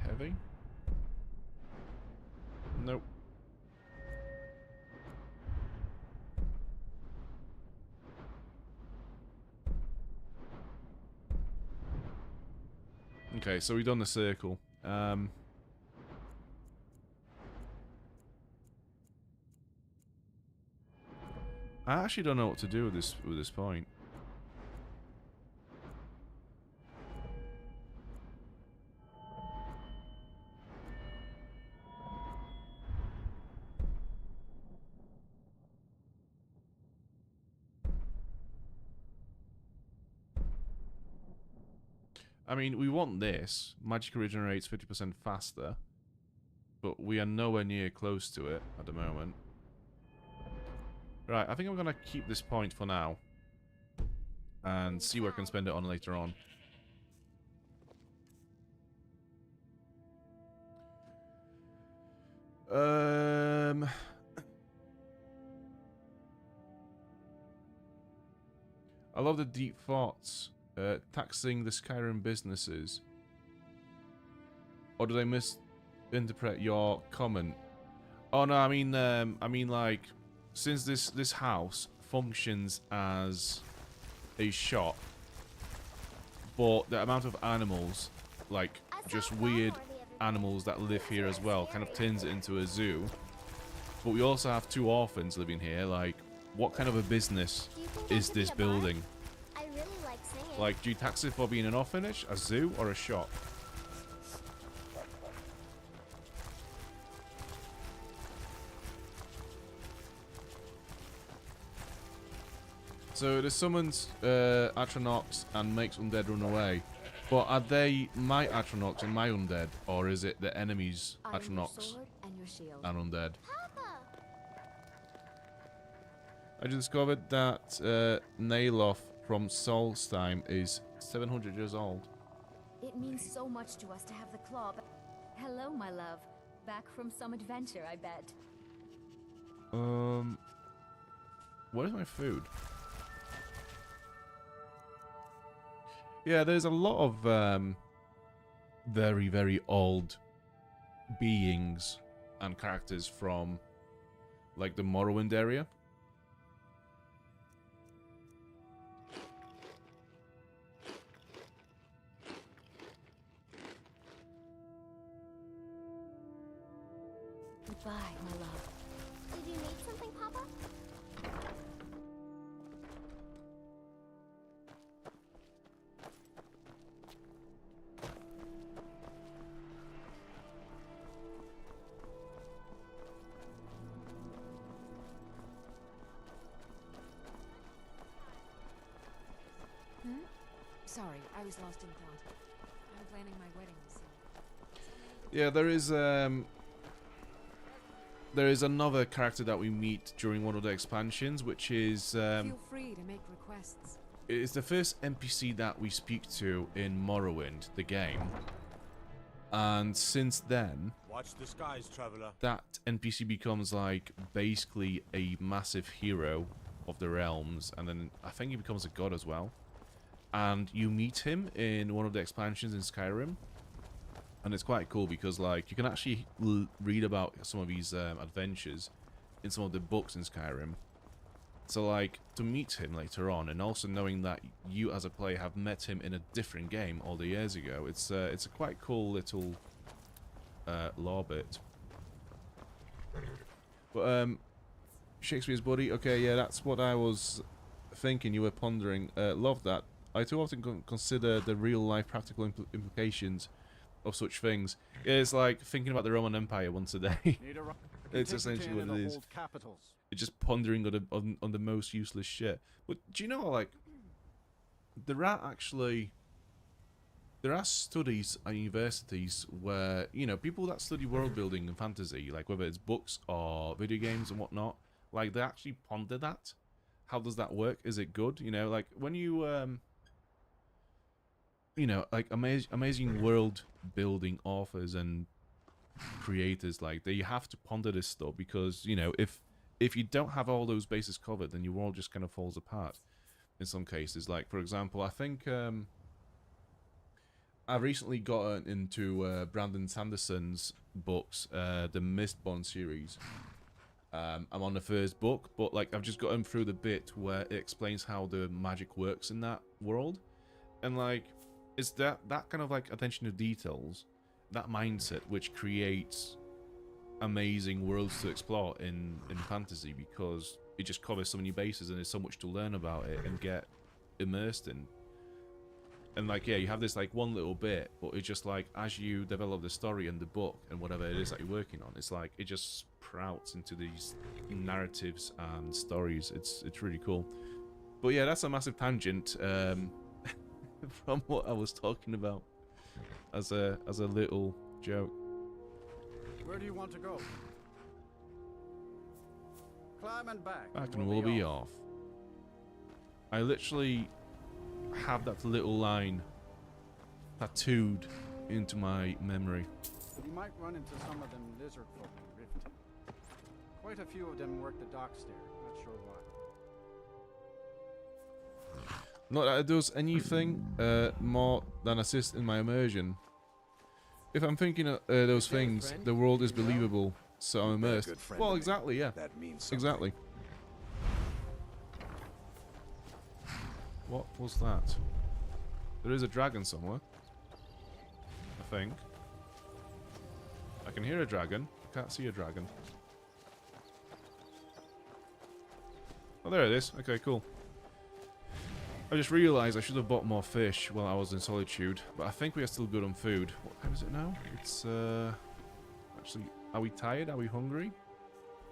Heavy? Nope. Okay, so we've done the circle. I actually don't know what to do with this point. I mean, we want this. Magic regenerates 50% faster. But we are nowhere near close to it at the moment. Right, I think I'm going to keep this point for now. And see where I can spend it on later on. I love the deep thoughts. Taxing the Skyrim businesses. Or did I misinterpret your comment? Oh no, I mean like, since this house functions as a shop, but the amount of animals, like just weird animals that live here as well, kind of turns it into a zoo. But we also have 2 orphans living here. Like, what kind of a business is this building? Like, do you tax it for being an orphanage, a zoo, or a shop? So, it summons Atronachs and makes undead run away. But are they my Atronachs and my undead? Or is it the enemy's Atronachs and undead? I just discovered that Nailoth from Solstheim is 700 years old. It means so much to us to have the claw. Hello, my love. Back from some adventure, I bet. Where's my food? Yeah, there's a lot of very, very old beings and characters from like the Morrowind area. Goodbye, my love. Did you need something, Papa? Sorry, I was lost in thought. I'm planning my wedding this year. Yeah, there is another character that we meet during one of the expansions, which is Feel free to make requests. it's the first NPC that we speak to in Morrowind, the game. And since then, Watch the skies, traveler. that NPC becomes like basically a massive hero of the realms, and then I think he becomes a god as well. And you meet him in one of the expansions in Skyrim, and it's quite cool because like you can actually read about some of his adventures in some of the books in Skyrim. So like to meet him later on, and also knowing that you as a player have met him in a different game all the years ago, it's a quite cool little lore bit. But Shakespeare's buddy, okay, yeah, that's what I was thinking. You were pondering. Love that. I too often consider the real life practical implications of such things. It's like thinking about the Roman Empire once a day. It's essentially what it is. It's just pondering on the most useless shit. But do you know, like, there are studies at universities where, you know, people that study world building and fantasy, like whether it's books or video games and whatnot, like they actually ponder that. How does that work? Is it good? You know, like when you know, like amazing world building authors and creators, like they have to ponder this stuff because, you know, if you don't have all those bases covered, then your world just kind of falls apart in some cases. Like, for example, I think I've recently gotten into Brandon Sanderson's books, the Mistborn series. I'm on the first book, but like I've just gotten through the bit where it explains how the magic works in that world. And like, it's that kind of like attention to details, that mindset, which creates amazing worlds to explore in fantasy, because it just covers so many bases and there's so much to learn about it and get immersed in. And like, yeah, you have this like one little bit, but it's just like as you develop the story and the book and whatever it is that you're working on, it's like it just sprouts into these narratives and stories. It's really cool. But yeah, that's a massive tangent from what I was talking about as a little joke. Where do you want to go? Climb and back. Back and we'll be off. I literally have that little line tattooed into my memory. You might run into some of them lizard folk in Riften. Quite a few of them work the docks there. Not sure why. Not that it does anything more than assist in my immersion. If I'm thinking of those things, the world is believable, so I'm immersed. Well, exactly, yeah. That means something. Exactly. What was that? There is a dragon somewhere. I think. I can hear a dragon. I can't see a dragon. Oh, there it is. Okay, cool. I just realised I should have bought more fish while I was in Solitude, but I think we are still good on food. What time is it now? It's, actually, are we tired? Are we hungry?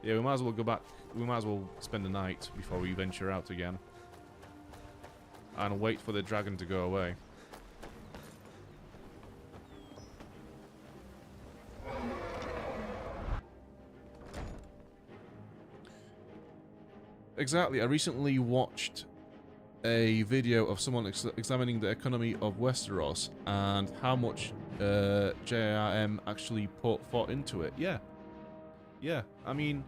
Yeah, we might as well go back. We might as well spend the night before we venture out again. And wait for the dragon to go away. Exactly, I recently watched a video of someone examining the economy of Westeros and how much JRM actually put thought into it. Yeah. Yeah, I mean,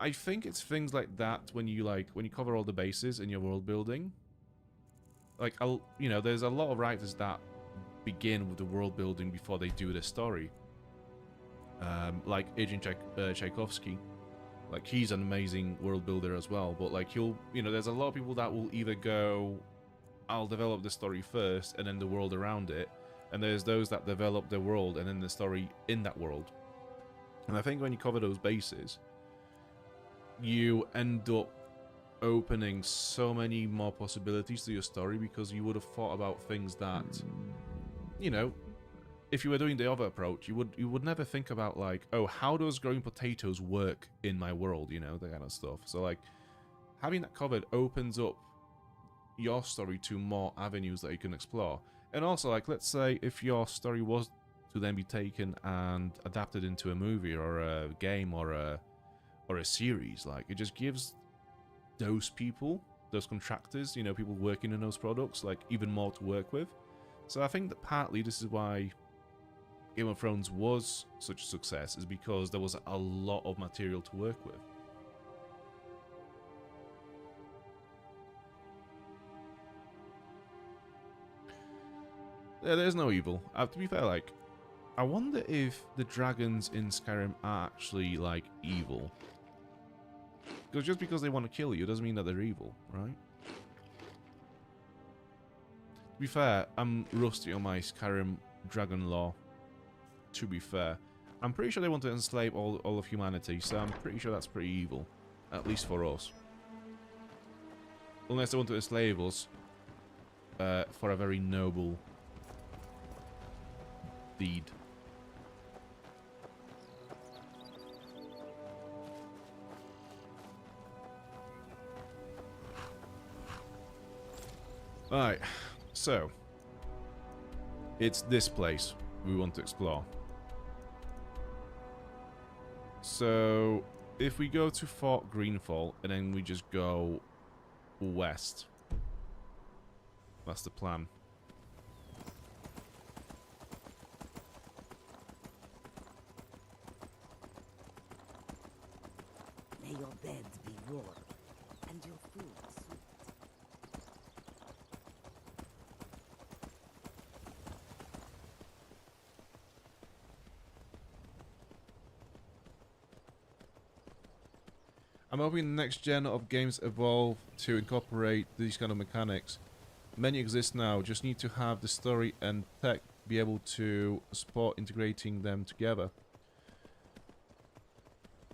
I think it's things like that when you cover all the bases in your world building. Like, you know, there's a lot of writers that begin with the world building before they do the story. Like Agent Tchaikovsky. Like, he's an amazing world builder as well, but like you know, there's a lot of people that will either go, I'll develop the story first and then the world around it, and there's those that develop the world and then the story in that world. And I think when you cover those bases, you end up opening so many more possibilities to your story, because you would have thought about things that, you know, if you were doing the other approach, you would never think about, like, oh, how does growing potatoes work in my world, you know, that kind of stuff. So like having that covered opens up your story to more avenues that you can explore. And also, like, let's say if your story was to then be taken and adapted into a movie or a game or a series, like, it just gives those people, those contractors, you know, people working in those products, like, even more to work with. So I think that partly this is why Game of Thrones was such a success, is because there was a lot of material to work with. Yeah, there's no evil. To be fair, like, I wonder if the dragons in Skyrim are actually, like, evil. Because just because they want to kill you doesn't mean that they're evil, right? To be fair, I'm rusty on my Skyrim dragon lore. To be fair, I'm pretty sure they want to enslave all of humanity, so I'm pretty sure that's pretty evil. At least for us. Unless they want to enslave us for a very noble deed. Alright, so it's this place we want to explore. So if we go to Fort Greenfall and then we just go west, that's the plan. May your bed be warm and your food sweet. I'm hoping the next gen of games evolve to incorporate these kind of mechanics. Many exist now, just need to have the story and tech be able to support integrating them together.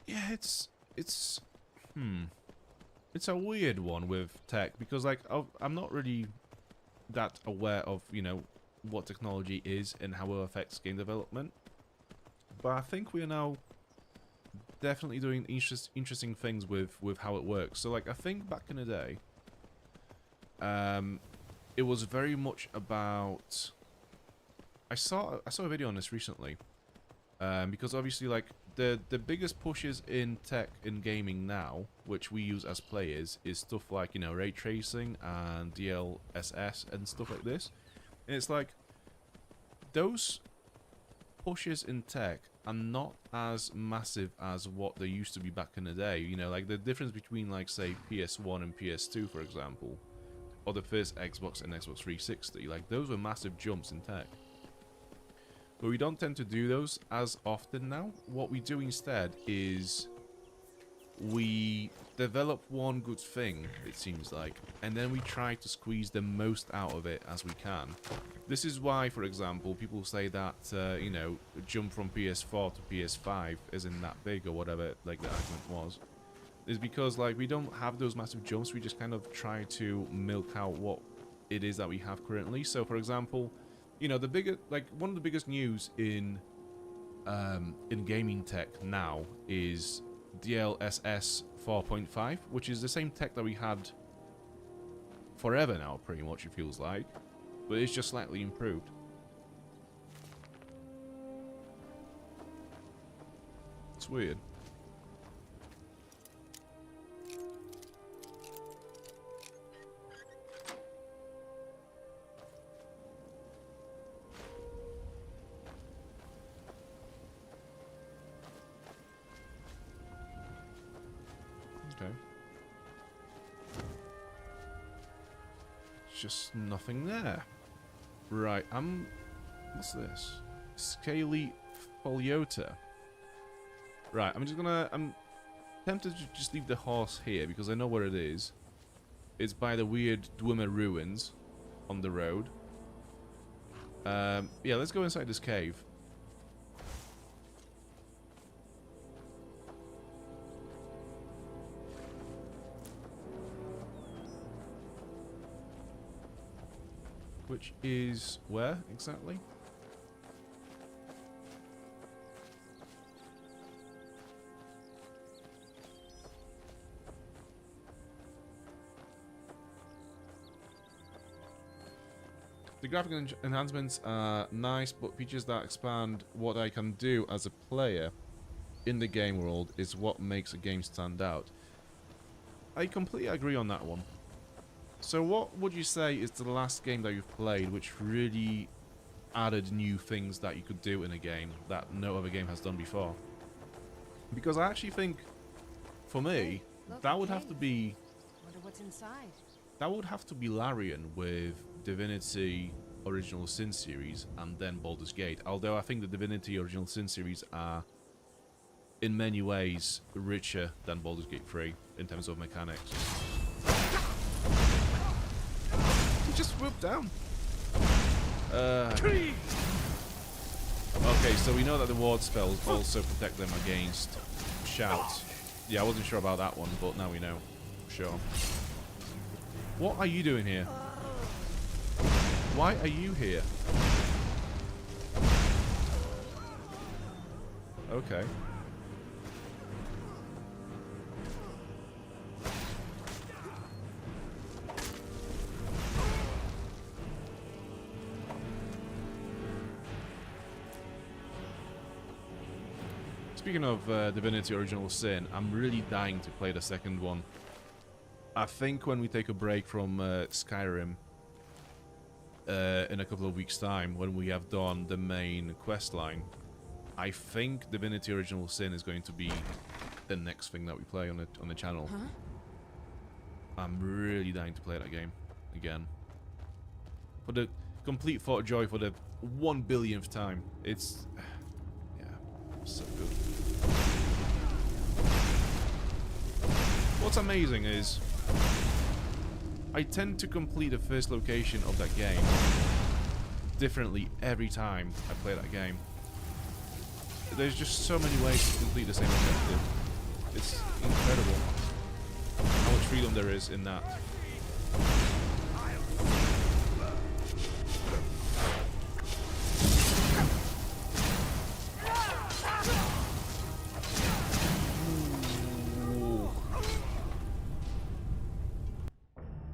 Yeah, it's a weird one with tech, because like I'm not really that aware of, you know, what technology is and how it affects game development. But I think we are now definitely doing interesting things with how it works. So like I think back in the day, it was very much about. I saw a video on this recently, because obviously like the biggest pushes in tech in gaming now, which we use as players, is stuff like, you know, ray tracing and DLSS and stuff like this. And it's like those pushes in tech are not as massive as what they used to be back in the day. You know, like the difference between, like, say PS1 and PS2, for example, or the first Xbox and Xbox 360, like those were massive jumps in tech. But we don't tend to do those as often now. What we do instead is we develop one good thing, it seems like, and then we try to squeeze the most out of it as we can. This is why, for example, people say that, you know, jump from PS4 to PS5 isn't that big or whatever, like the argument was. Is because, like, we don't have those massive jumps, we just kind of try to milk out what it is that we have currently. So, for example, you know, one of the biggest news in gaming tech now is DLSS 4.5, which is the same tech that we had forever now, pretty much, it feels like, but it's just slightly improved. It's weird. Okay. Just nothing there. Right, what's this? Scaly Foliota. Right, I'm tempted to just leave the horse here because I know where it is. It's by the weird Dwemer ruins on the road. Yeah, let's go inside this cave. Which is where exactly? The graphic enhancements are nice, but features that expand what I can do as a player in the game world is what makes a game stand out. I completely agree on that one. So what would you say is the last game that you've played which really added new things that you could do in a game that no other game has done before? Because I actually think, for me, that would have to be... Wonder what's inside. That would have to be Larian with Divinity Original Sin series and then Baldur's Gate. Although I think the Divinity Original Sin series are, in many ways, richer than Baldur's Gate 3 in terms of mechanics. He just swooped down. Okay, so we know that the ward spells also protect them against shouts. Yeah, I wasn't sure about that one, but now we know. Sure. What are you doing here? Why are you here? Okay. Speaking of Divinity Original Sin, I'm really dying to play the second one. I think when we take a break from Skyrim in a couple of weeks' time, when we have done the main quest line, I think Divinity Original Sin is going to be the next thing that we play on the channel. Huh? I'm really dying to play that game again. For the complete thought joy for the 1 billionth time. It's... yeah, so good. What's amazing is I tend to complete the first location of that game differently every time I play that game. There's just so many ways to complete the same objective. It's incredible how much freedom there is in that.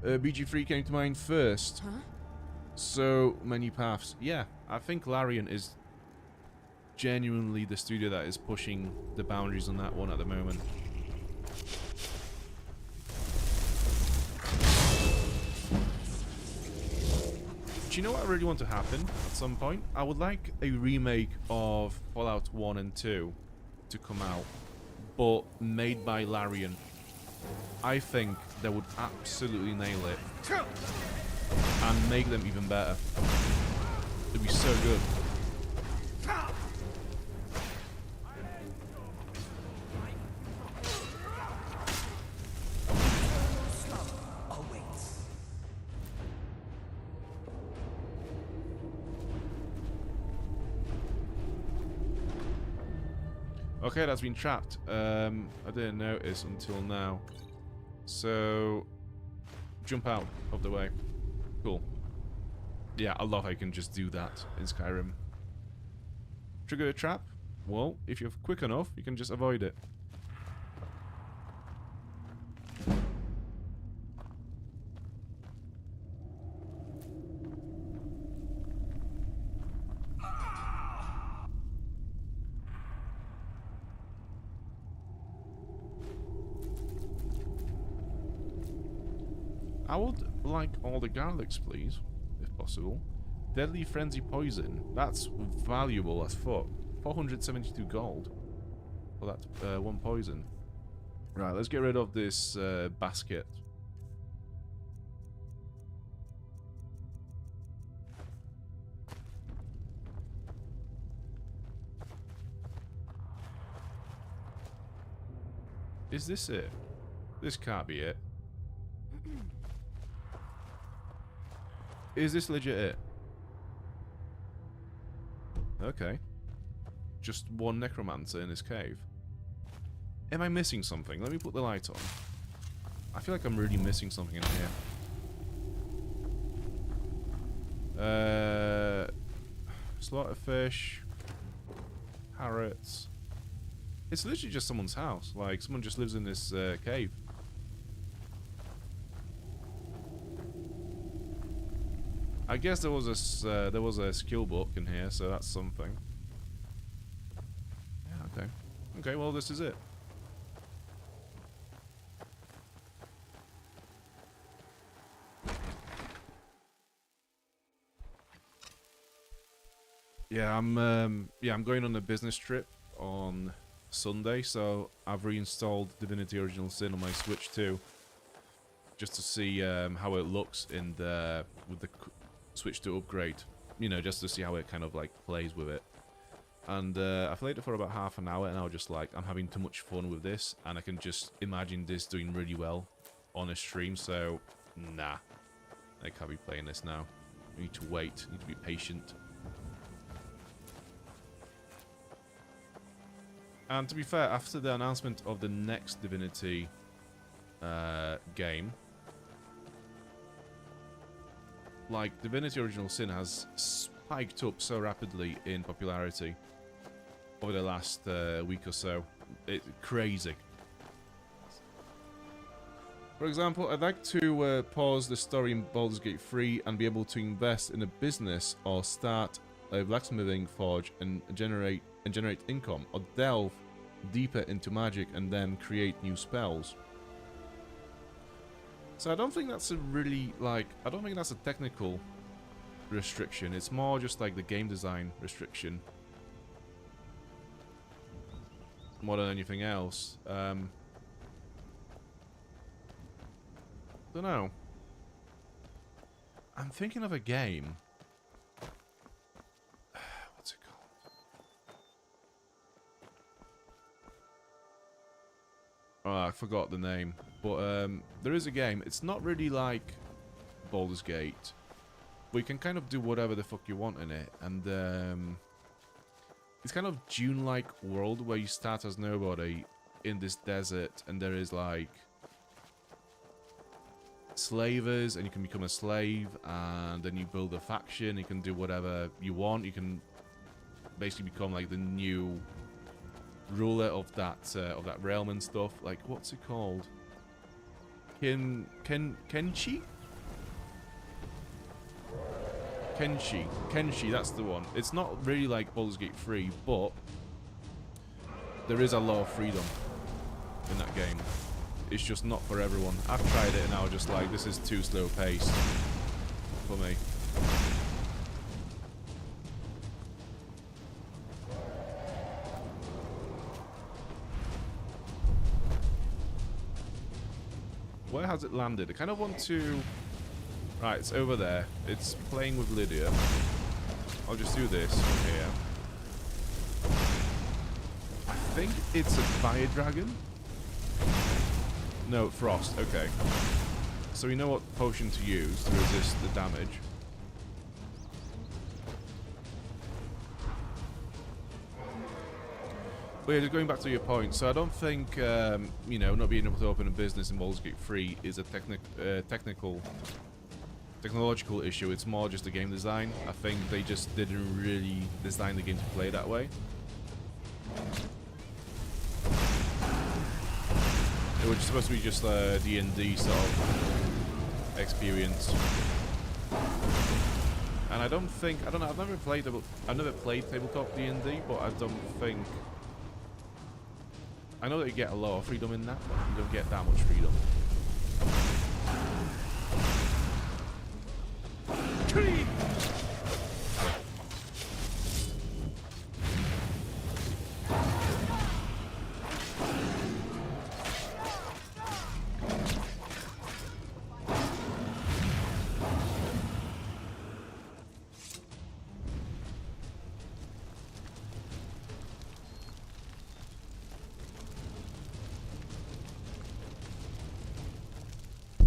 BG3 came to mind first. Huh? So many paths. Yeah, I think Larian is genuinely the studio that is pushing the boundaries on that one at the moment. Do you know what I really want to happen at some point? I would like a remake of Fallout 1 and 2 to come out, but made by Larian. I think they would absolutely nail it and make them even better. It'd be so good. Okay, that's been trapped. I didn't notice until now. So, jump out of the way. Cool. Yeah, I love how you can just do that in Skyrim. Trigger a trap? Well, if you're quick enough, you can just avoid it. I would like all the garlics, please, if possible. Deadly Frenzy Poison. That's valuable as fuck. 472 gold for that one poison. Right, let's get rid of this basket. Is this it? This can't be it. Is this legit it? Okay. Just one necromancer in this cave. Am I missing something? Let me put the light on. I feel like I'm really missing something in here. Slaughterfish. Parrots. It's literally just someone's house. Like, someone just lives in this cave. I guess there was a skill book in here, so that's something. Yeah, okay. Okay, well, this is it. Yeah, I'm going on a business trip on Sunday, so I've reinstalled Divinity Original Sin on my Switch too, just to see how it looks in the with the Switch to upgrade. You know, just to see how it kind of like plays with it. And I played it for about half an hour, and I was just like, I'm having too much fun with this, and I can just imagine this doing really well on a stream. So, nah, I can't be playing this now. I need to wait. I need to be patient. And to be fair, after the announcement of the next Divinity game, like, Divinity Original Sin has spiked up so rapidly in popularity over the last week or so. It's crazy. For example, I'd like to pause the story in Baldur's Gate 3 and be able to invest in a business or start a blacksmithing forge and generate income, or delve deeper into magic and then create new spells. So I don't think that's a really, like, I don't think that's a technical restriction. It's more just like the game design restriction more than anything else. Don't know. I'm thinking of a game. What's it called? Oh, I forgot the name. But there is a game. It's not really like Baldur's Gate. But you can kind of do whatever the fuck you want in it. And it's kind of Dune-like world where you start as nobody in this desert. And there is like slavers, and you can become a slave, and then you build a faction. You can do whatever you want. You can basically become like the new ruler of that realm and stuff. Like, what's it called? Kenshi, that's the one. It's not really like Baldur's Gate 3, but there is a lot of freedom in that game. It's just not for everyone. I've tried it and I was just like, this is too slow paced for me. Where has it landed? I kind of want to... Right, it's over there. It's playing with Lydia. I'll just do this from here. I think it's a fire dragon. No, frost. Okay. So we know what potion to use to resist the damage. But yeah, just going back to your point, so I don't think, you know, not being able to open a business in Baldur's Gate 3 is a technological issue. It's more just a game design. I think they just didn't really design the game to play that way. It was supposed to be just a D&D sort of experience. And I don't know, I've never played tabletop D&D, but I don't think... I know that you get a lot of freedom in that, but you don't get that much freedom.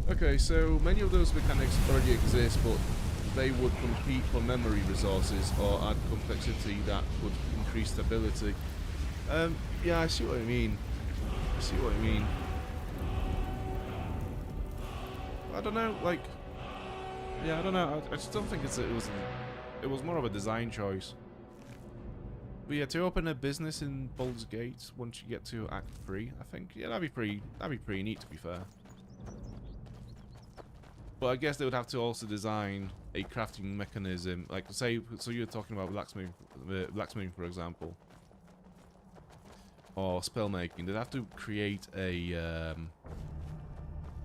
Okay, so many of those mechanics already exist, but they would compete for memory resources or add complexity that would increase stability. Yeah, I see what you mean. I don't know, like... Yeah, I don't know. I just don't think it was more of a design choice. But yeah, to open a business in Baldur's Gate once you get to Act 3, I think, yeah, that'd be pretty neat, to be fair. But I guess they would have to also design a crafting mechanism, like say, so you're talking about blacksmithing, for example, or spell making. They'd have to create a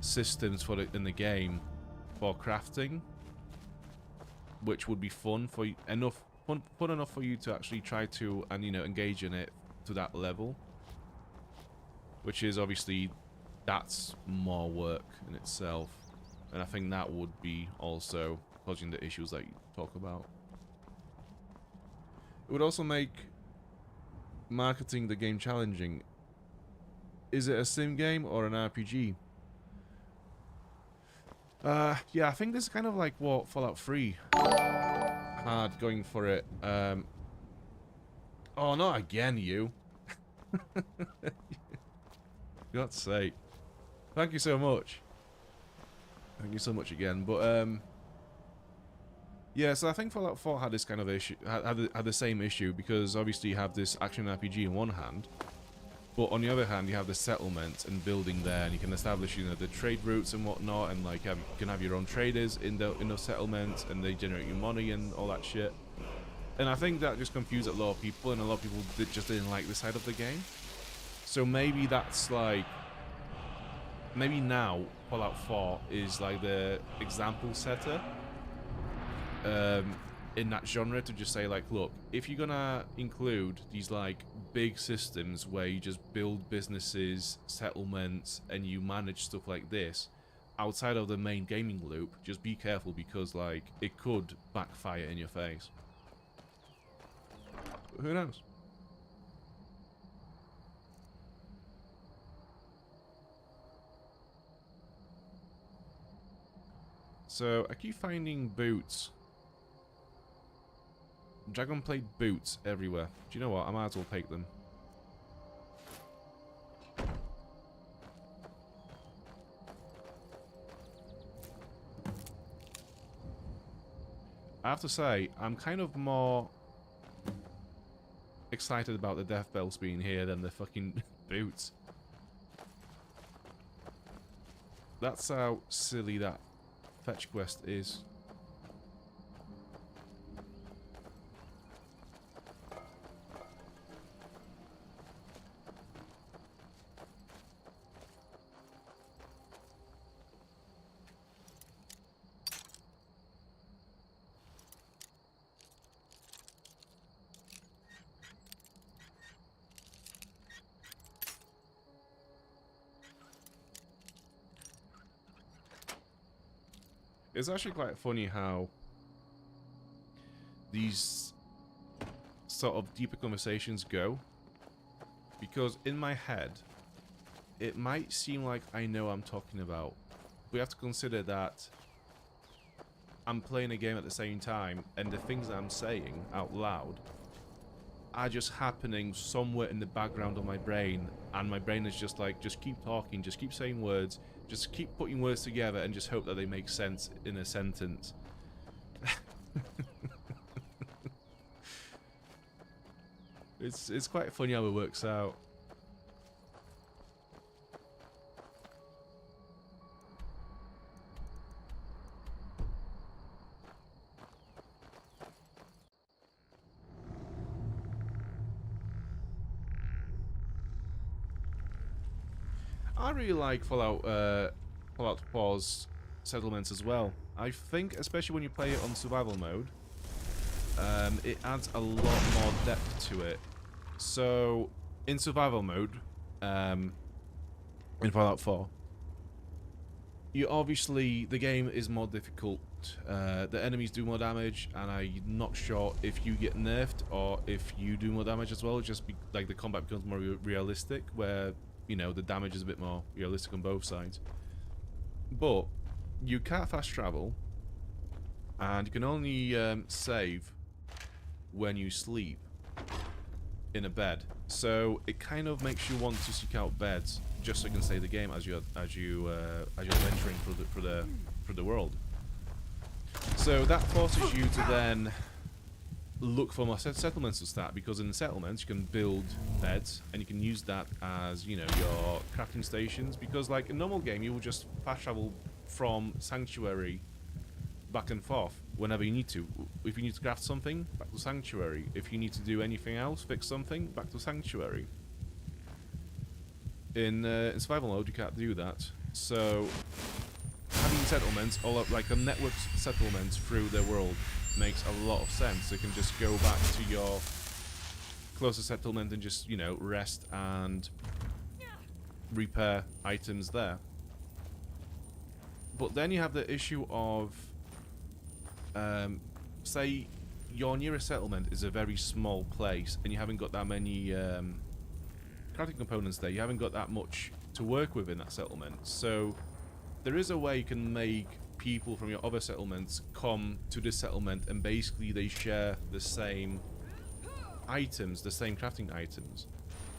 systems for it in the game for crafting, which would be fun for fun enough for you to actually try to and engage in it to that level. Which is obviously that's more work in itself. And I think that would be also causing the issues that you talk about. It would also make marketing the game challenging. Is it a sim game or an RPG? Yeah, I think this is kind of like what Fallout 3 had going for it. Oh, not again, you. God's sake. Thank you so much. Thank you so much again. But yeah, so I think Fallout 4 had this kind of issue, had the same issue, because obviously you have this action RPG in one hand, but on the other hand you have the settlement and building there, and you can establish the trade routes and whatnot, and like you can have your own traders in those settlements, and they generate you money and all that shit. And I think that just confused a lot of people, and a lot of people just didn't like this side of the game. So maybe that's like, maybe now Fallout 4 is like the example setter in that genre, to just say like, look, if you're gonna include these like big systems where you just build businesses, settlements, and you manage stuff like this outside of the main gaming loop, just be careful, because like it could backfire in your face. But who knows? So I keep finding boots. Dragon plate boots everywhere. Do you know what? I might as well take them. I have to say, I'm kind of more excited about the death bells being here than the fucking boots. That's how silly that fetch quest is. It's actually quite funny how these sort of deeper conversations go, because in my head it might seem like I know what I'm talking about. We have to consider that I'm playing a game at the same time, and the things that I'm saying out loud are just happening somewhere in the background of my brain, and my brain is just like, just keep talking, just keep saying words, just keep putting words together, and just hope that they make sense in a sentence. It's quite funny how it works out. I really like Fallout 4's settlements as well. I think, especially when you play it on survival mode, it adds a lot more depth to it. So, in survival mode, in Fallout 4, you obviously, the game is more difficult. The enemies do more damage, and I'm not sure if you get nerfed or if you do more damage as well. Just like the combat becomes more realistic, where the damage is a bit more realistic on both sides. But you can't fast travel, and you can only save when you sleep in a bed. So it kind of makes you want to seek out beds just so you can save the game as you're venturing through the world. So that forces you to then look for more settlements to start, because in the settlements you can build beds and you can use that as your crafting stations, because like a normal game you will just fast travel from Sanctuary back and forth whenever you need to. If you need to craft something, back to Sanctuary. If you need to do anything else, fix something, back to Sanctuary. In survival mode, you can't do that. So having settlements, all up, like a network settlements through the world, makes a lot of sense. You can just go back to your closest settlement and just, you know, rest and repair items there. But then you have the issue of, say, your nearest settlement is a very small place and you haven't got that many crafting components there. You haven't got that much to work with in that settlement. So there is a way you can make people from your other settlements come to this settlement, and basically they share the same items, the same crafting items.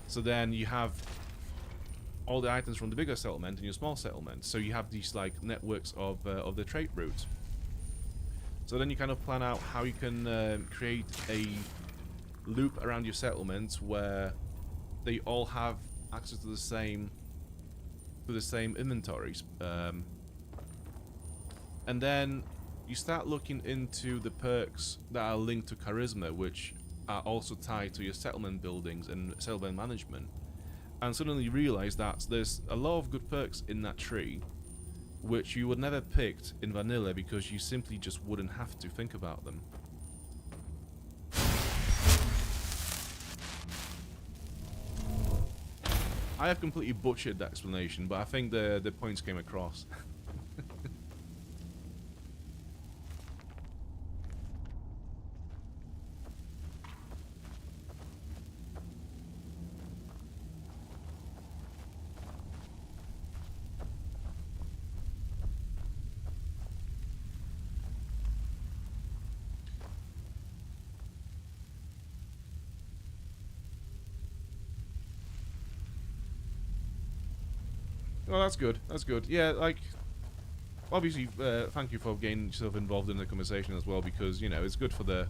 So then you have all the items from the bigger settlement in your small settlement. So you have these like networks of the trade routes. So then you kind of plan out how you can create a loop around your settlements where they all have access to the same inventories. And then you start looking into the perks that are linked to charisma, which are also tied to your settlement buildings and settlement management. And suddenly you realize that there's a lot of good perks in that tree, which you would never picked in vanilla because you simply just wouldn't have to think about them. I have completely butchered that explanation, but I think the points came across. Oh, that's good. That's good. Yeah, like, obviously, thank you for getting yourself involved in the conversation as well, because you know it's good for the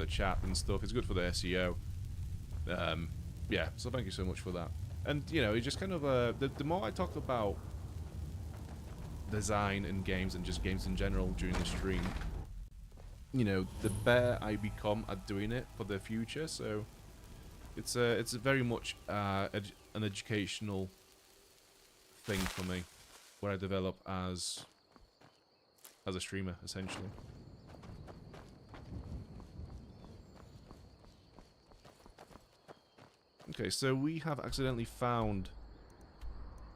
chat and stuff. It's good for the SEO. Yeah, so thank you so much for that. And you know, it just kind of the more I talk about design in games and just games in general during the stream, you know, the better I become at doing it for the future. So it's very much an educational thing for me, where I develop as a streamer, essentially. Okay, so we have accidentally found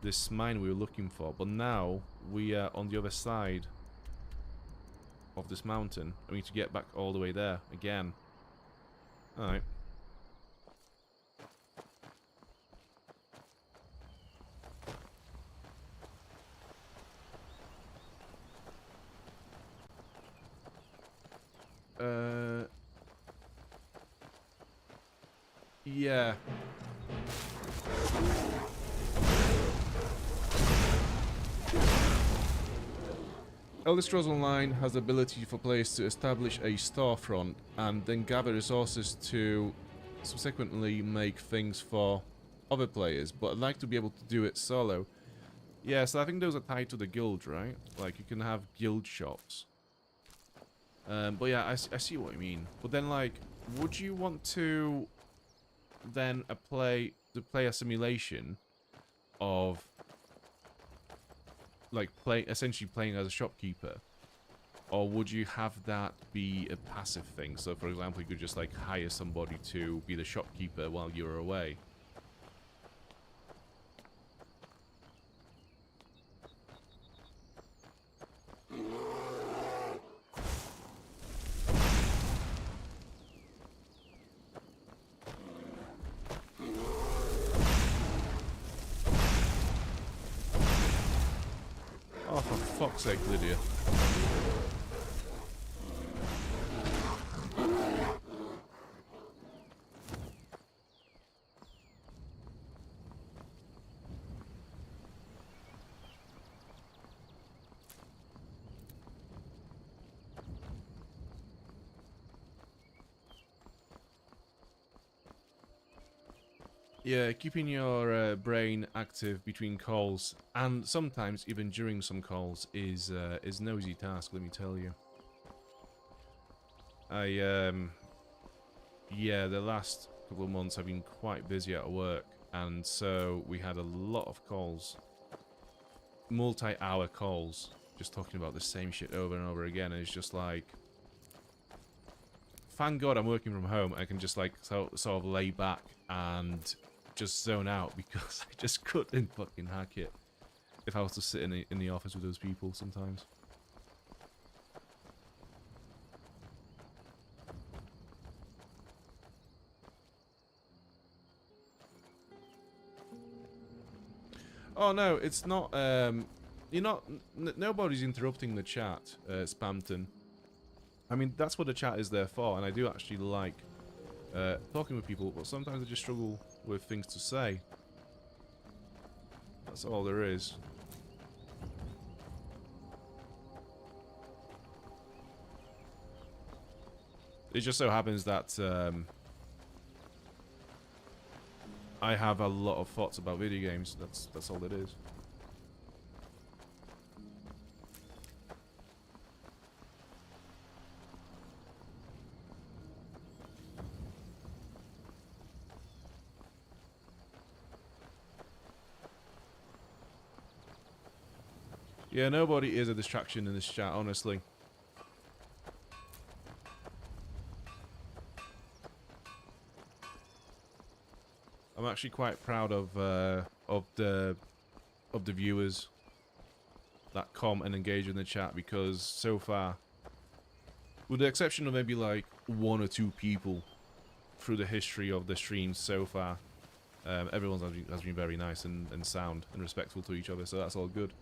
this mine we were looking for, but now we are on the other side of this mountain. I need to get back all the way there again. Alright. Yeah. Elder Scrolls Online has the ability for players to establish a storefront and then gather resources to subsequently make things for other players, but I'd like to be able to do it solo. Yeah, so I think those are tied to the guild, right? Like, you can have guild shops. But yeah, I see what you mean. But then, like, would you want to then play a simulation of like essentially playing as a shopkeeper, or would you have that be a passive thing? So for example, you could just like hire somebody to be the shopkeeper while you're away. Oh, for fuck's sake, Lydia. Yeah, keeping your brain active between calls, and sometimes even during some calls, is no easy task. Let me tell you. Yeah, the last couple of months I've been quite busy at work, and so we had a lot of calls, multi-hour calls, just talking about the same shit over and over again. And it's just like, thank God I'm working from home. I can just like sort of lay back and just zone out, because I just couldn't fucking hack it if I was to sit in the office with those people sometimes. Oh no, it's not. You're not. Nobody's interrupting the chat, Spamton. I mean, that's what the chat is there for, and I do actually like talking with people, but sometimes I just struggle with things to say. That's all there is. It just so happens that I have a lot of thoughts about video games. That's all it is. Yeah, nobody is a distraction in this chat, honestly. I'm actually quite proud of the viewers that come and engage in the chat, because so far, with the exception of maybe like 1 or 2 people through the history of the streams so far, everyone has been very nice and sound and respectful to each other, so that's all good.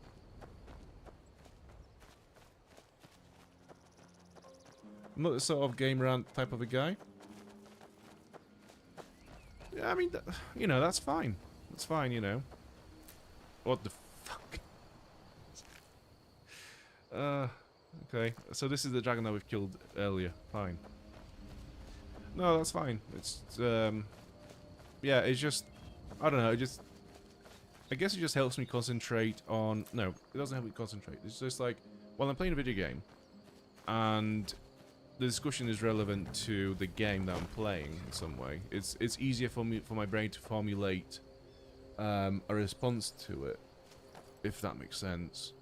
I'm not the sort of game rant type of a guy. Yeah, I mean, you know, that's fine. That's fine, you know. What the fuck? Okay. So this is the dragon that we've killed earlier. Fine. No, that's fine. It's, yeah, it's just, I don't know, I guess it just helps me concentrate on, no, it doesn't help me concentrate. It's just like, while I'm playing a video game, and the discussion is relevant to the game that I'm playing in some way, it's easier for my brain to formulate a response to it, if that makes sense.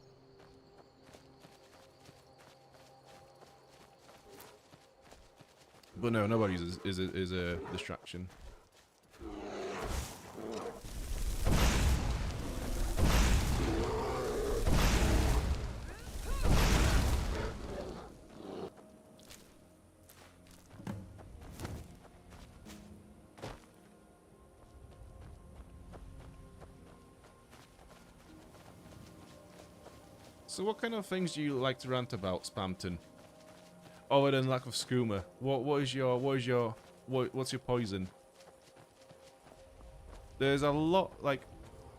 But no, nobody is a distraction. So what kind of things do you like to rant about, Spamton? Other than lack of skooma, what's your poison? There's a lot, like,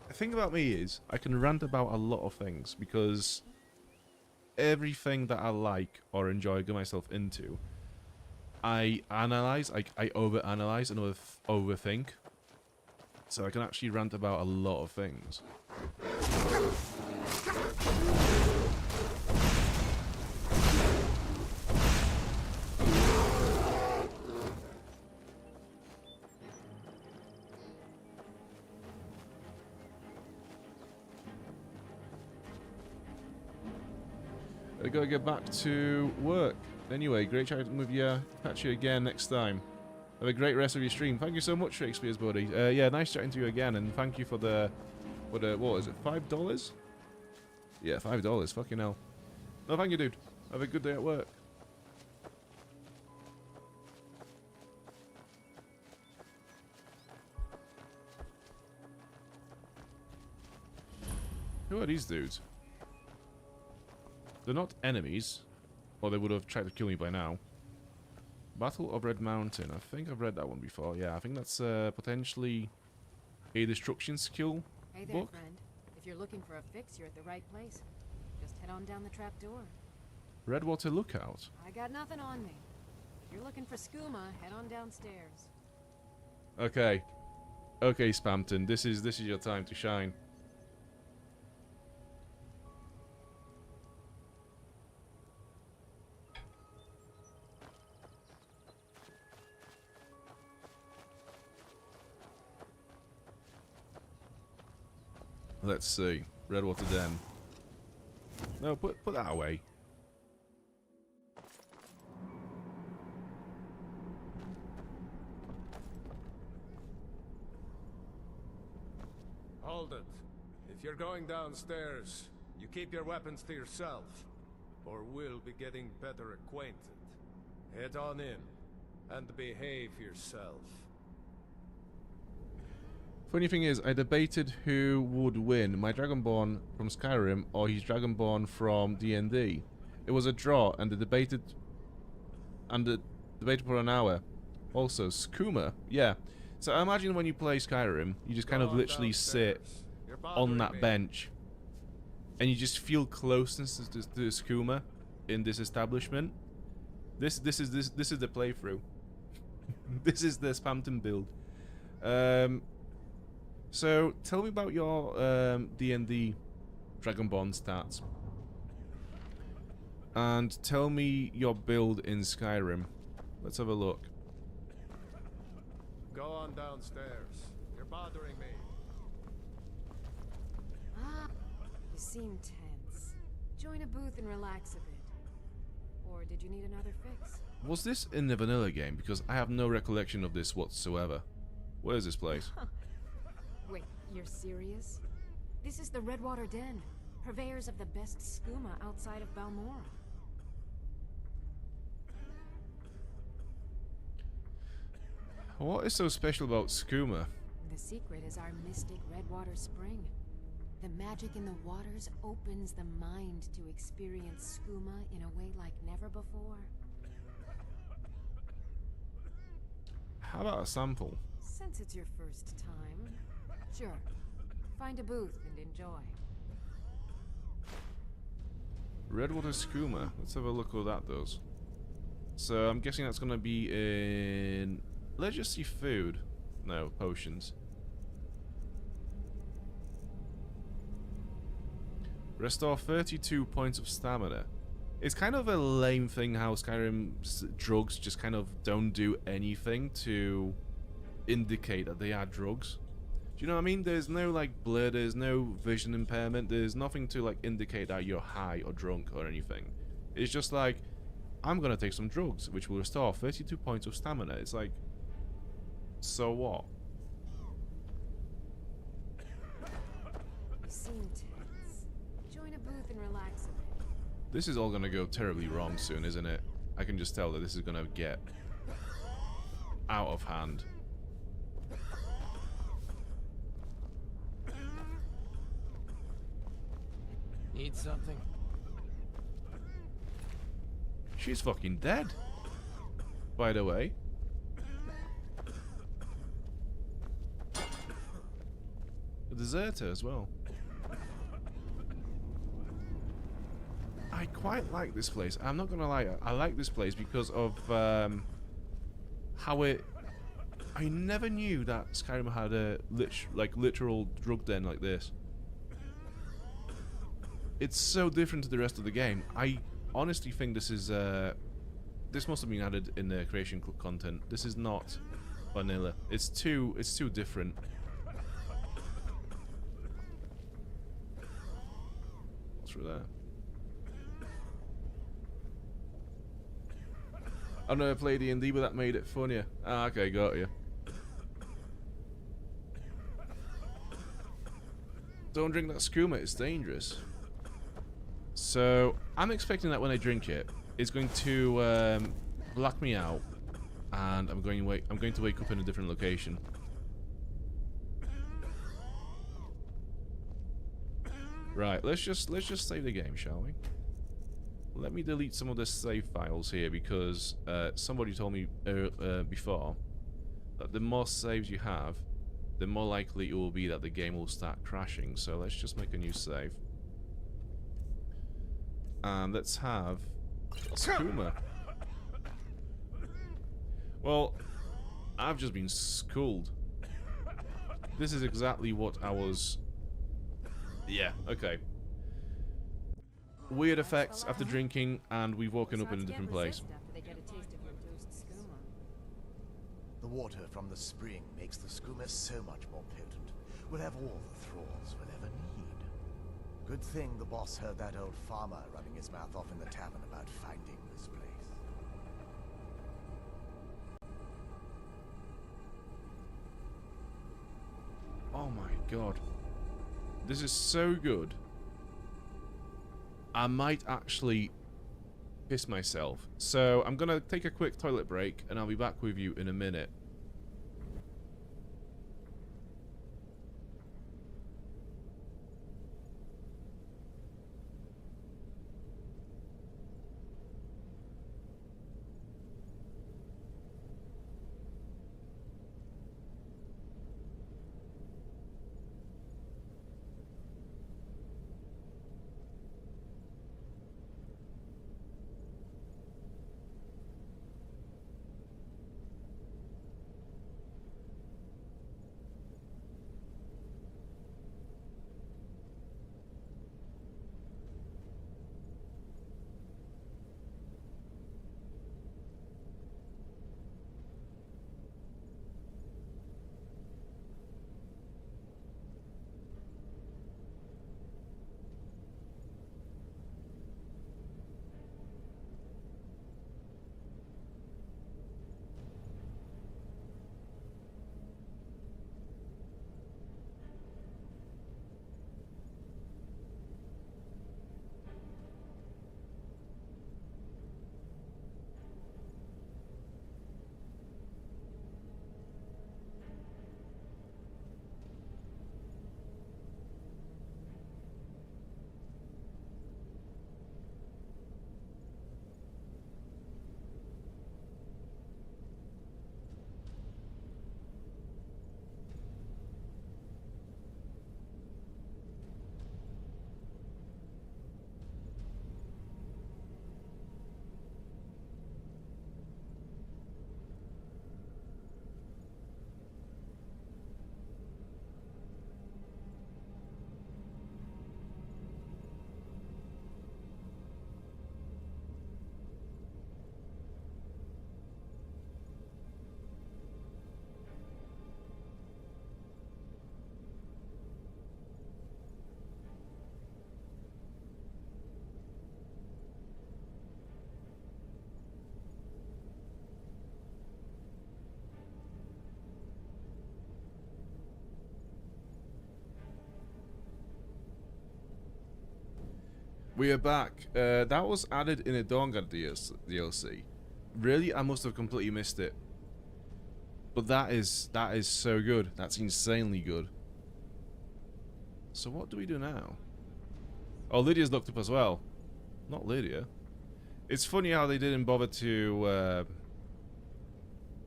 the thing about me is I can rant about a lot of things, because everything that I like or enjoy get myself into, I analyze, I overanalyze and overthink, so I can actually rant about a lot of things. I gotta get back to work. Anyway, great chatting with you. Catch you again next time. Have a great rest of your stream. Thank you so much, Shakespeare's buddy. Yeah, nice chatting to you again, and thank you for the what is it, $5? Yeah, $5. Fucking hell. No, thank you, dude. Have a good day at work. Who are these dudes? They're not enemies, or they would have tried to kill me by now. Battle of Red Mountain. I think I've read that one before. Yeah, I think that's potentially a destruction skill Hey there, book. friend. If you're looking for a fix, you're at the right place. Just head on down the trap door. Redwater Lookout. I got nothing on me. If you're looking for skooma, head on downstairs. Okay. Okay, Spampton, this is your time to shine. Let's see. Redwater Den. No, put that away. Hold it. If you're going downstairs, you keep your weapons to yourself, or we'll be getting better acquainted. Head on in, and behave yourself. Funny thing is, I debated who would win, my Dragonborn from Skyrim or his Dragonborn from D&D. It was a draw, and they debated for an hour. Also, skooma, yeah. So I imagine when you play Skyrim, you just kind of literally sit on that bench, and you just feel closeness to the skooma in this establishment. This is the playthrough. This is the Spampton build. So tell me about your D&D Dragonborn stats, and tell me your build in Skyrim. Let's have a look. Go on downstairs. You're bothering me. Ah, you seem tense. Join a booth and relax a bit. Or did you need another fix? Was this in the vanilla game? Because I have no recollection of this whatsoever. Where is this place? Wait, you're serious? This is the Redwater Den, purveyors of the best skooma outside of Balmora. What is so special about skooma? The secret is our mystic Redwater Spring. The magic in the waters opens the mind to experience skooma in a way like never before. How about a sample? Since it's your first time, sure. Find a booth and enjoy. Redwater skooma. Let's have a look what that does. So I'm guessing that's going to be in... Let's just see food. No, potions. Restore 32 points of stamina. It's kind of a lame thing how Skyrim's drugs just kind of don't do anything to indicate that they are drugs. Do you know what I mean? There's no like blur, there's no vision impairment, there's nothing to like indicate that you're high or drunk or anything. It's just like, I'm gonna take some drugs, which will restore 32 points of stamina. It's like, so what? You seem tense. Join a booth and relax a bit. This is all gonna go terribly wrong soon, isn't it? I can just tell that this is gonna get out of hand. Need something? She's fucking dead. By the way. A deserter as well. I quite like this place. I'm not gonna lie. I like this place because of how it... I never knew that Skyrim had a literal drug den like this. It's so different to the rest of the game. I honestly think this is this must have been added in the creation content. This is not vanilla. It's too different. What's through there? I've never played D&D, but that made it funnier. Ah, okay, got you. Don't drink that skooma, it's dangerous. So, I'm expecting that when I drink it, it's going to black me out, and I'm going to wake up in a different location. Right, let's just save the game, shall we? Let me delete some of the save files here because somebody told me before that the more saves you have, the more likely it will be that the game will start crashing. So let's just make a new save. And let's have skooma. Well, I've just been schooled. This is exactly what I was... Yeah, okay. Weird effects after drinking, and we've woken up in a different place. The water from the spring makes the skooma so much more potent. We'll have all the thralls we'll ever need. Good thing the boss heard that old farmer running his mouth off in the tavern about finding this place. Oh my god. This is so good. I might actually piss myself. So I'm gonna take a quick toilet break and I'll be back with you in a minute. We are back. That was added in a Dawnguard DLC. Really? I must have completely missed it. But that is so good. That's insanely good. So what do we do now? Oh, Lydia's looked up as well. Not Lydia. It's funny how they didn't bother to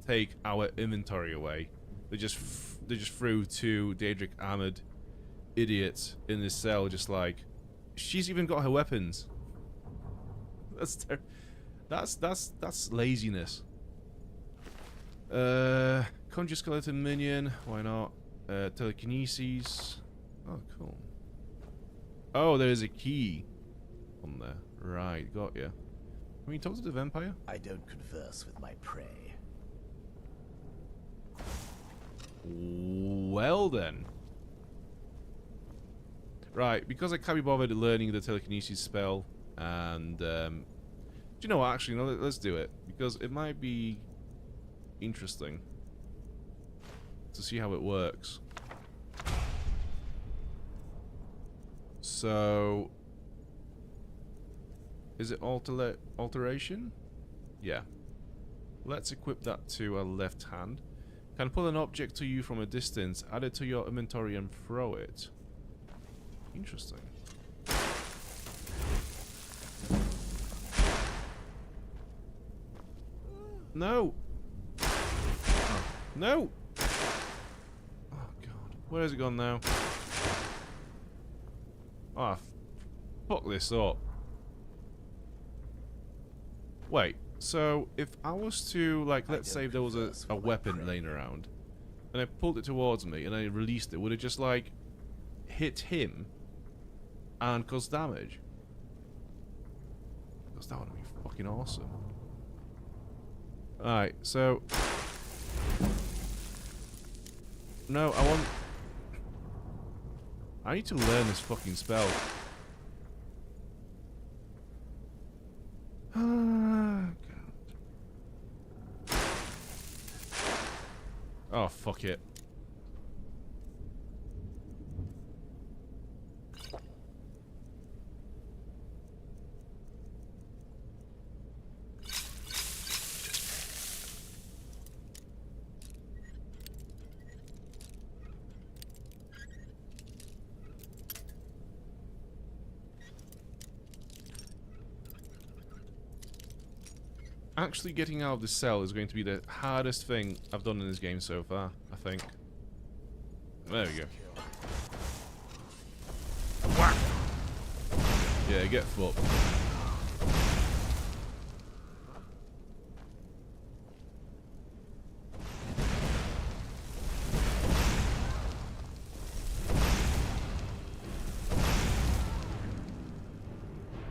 take our inventory away. They just threw two Daedric armored idiots in this cell, just like, she's even got her weapons. That's laziness. Conjure skeleton minion, why not? Telekinesis. Oh, cool. Oh, there is a key on there. Right, got ya. Can we talk to the vampire? I don't converse with my prey. Well then. Right, because I can't be bothered learning the telekinesis spell, and do you know what? Actually, no. Let's do it because it might be interesting to see how it works. So, is it alteration? Yeah. Let's equip that to our left hand. Can pull an object to you from a distance, add it to your inventory, and throw it. Interesting. No! Oh, no! Oh god. Where has it gone now? Ah, fuck this up. Wait, so if I was to, like, let's say there was a weapon laying around, and I pulled it towards me and I released it, would it just like hit him and cause damage? Because that would be fucking awesome. Alright, so no, I need to learn this fucking spell. Oh, fuck it. Actually getting out of this cell is going to be the hardest thing I've done in this game so far, I think. There we go. Whack! Yeah, get fucked.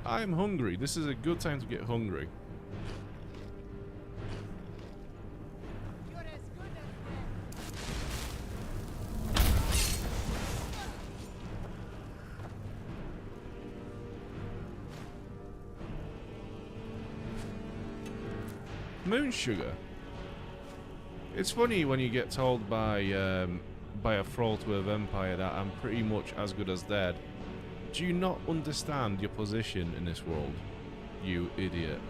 I'm hungry. This is a good time to get hungry. Moon sugar. It's funny when you get told by a thrall to a vampire that I'm pretty much as good as dead. Do you not understand your position in this world, you idiot?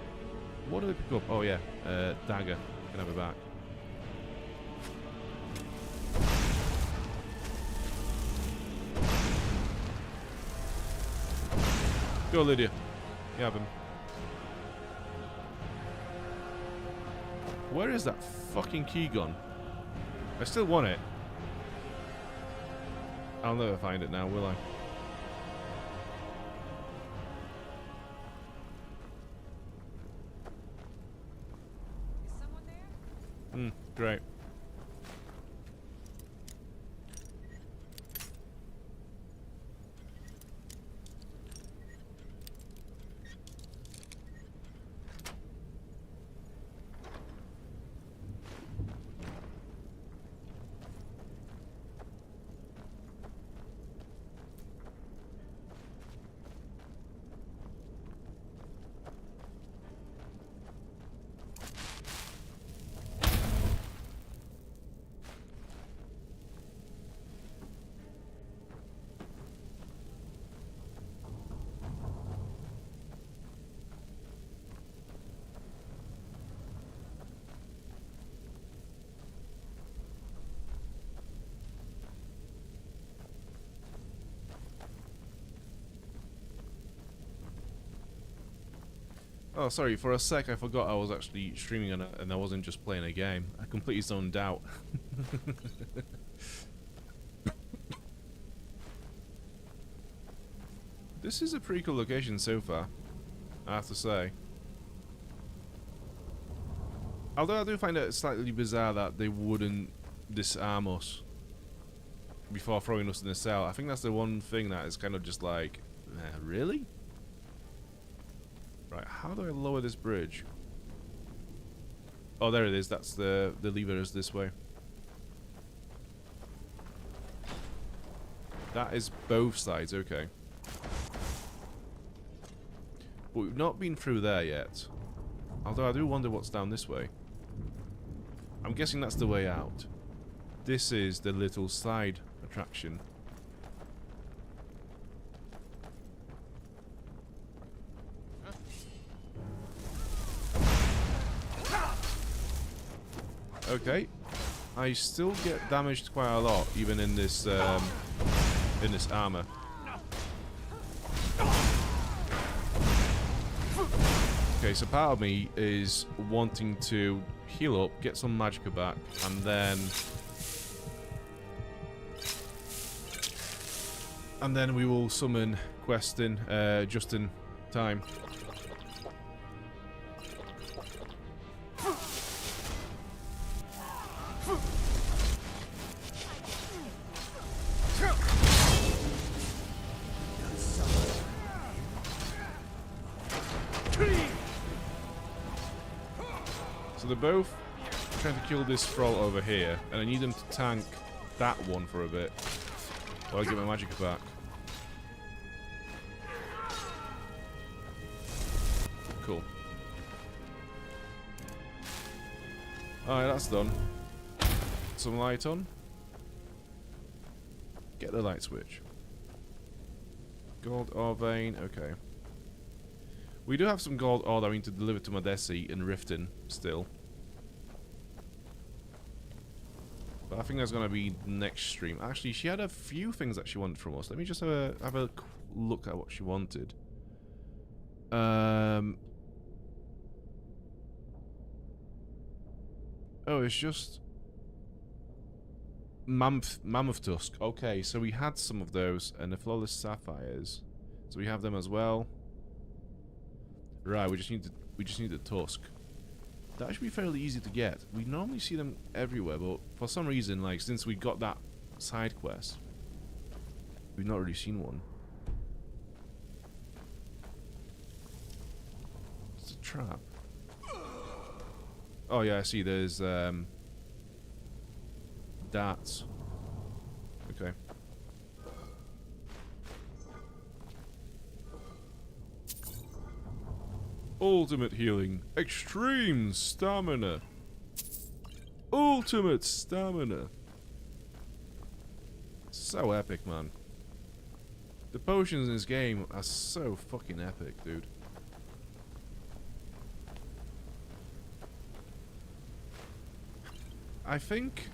What do they pick up? Oh yeah, dagger. Can have it back. Go, Lydia. You have him. Where is that fucking key gone? I still want it. I'll never find it now, will I? Is someone there? Great. Oh, sorry, for a sec I forgot I was actually streaming on it and I wasn't just playing a game. I completely zoned out. This is a pretty cool location so far, I have to say. Although I do find it slightly bizarre that they wouldn't disarm us before throwing us in the cell. I think that's the one thing that is kind of just like, really? Right, how do I lower this bridge? Oh, there it is. That's the lever is this way. That is both sides, okay. But we've not been through there yet. Although I do wonder what's down this way. I'm guessing that's the way out. This is the little side attraction. Okay, I still get damaged quite a lot, even in this armor. Okay, so part of me is wanting to heal up, get some magicka back, and then we will summon Questin just in time. they're both trying to kill this troll over here, and I need them to tank that one for a bit while I get my magic back. Cool. Alright, that's done. Some light on. Get the light switch. Gold ore vein, okay. We do have some gold ore that we need to deliver to Madesi in Riften still. But I think that's going to be next stream. Actually, she had a few things that she wanted from us. Let me just have a look at what she wanted. Oh, it's just mammoth tusk. Okay, so we had some of those, and the flawless sapphires. So we have them as well. Right, we just need the tusk. That should be fairly easy to get. We normally see them everywhere, but for some reason, like since we got that side quest, we've not really seen one. It's a trap. Oh yeah, I see. There's darts. Okay. Ultimate healing. Extreme stamina. Ultimate stamina. So epic, man. The potions in this game are so fucking epic, dude. I think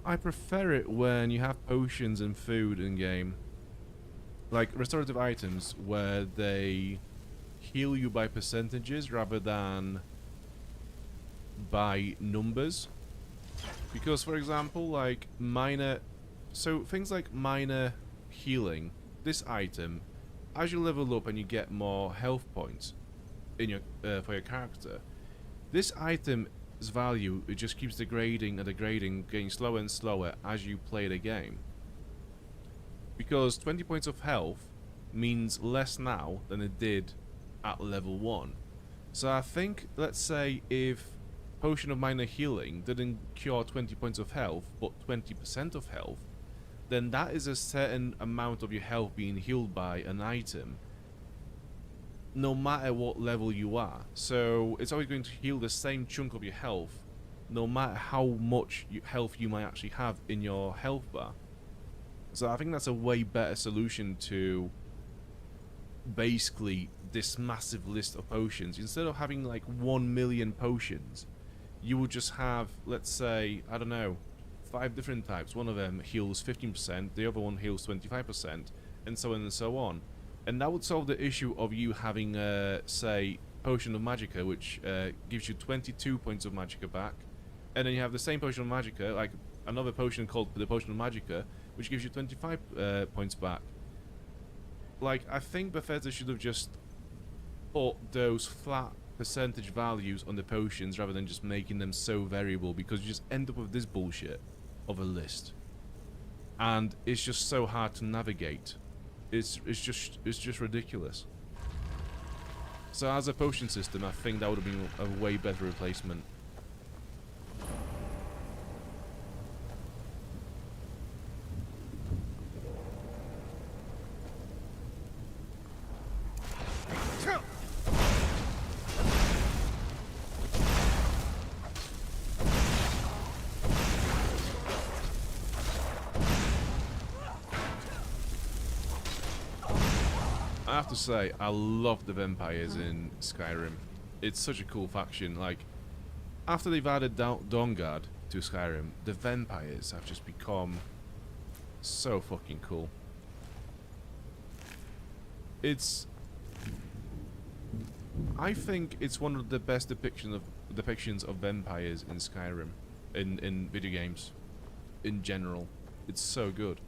I prefer it when you have potions and food in game. Like restorative items where they heal you by percentages rather than by numbers. Because for example, like things like minor healing, this item, as you level up and you get more health points in your for your character, this item's value, it just keeps degrading and degrading, getting slower and slower as you play the game. Because 20 points of health means less now than it did at level 1. So I think, let's say if Potion of Minor Healing didn't cure 20 points of health, but 20% of health, then that is a certain amount of your health being healed by an item, no matter what level you are. So it's always going to heal the same chunk of your health, no matter how much health you might actually have in your health bar. So I think that's a way better solution to basically this massive list of potions. Instead of having like 1 million potions, you would just have, let's say, I don't know, 5 different types. One of them heals 15%, the other one heals 25%, and so on and so on. And that would solve the issue of you having, say, Potion of Magicka, which gives you 22 points of Magicka back, and then you have the same Potion of Magicka, like another potion called the Potion of Magicka, which gives you 25 points back. Like, I think Bethesda should have just put those flat percentage values on the potions rather than just making them so variable, because you just end up with this bullshit of a list, and it's just so hard to navigate. It's just ridiculous. So as a potion system, I think that would have been a way better replacement. I have to say, I love the vampires in Skyrim. It's such a cool faction. Like, after they've added Dawnguard to Skyrim, the vampires have just become so fucking cool. I think it's one of the best depictions of vampires in Skyrim, in video games, in general. It's so good.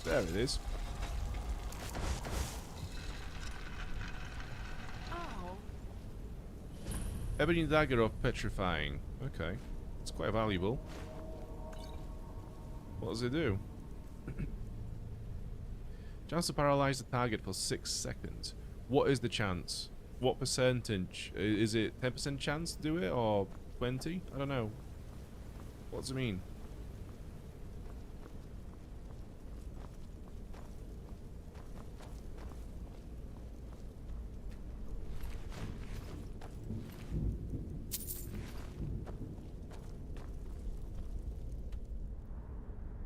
There it is. Oh. Ebony Dagger of Petrifying. Okay. It's quite valuable. What does it do? Chance to paralyze the target for 6 seconds. What is the chance? What percentage? Is it 10% chance to do it or 20? I don't know. What does it mean?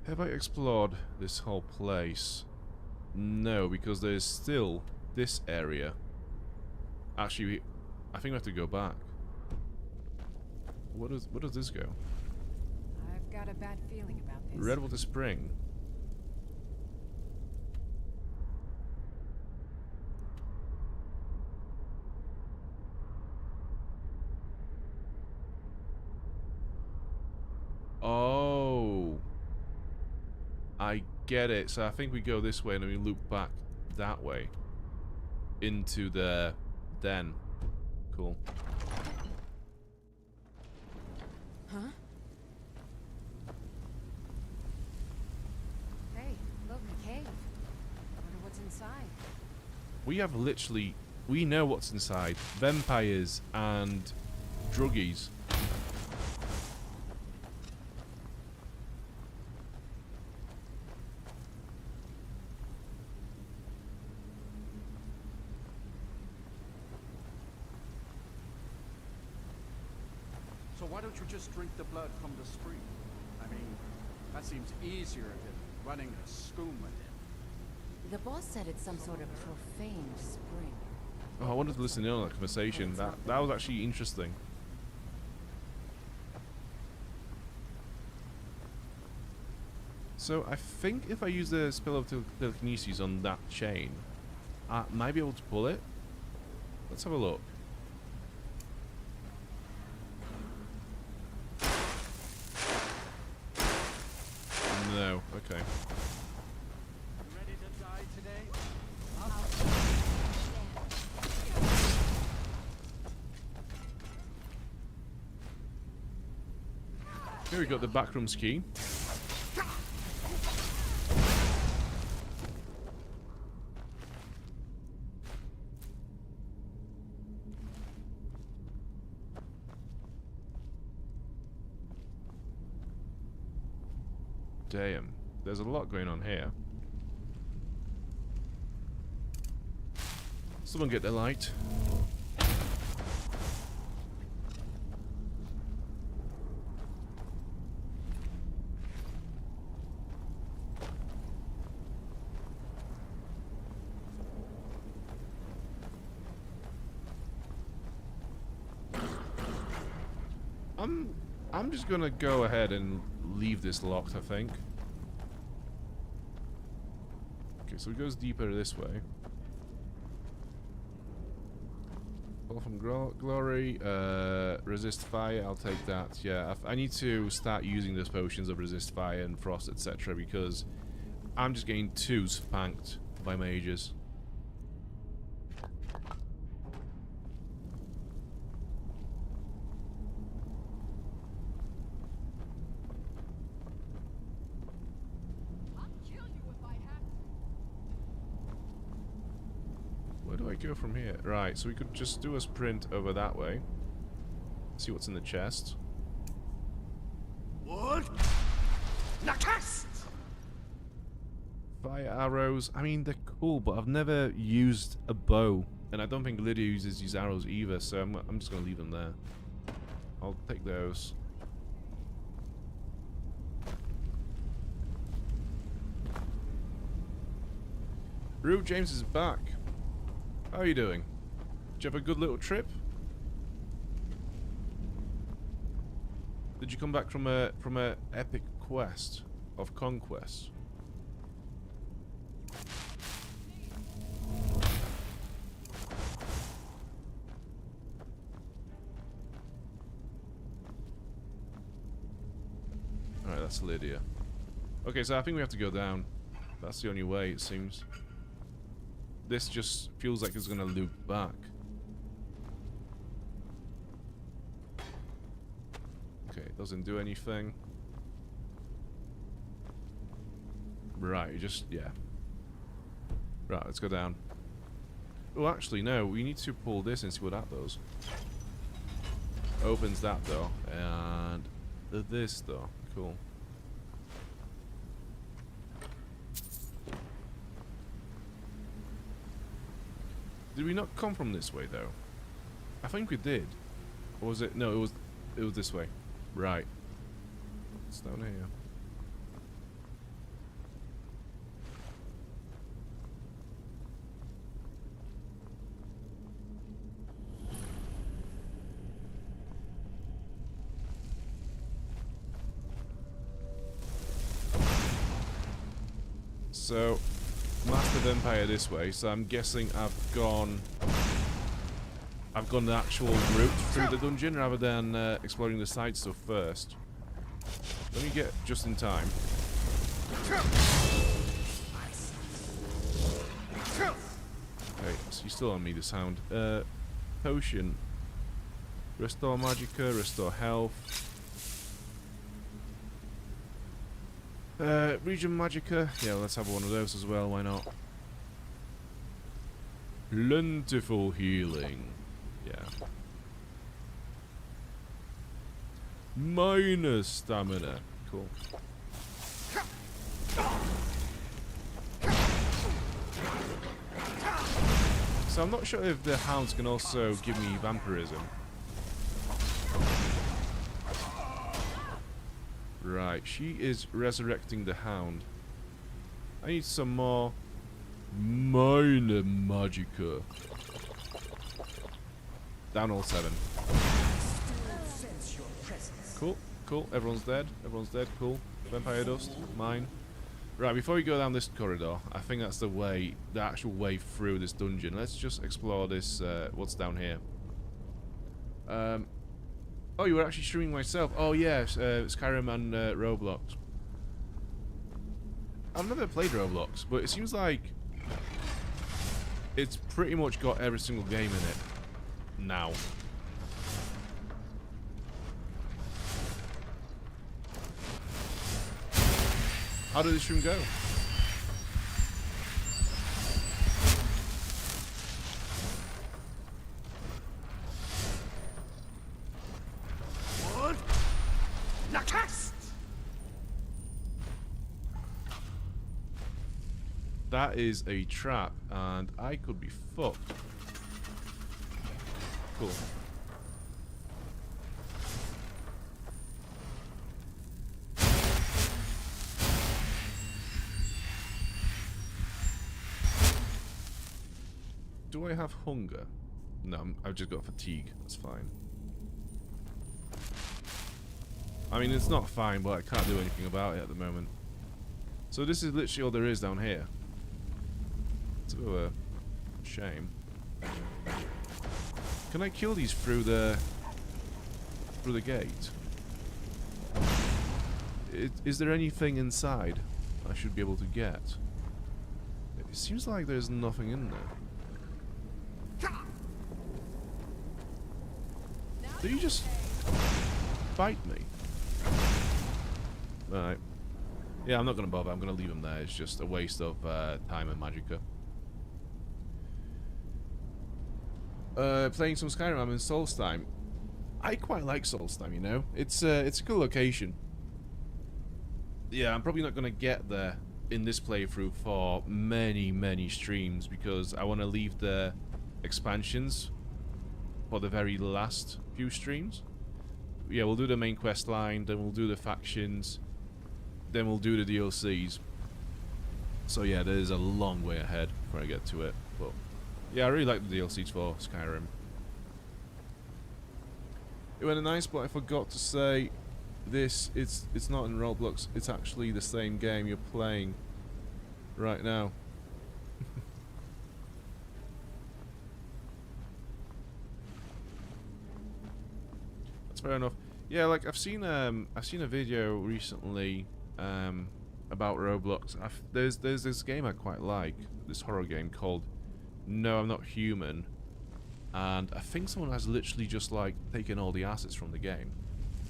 Have I explored this whole place? No, because there's still this area. Actually, I think we have to go back. Where does this go? I've got a bad feeling about this. Redwater Spring. Oh, I get it. So I think we go this way and then we loop back that way into the den. Cool. Huh? Hey, look, a cave. Wonder what's inside. We have literally... We know what's inside. Vampires and druggies. So why don't you just drink the blood from the spring? I mean, that seems easier than running a skooma in. The boss said it's some sort of profane spring. Oh, I wanted to listen in on that conversation. That was actually interesting. So I think if I use the spell of telekinesis on that chain, I might be able to pull it. Let's have a look. No, okay. Ready to die today? Here we got the backrooms key. Damn, there's a lot going on here. Someone get the light. I'm just gonna go ahead and leave this locked, I think. Okay, so it goes deeper this way. Fall from glory, resist fire, I'll take that. Yeah, I need to start using those potions of resist fire and frost, etc. because I'm just getting too spanked by mages. Where do I go from here? Right, so we could just do a sprint over that way. See what's in the chest. What? Nakast! Fire arrows. I mean, they're cool, but I've never used a bow. And I don't think Lydia uses these arrows either, so I'm just going to leave them there. I'll take those. Rue James is back. How are you doing? Did you have a good little trip? Did you come back from a epic quest of conquest? Alright, that's Lydia. Okay, so I think we have to go down. That's the only way, it seems. This just feels like it's gonna loop back. Okay, Doesn't do anything. Right, just, yeah. Right, let's go down. Oh, actually, no. We need to pull this and see what that does. Opens that, though. And this, though. Cool. Did we not come from this way, though? I think we did. Or was it? No, it was this way. Right. It's down here. So, Master Vampire this way, so I'm guessing I've gone the actual route through the dungeon rather than exploring the side stuff first. Let me get just in time. Okay, so you're still on me, the sound. Potion. Restore Magicka, restore health. Region Magicka. Yeah, let's have one of those as well, why not? Plentiful healing. Yeah. Minus stamina. Cool. So I'm not sure if the hounds can also give me vampirism. Right, she is resurrecting the hound. I need some more minor magicka. Down all 7. Cool, cool. Everyone's dead. Everyone's dead. Cool. Vampire dust. Mine. Right, before we go down this corridor, I think that's the way, the actual way through this dungeon. Let's just explore this, what's down here. Oh, you were actually streaming myself. Oh, yes, Skyrim and Roblox. I've never played Roblox, but it seems like it's pretty much got every single game in it now. How did the stream go? That is a trap, and I could be fucked. Cool. Do I have hunger? No, I've just got fatigue. That's fine. I mean, it's not fine, but I can't do anything about it at the moment. So this is literally all there is down here. It's a bit of a shame. Can I kill these through the gate? Is there anything inside I should be able to get? It seems like there's nothing in there. Did you just bite me? Alright. Yeah, I'm not going to bother. I'm going to leave him there. It's just a waste of time and magicka. Playing some Skyrim. I'm in Solstheim. I quite like Solstheim, you know. It's a cool location. Yeah, I'm probably not going to get there in this playthrough for many streams because I want to leave the expansions for the very last few streams. Yeah, we'll do the main quest line, then we'll do the factions, then we'll do the DLCs. So yeah, there's a long way ahead before I get to it. But yeah, I really like the DLCs for Skyrim. It went nice, but I forgot to say this. It's not in Roblox. It's actually the same game you're playing right now. That's fair enough. Yeah, like I've seen a video recently about Roblox. There's this game I quite like, this horror game called No, I'm Not Human, and I think someone has literally just like taken all the assets from the game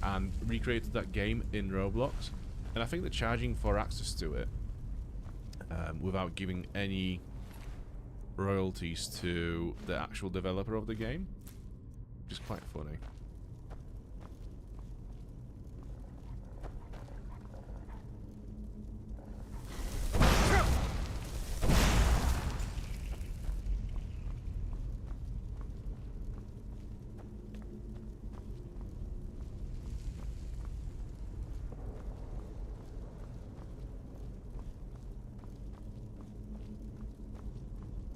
and recreated that game in Roblox, and I think they're charging for access to it without giving any royalties to the actual developer of the game, which is quite funny.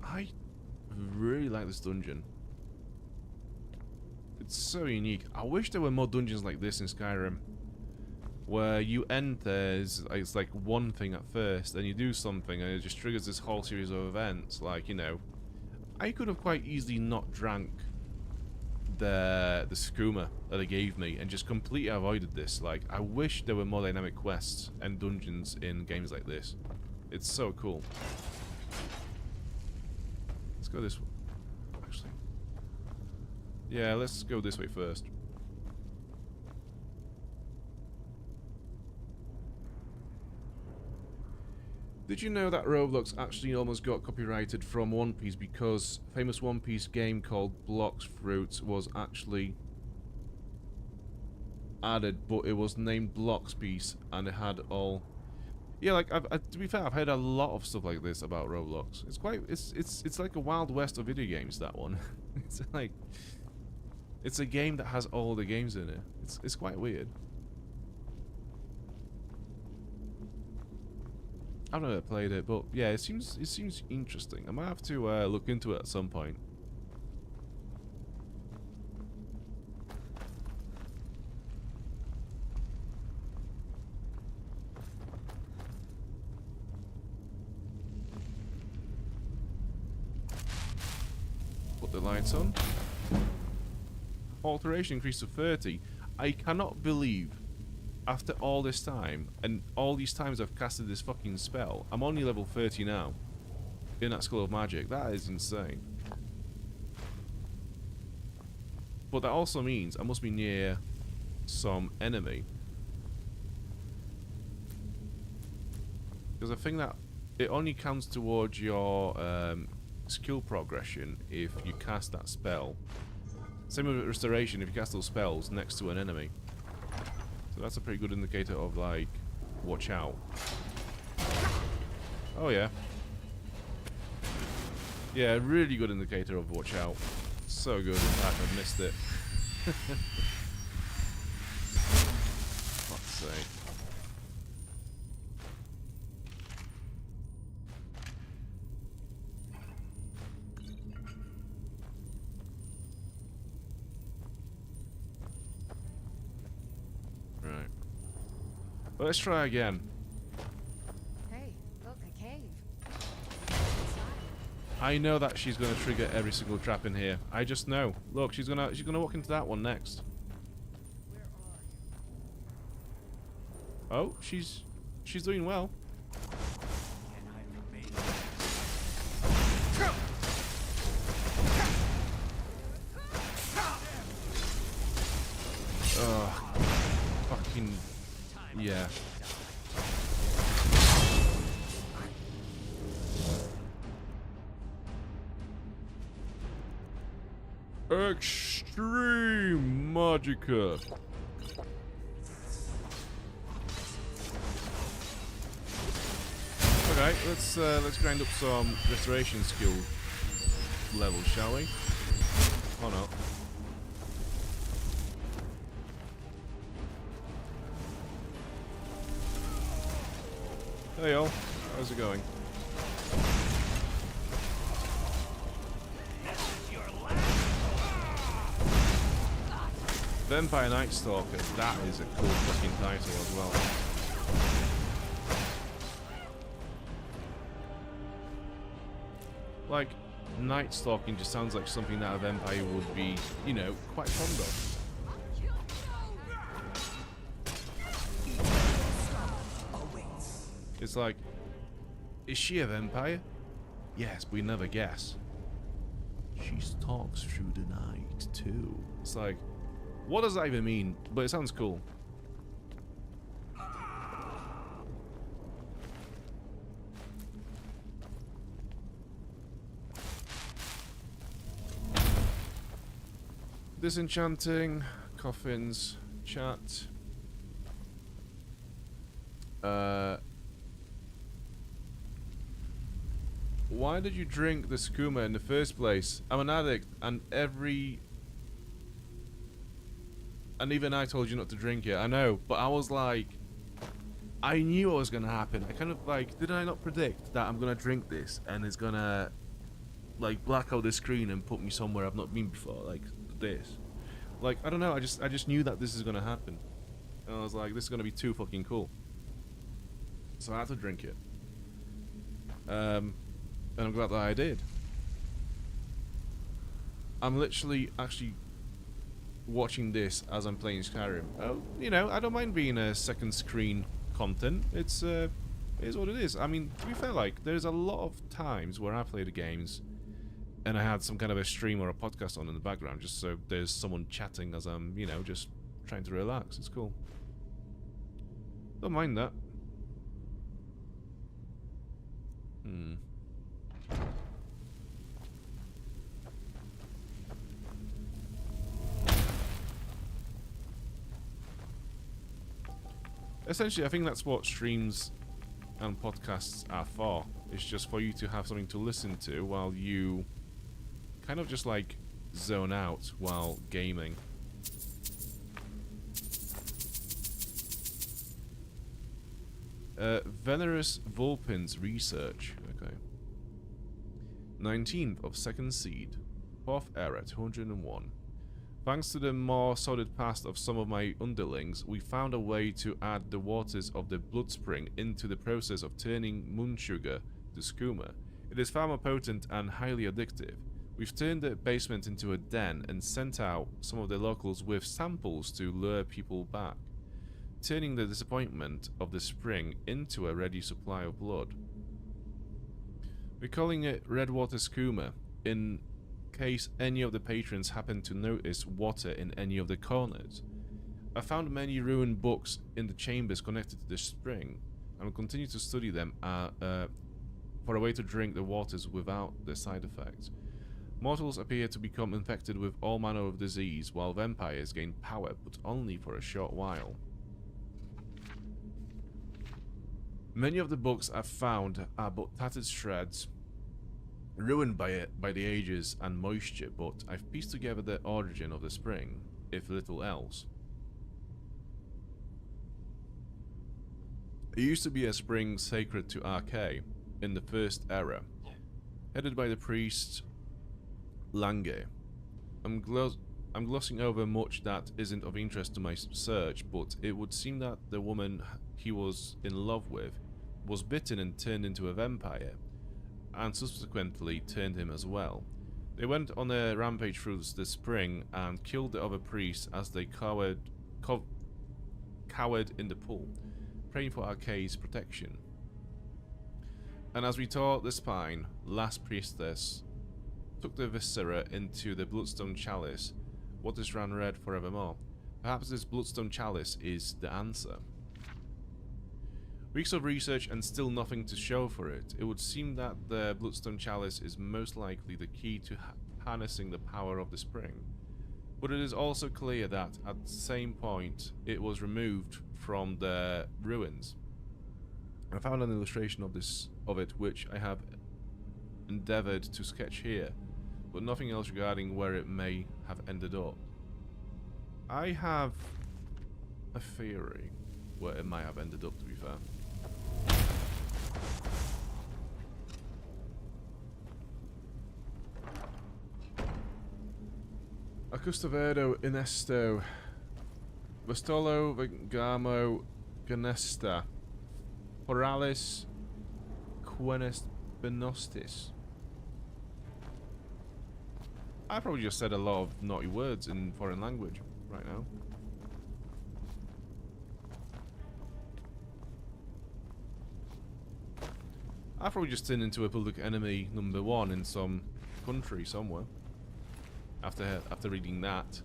I really like this dungeon. It's so unique. I wish there were more dungeons like this in Skyrim, where you enter, it's like one thing at first, then you do something and it just triggers this whole series of events. Like, you know, I could have quite easily not drank the skooma that they gave me and just completely avoided this. Like, I wish there were more dynamic quests and dungeons in games like this. It's so cool. Let's go this way. Actually, yeah, let's go this way first. Did you know that Roblox actually almost got copyrighted from One Piece because a famous One Piece game called Blox Fruits was actually added, but it was named Blox Piece and it had all... Yeah, like, to be fair, I've heard a lot of stuff like this about Roblox. It's quite... It's like a Wild West of video games, that one. It's like... It's a game that has all the games in it. It's quite weird. I've never played it, but yeah, it seems interesting. I might have to look into it at some point. Put the lights on. Alteration increased to 30. I cannot believe, after all this time, and all these times I've casted this fucking spell, I'm only level 30 now in that School of Magic. That is insane. But that also means I must be near some enemy. Because I think that it only counts towards your skill progression if you cast that spell. Same with Restoration, if you cast those spells next to an enemy. So that's a pretty good indicator of, like, watch out. Oh, yeah. Yeah, really good indicator of watch out. So good, in fact, I've missed it. Fuck's sake. Right. Well, let's try again. Hey, look, a cave. I know that she's gonna trigger every single trap in here. I just know. Look, she's gonna walk into that one next. Oh, she's doing well. Ugh. Fucking yeah. Extreme Magicka. Okay, let's grind up some restoration skill levels, shall we? Oh no. Hey y'all, how's it going? Vampire Night Stalker, that is a cool fucking title as well. Like, Night Stalking just sounds like something that a vampire would be, you know, quite fond of. It's like, is she a vampire? Yes, we never guess. She stalks through the night too. It's like, What does that even mean? But it sounds cool. Disenchanting, coffins, chat. Why did you drink the skooma in the first place? I'm an addict, and even I told you not to drink it. I know, but I was like, I knew what was gonna happen. I kind of like, did I not predict that I'm gonna drink this and it's gonna like black out the screen and put me somewhere I've not been before, like this. Like, I don't know, I just knew that this is gonna happen. And I was like, this is gonna be too fucking cool. So I had to drink it. And I'm glad that I did. I'm literally actually watching this as I'm playing Skyrim. You know, I don't mind being a second screen content. It is what it is. I mean, to be fair, like, there's a lot of times where I play the games and I had some kind of a stream or a podcast on in the background just so there's someone chatting as I'm, you know, just trying to relax. It's cool. Don't mind that. Essentially, I think that's what streams and podcasts are for. It's just for you to have something to listen to while you kind of just like zone out while gaming. Venerous Vulpin's research. Okay. 19th of second seed. 4th era, 201. Thanks to the more solid past of some of my underlings, we found a way to add the waters of the blood spring into the process of turning moon sugar to skooma. It is far more potent and highly addictive. We've turned the basement into a den and sent out some of the locals with samples to lure people back, turning the disappointment of the spring into a ready supply of blood. We're calling it Redwater Skooma, in case any of the patrons happen to notice water in any of the corners. I found many ruined books in the chambers connected to the spring, and will continue to study them for a way to drink the waters without the side effects. Mortals appear to become infected with all manner of disease, while vampires gain power, but only for a short while. Many of the books I've found are but tattered shreds, ruined by the ages and moisture, but I've pieced together the origin of the spring, if little else. It used to be a spring sacred to Arche in the first era, headed by the priest Lange. I'm glossing over much that isn't of interest to my search, but it would seem that the woman he was in love with was bitten and turned into a vampire, and subsequently turned him as well. They went on a rampage through the spring and killed the other priests as they cowered in the pool, praying for Arche's protection. And as we tore the spine, last priestess took the viscera into the bloodstone chalice. Waters ran red forevermore. Perhaps this bloodstone chalice is the answer. Weeks of research and still nothing to show for it. It would seem that the bloodstone chalice is most likely the key to harnessing the power of the spring. But it is also clear that at the same point it was removed from the ruins. I found an illustration of it which I have endeavoured to sketch here, but nothing else regarding where it may have ended up. I have a theory where it might have ended up, to be fair. Augusto Verdo Inesto Vestolo Vegamo Ganesta Horalis Quenes Benostis. I probably just said a lot of naughty words in foreign language right now. I probably just turned into a public enemy #1 in some country somewhere. After reading that.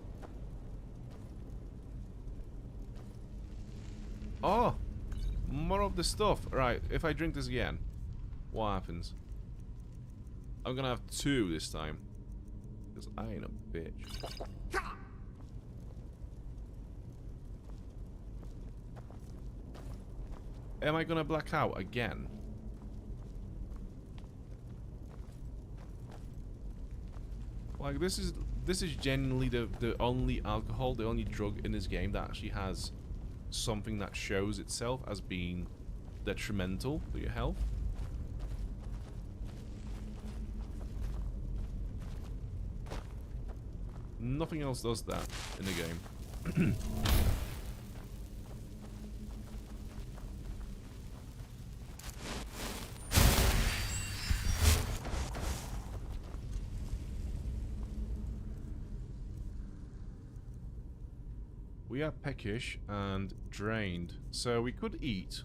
Oh! More of the stuff. Right, if I drink this again, what happens? I'm gonna have 2 this time. Because I ain't a bitch. Am I gonna black out again? Like, this is genuinely the only alcohol, the only drug in this game that actually has something that shows itself as being detrimental to your health. Nothing else does that in the game. We are peckish and drained, so we could eat.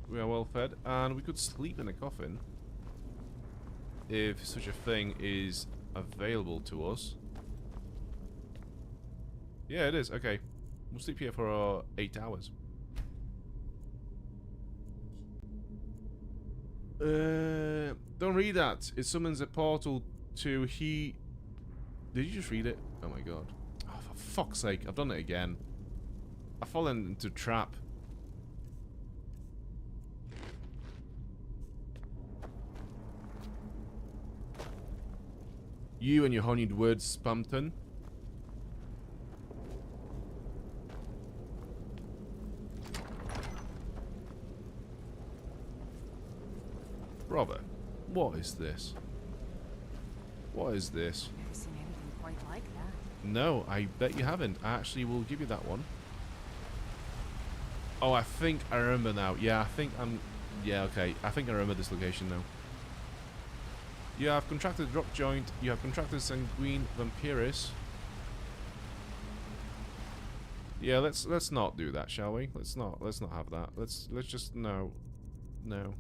We are well fed, and we could sleep in a coffin if such a thing is available to us. Yeah, it is. Okay, we'll sleep here for 8 hours. Don't read that. It summons a portal to he. Did you just read it? Oh my god. Oh, for fuck's sake, I've done it again. I've fallen into a trap. You and your honeyed words, Spampton. Brother, what is this? What is this? Never seen anything quite like that. No, I bet you haven't. I actually will give you that one. Oh, I think I remember now. Yeah, I think I'm... Yeah, okay. I think I remember this location now. You have contracted drop joint. You have contracted sanguine vampiris. Yeah, let's not do that, shall we? Let's not have that. Let's just no. No.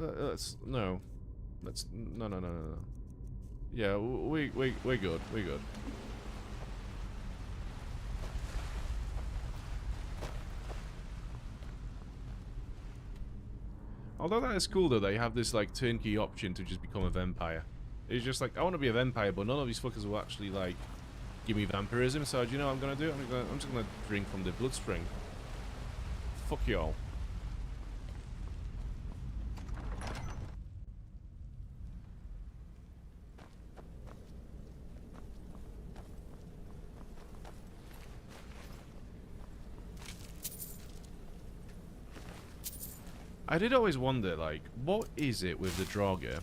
Let's no. Yeah, we're good. We're good. Although that is cool though, they have this like turnkey option to just become a vampire. It's just like, I want to be a vampire, but none of these fuckers will actually like give me vampirism. So do you know what I'm gonna do? I'm just gonna drink from the bloodspring. Fuck y'all. I did always wonder, like, what is it with the Draugr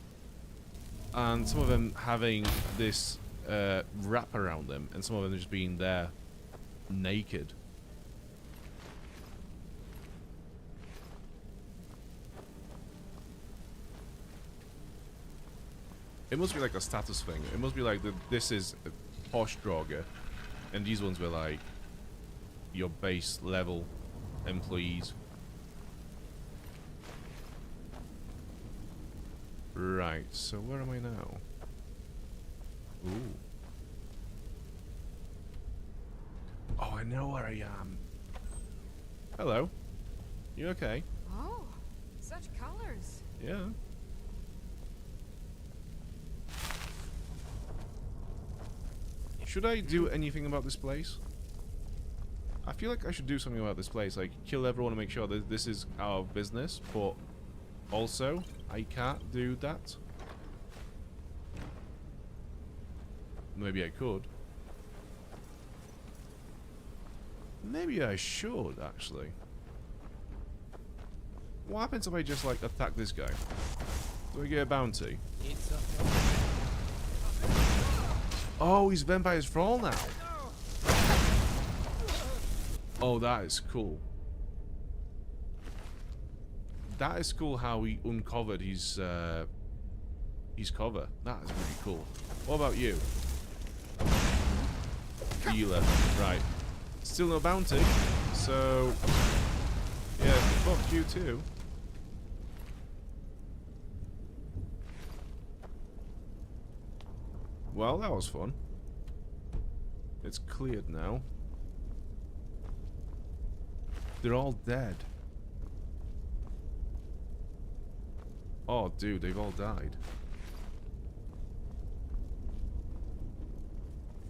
and some of them having this wrap around them and some of them just being there naked? It must be like a status thing. It must be like this is a posh Draugr and these ones were like your base level employees. Right, so where am I now? Ooh. Oh, I know where I am. Hello. You okay? Oh, such colors. Yeah. Should I do anything about this place? I feel like I should do something about this place, like kill everyone and make sure that this is our business, but also, I can't do that. Maybe I could. Maybe I should, actually. What happens if I just, like, attack this guy? Do I get a bounty? Oh, he's Vampire's Fall now. Oh, that is cool. That is cool how he uncovered his cover. That is really cool. What about you? Healer. Right. Still no bounty. So... yeah, fuck you too. Well, that was fun. It's cleared now. They're all dead. Oh, dude, they've all died.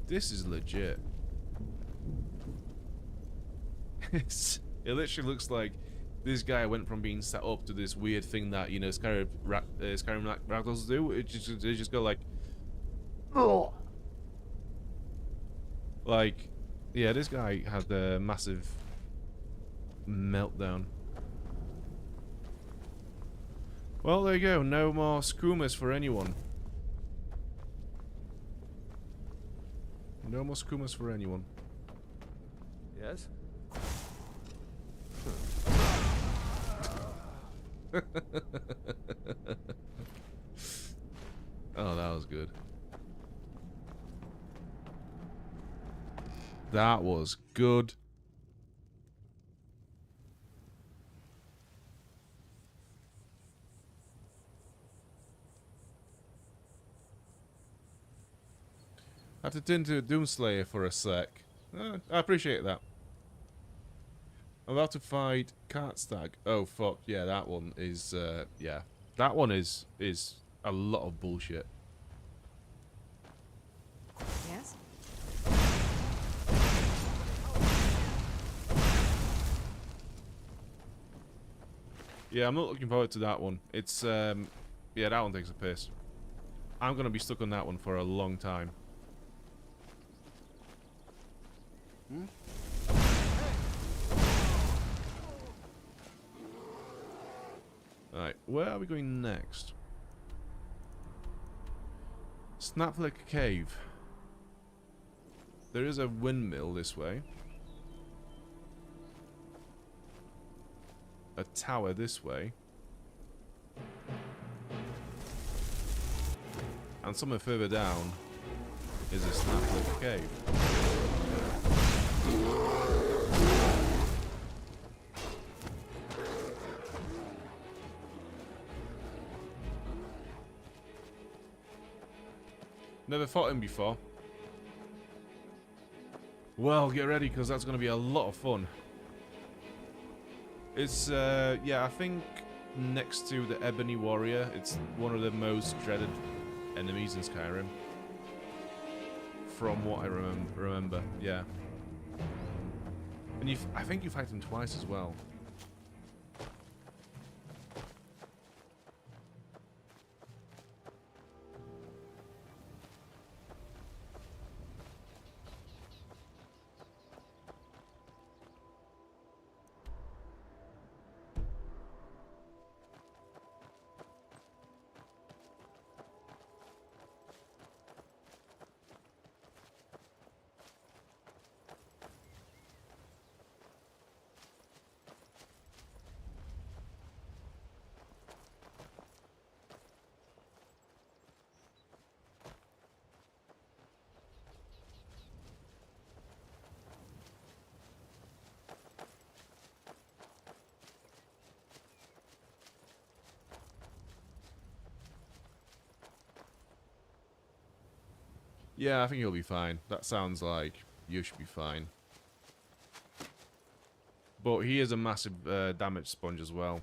This is legit. It literally looks like this guy went from being set up to this weird thing that, you know, Skyrim ragdolls do. They just go like... Oh. Like, yeah, this guy had a massive meltdown. Well, there you go. No more skoomers for anyone. No more skoomers for anyone. Yes? Oh, that was good. That was good. I had to turn to a Doomslayer for a sec. I appreciate that. I'm about to fight Cartstag. Oh fuck, yeah, that one is yeah. That one is a lot of bullshit. Yes? Yeah, I'm not looking forward to that one. It's yeah, that one takes a piss. I'm gonna be stuck on that one for a long time. Alright, where are we going next? Snapflick Cave. There is a windmill this way. A tower this way. And somewhere further down is a Snapflick Cave. Never fought him before. Well, get ready, because that's going to be a lot of fun. It's, yeah, I think next to the Ebony Warrior, it's one of the most dreaded enemies in Skyrim. From what I remember, yeah. And I think you fight him twice as well. Yeah, I think you'll be fine. That sounds like you should be fine. But he is a massive damage sponge as well.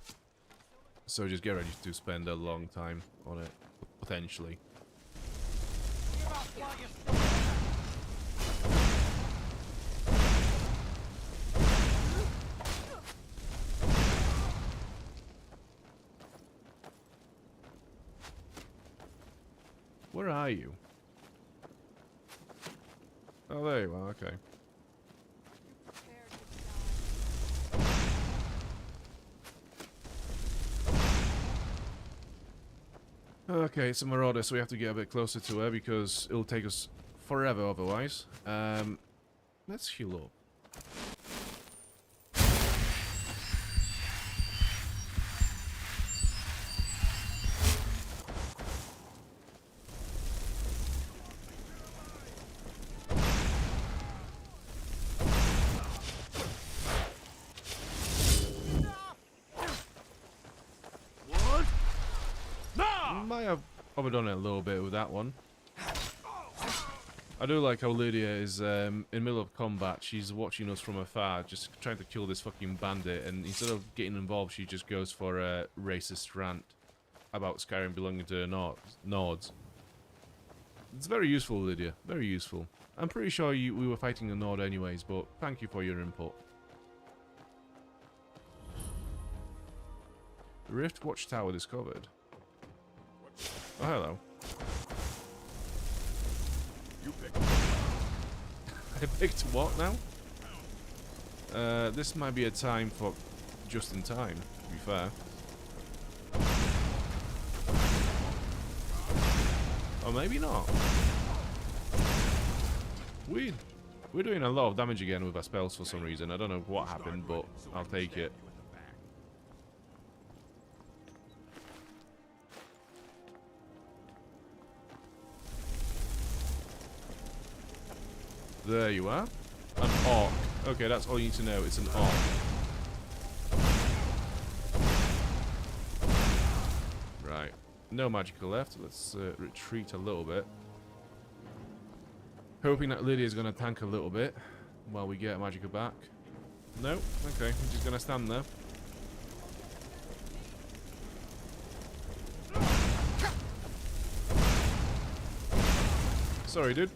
So just get ready to spend a long time on it, potentially. Where are you? Oh, there you are, okay. Okay, it's a marauder, so we have to get a bit closer to her because it'll take us forever otherwise. Let's heal up. Might have overdone it a little bit with that one. I do like how Lydia is in the middle of combat. She's watching us from afar, just trying to kill this fucking bandit, and instead of getting involved, she just goes for a racist rant about Skyrim belonging to Nords. It's very useful, Lydia. Very useful. I'm pretty sure we were fighting a Nord anyways, but thank you for your input. Rift Watchtower discovered. Oh, hello. You pick. I picked what now? This might be a time for just in time, to be fair. Or maybe not. Weird. We're doing a lot of damage again with our spells for some reason. I don't know what happened, but I'll take it. There you are. An orc. Okay, that's all you need to know. It's an orc. Right. No magical left. Let's retreat a little bit. Hoping that Lydia's going to tank a little bit while we get magical back. No? Okay, I'm just going to stand there. Sorry, dude.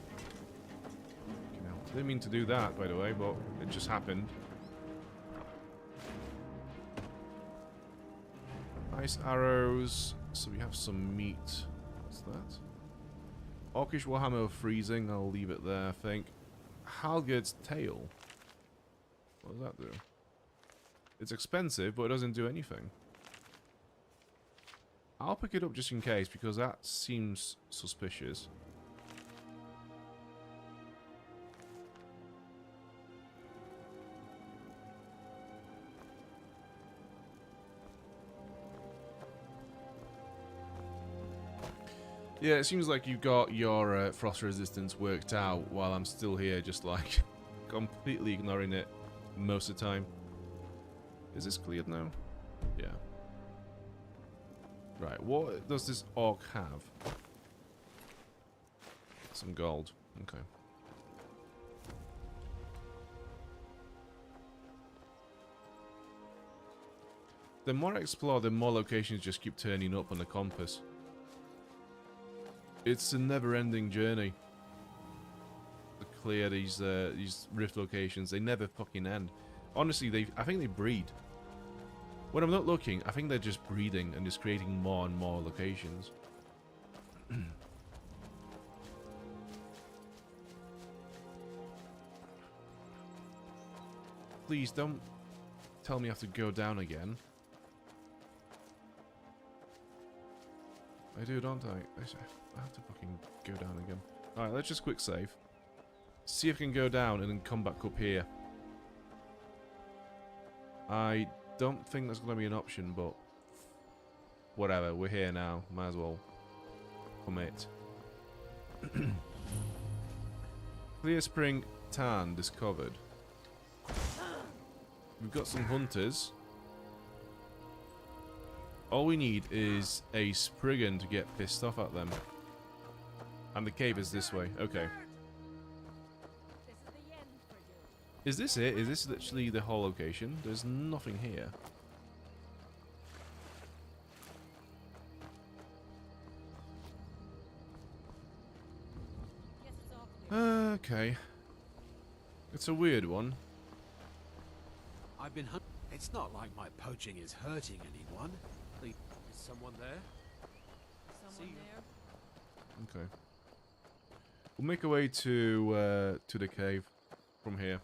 Didn't mean to do that, by the way, but it just happened. Nice arrows. So we have some meat. What's that? Orcish Warhammer of Freezing. I'll leave it there, I think. Halgerd's Tail. What does that do? It's expensive, but it doesn't do anything. I'll pick it up just in case, because that seems suspicious. Yeah, it seems like you've got your frost resistance worked out while I'm still here just like completely ignoring it most of the time. Is this cleared now? Yeah. Right, what does this orc have? Some gold. Okay. The more I explore, the more locations just keep turning up on the compass. It's a never-ending journey to clear these rift locations. They never fucking end. Honestly, I think they breed. When I'm not looking, I think they're just breeding and just creating more and more locations. Please don't tell me I have to go down again. I do, don't I? I have to fucking go down again. Alright, let's just quick save. See if I can go down and then come back up here. I don't think that's going to be an option, but whatever, we're here now. Might as well commit. Clear Spring Tarn discovered. We've got some hunters. All we need is a Spriggan to get pissed off at them. And the cave is this way. Okay. Is this it? Is this literally the whole location? There's nothing here. Okay. It's a weird one. I've been hunting. It's not like my poaching is hurting anyone. Is someone there? Someone there? Okay. We'll make our way to the cave from here.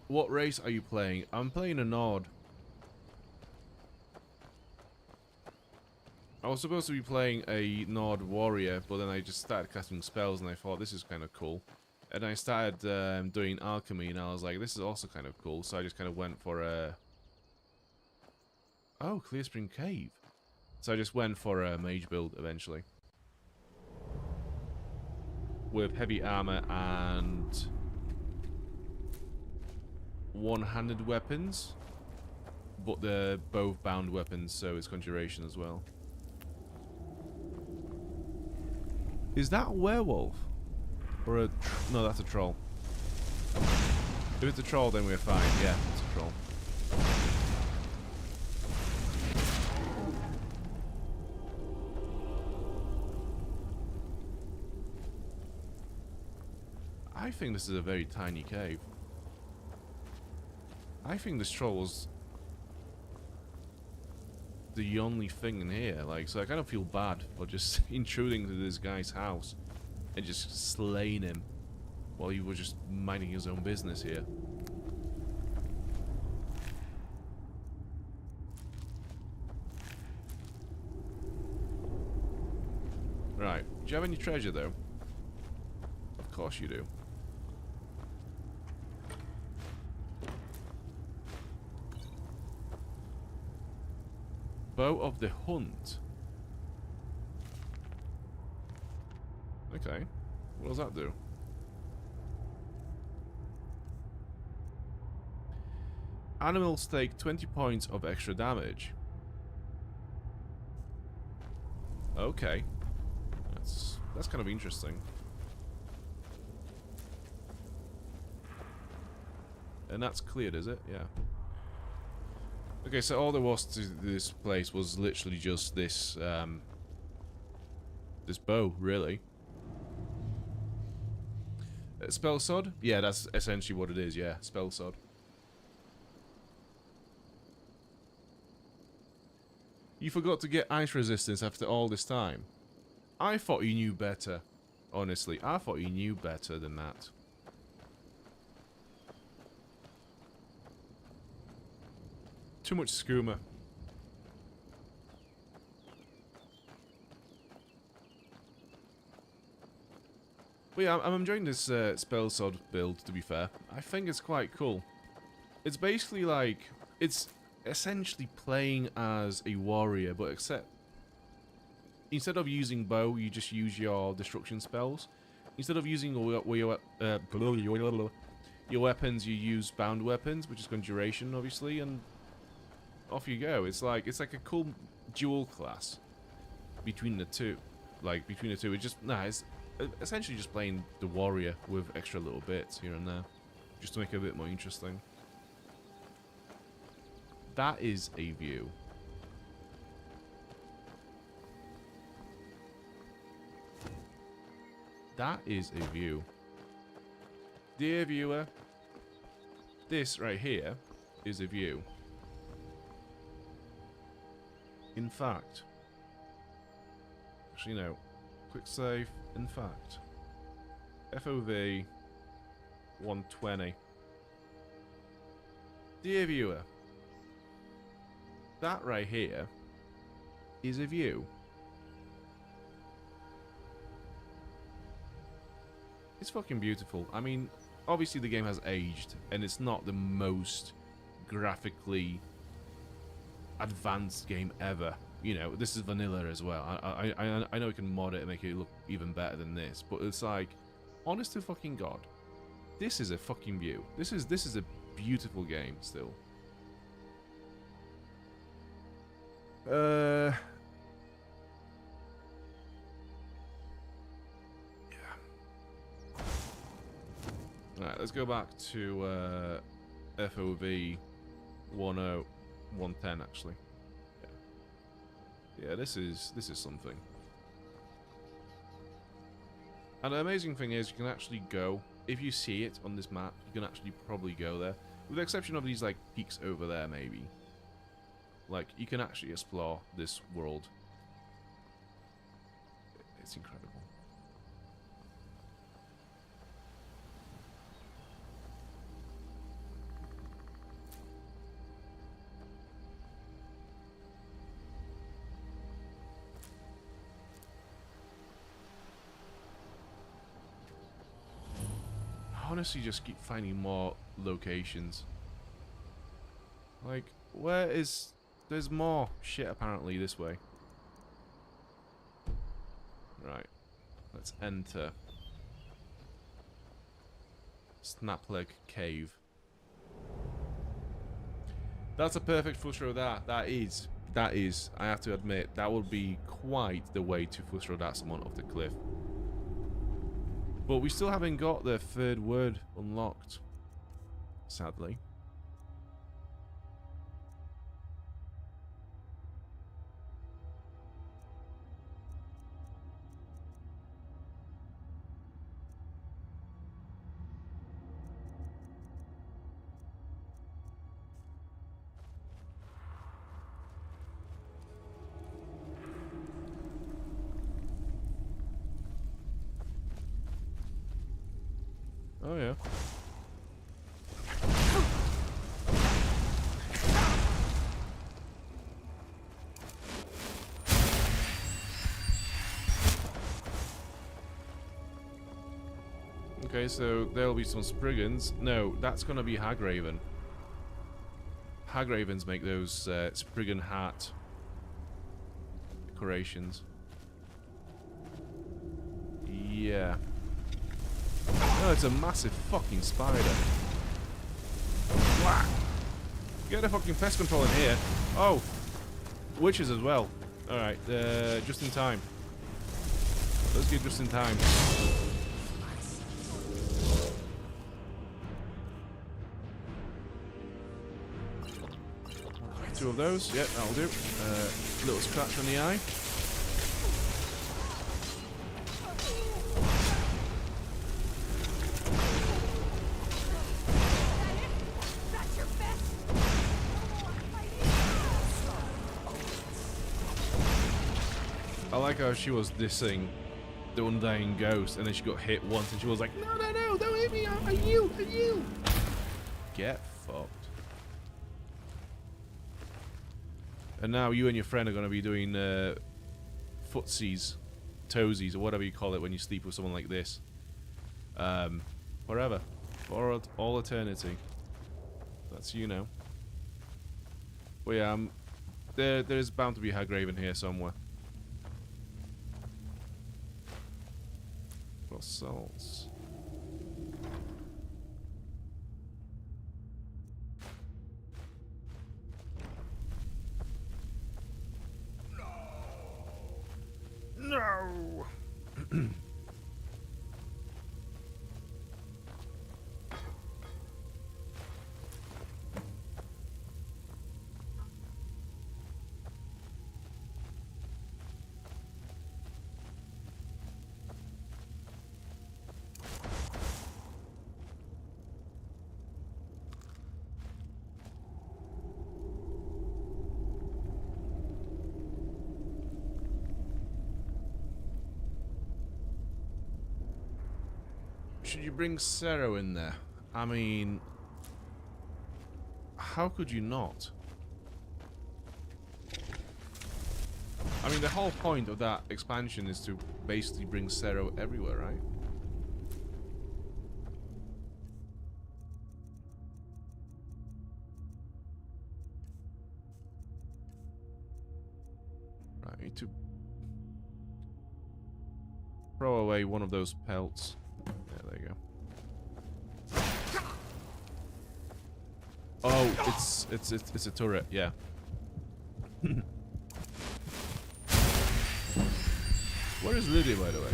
What race are you playing? I'm playing a Nord. I was supposed to be playing a Nord warrior, but then I just started casting spells and I thought this is kind of cool. And I started doing alchemy and I was like, this is also kind of cool. So I just kind of went for a... Oh, Clear Spring Cave. So I just went for a mage build eventually. With heavy armor and one-handed weapons. but they're both bound weapons, so it's conjuration as well. Is that a werewolf? Or a... no, that's a troll. If it's a troll, then we're fine. Yeah, it's a troll. I think this is a very tiny cave. I think this troll was the only thing in here. Like, so I kind of feel bad for just intruding into this guy's house and just slaying him while he was just minding his own business here. Right. Do you have any treasure, though? Of course you do. Bow of the Hunt. Okay. What does that do? Animals take 20 points of extra damage. Okay. That's kind of interesting. And that's cleared, is it? Yeah. Okay, so all there was to this place was literally just this, this bow, really. Spell sword? Yeah, that's essentially what it is, yeah. Spell sword. You forgot to get ice resistance after all this time. I thought you knew better. Honestly, I thought you knew better than that. Too much skooma. But yeah, I'm enjoying this spell sword build, to be fair. I think it's quite cool. It's basically like... it's essentially playing as a warrior, but except... instead of using bow, you just use your destruction spells. Instead of using your weapons, you use bound weapons, which is conjuration, obviously, and... off you go. It's like a cool dual class between the two. Like between the two, it's just it's essentially just playing the warrior with extra little bits here and there, just to make it a bit more interesting. That is a view. That is a view. Dear viewer, this right here is a view. In fact, actually no, quick save, in fact, FOV 120. Dear viewer, that right here is a view. It's fucking beautiful. I mean, obviously the game has aged, and it's not the most graphically advanced game ever. You know, this is vanilla as well. I know we can mod it and make it look even better than this, but it's like, honest to fucking god, this is a fucking view. This is a beautiful game still. Yeah. Alright, let's go back to FOV 110 actually. Yeah, this is something. And the amazing thing is, you can actually go, if you see it on this map, you can actually probably go there. With the exception of these, like, peaks over there, maybe. Like, you can actually explore this world. It's incredible. Honestly, just keep finding more locations. Like, where is... there's more shit apparently this way. Right. Let's enter Snapleg Cave. That's a perfect flush road. That is. I have to admit, that would be quite the way to flush road at someone off the cliff. But we still haven't got the third word unlocked, sadly. Oh yeah. Okay, so there'll be some Spriggans. No, that's gonna be Hagraven. Hagravens make those Spriggan hat decorations. Yeah. Oh, it's a massive fucking spider. Whack! Get a fucking pest control in here. Oh! Witches as well. Alright, just in time. Let's get just in time. Two of those. Yep, that'll do. Little scratch on the eye. I like how she was dissing the Undying Ghost, and then she got hit once, and she was like, "No, no, no! Don't hit me! I you! I you!" Get fucked. And now you and your friend are going to be doing footsies, toesies, or whatever you call it when you sleep with someone like this. Forever. For all eternity. That's you know. But yeah, there is bound to be Hagraven here somewhere. Salts. No. Should you bring Sero in there? I mean, how could you not? I mean, the whole point of that expansion is to basically bring Sero everywhere, right? Right, I need to throw away one of those pelts. Yeah, there you go. Oh, it's a turret, yeah. Where is Lydia, by the way?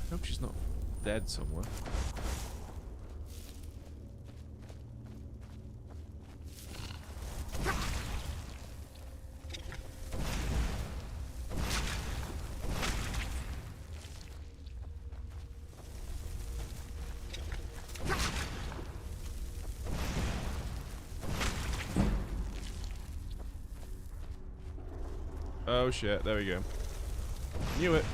I hope she's not dead somewhere. Oh shit, there we go. Knew it.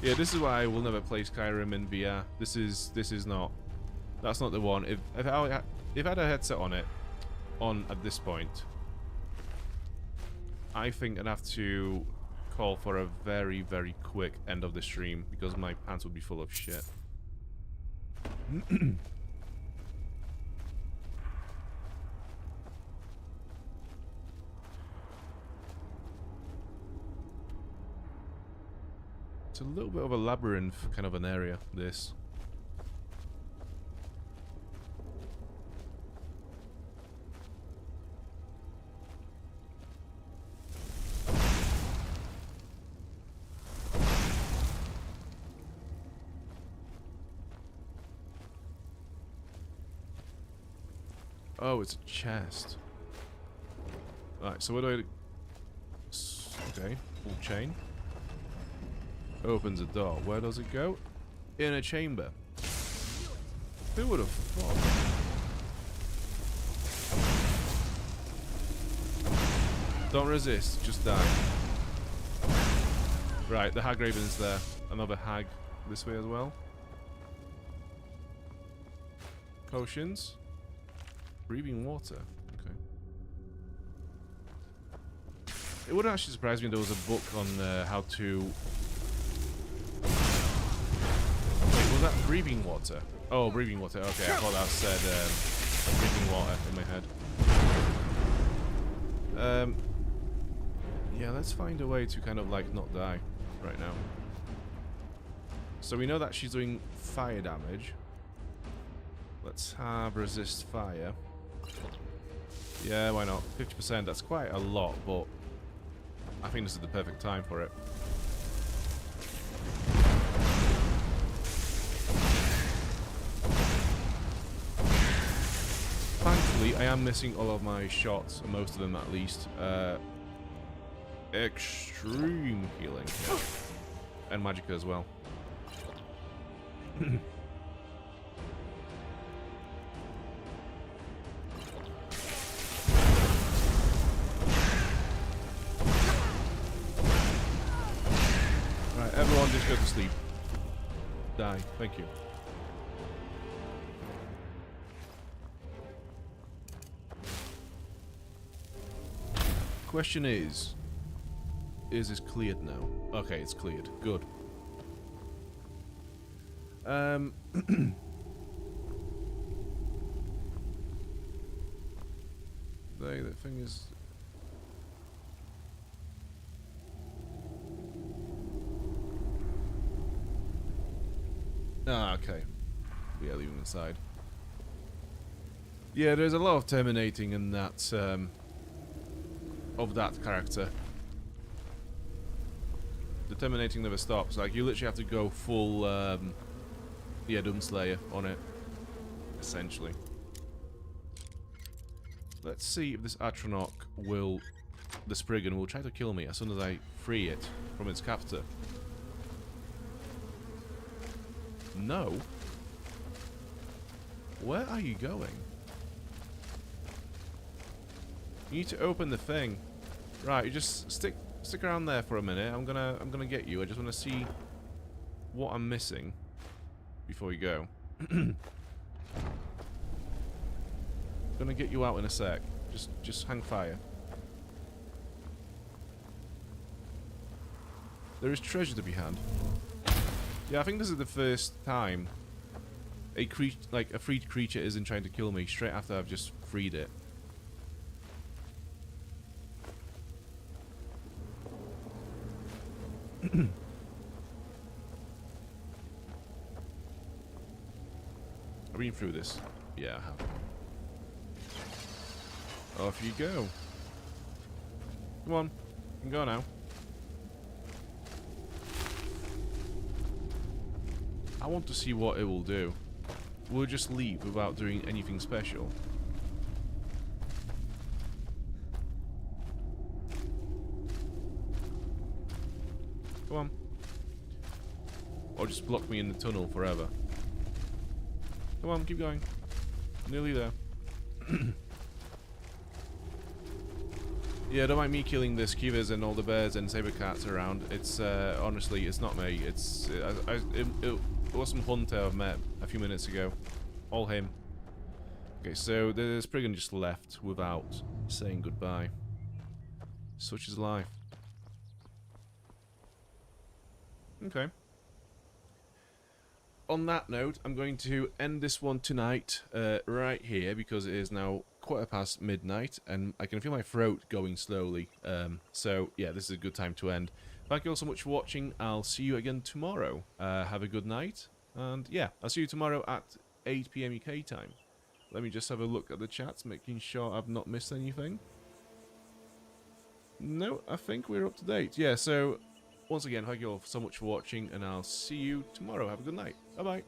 Yeah, this is why I will never play Skyrim in VR. This is not. That's not the one. If I had a headset on it, at this point, I think I'd have to call for a very, very quick end of the stream because my pants would be full of shit. It's a little bit of a labyrinth kind of an area, this. Oh, it's a chest. Right, so where do I... Okay, full chain. Opens a door. Where does it go? In a chamber. Who would have thought? Don't resist, just die. Right, the hag raven's there. Another hag this way as well. Potions. Breathing water. Okay. It wouldn't actually surprise me if there was a book on how to... Wait, was that breathing water? Oh, breathing water. Okay, I thought that said breathing water in my head. Yeah, let's find a way to kind of like not die right now. So we know that she's doing fire damage. Let's have resist fire. Yeah, why not? 50%, that's quite a lot, but I think this is the perfect time for it. Thankfully, I am missing all of my shots, most of them at least. Extreme healing. Yeah. And magicka as well. Everyone just go to sleep. Die. Thank you. Question is this cleared now? Okay, it's cleared. Good. The thing is... Ah, okay. Yeah, leave him inside. Yeah, there's a lot of terminating in that, of that character. The terminating never stops. Like, you literally have to go full, yeah, Doomslayer on it. Essentially. Let's see if this Atronach will... The Spriggan will try to kill me as soon as I free it from its captor. No. Where are you going? You need to open the thing. Right, you just stick around there for a minute. I'm gonna get you. I just want to see what I'm missing before you go. Gonna get you out in a sec. Just hang fire. There is treasure to be had. Yeah, I think this is the first time a freed creature isn't trying to kill me straight after I've just freed it. I've been through this. Yeah, I have. Off you go. Come on, you can go now. I want to see what it will do. We'll just leave without doing anything special. Come on. Or just block me in the tunnel forever. Come on, keep going. Nearly there. Yeah, don't mind me killing the skivers and all the bears and saber cats around. It's honestly, it's not me. It's it was some hunter I've met a few minutes ago. All him. Okay, so the Spriggan just left without saying goodbye. Such is life. Okay. On that note, I'm going to end this one tonight, right here, because it is now quarter past midnight, and I can feel my throat going slowly. So, yeah, this is a good time to end. Thank you all so much for watching. I'll see you again tomorrow. Have a good night. And, yeah, I'll see you tomorrow at 8 PM UK time. Let me just have a look at the chats, making sure I've not missed anything. No, I think we're up to date. Yeah, so, once again, thank you all so much for watching, and I'll see you tomorrow. Have a good night. Bye-bye.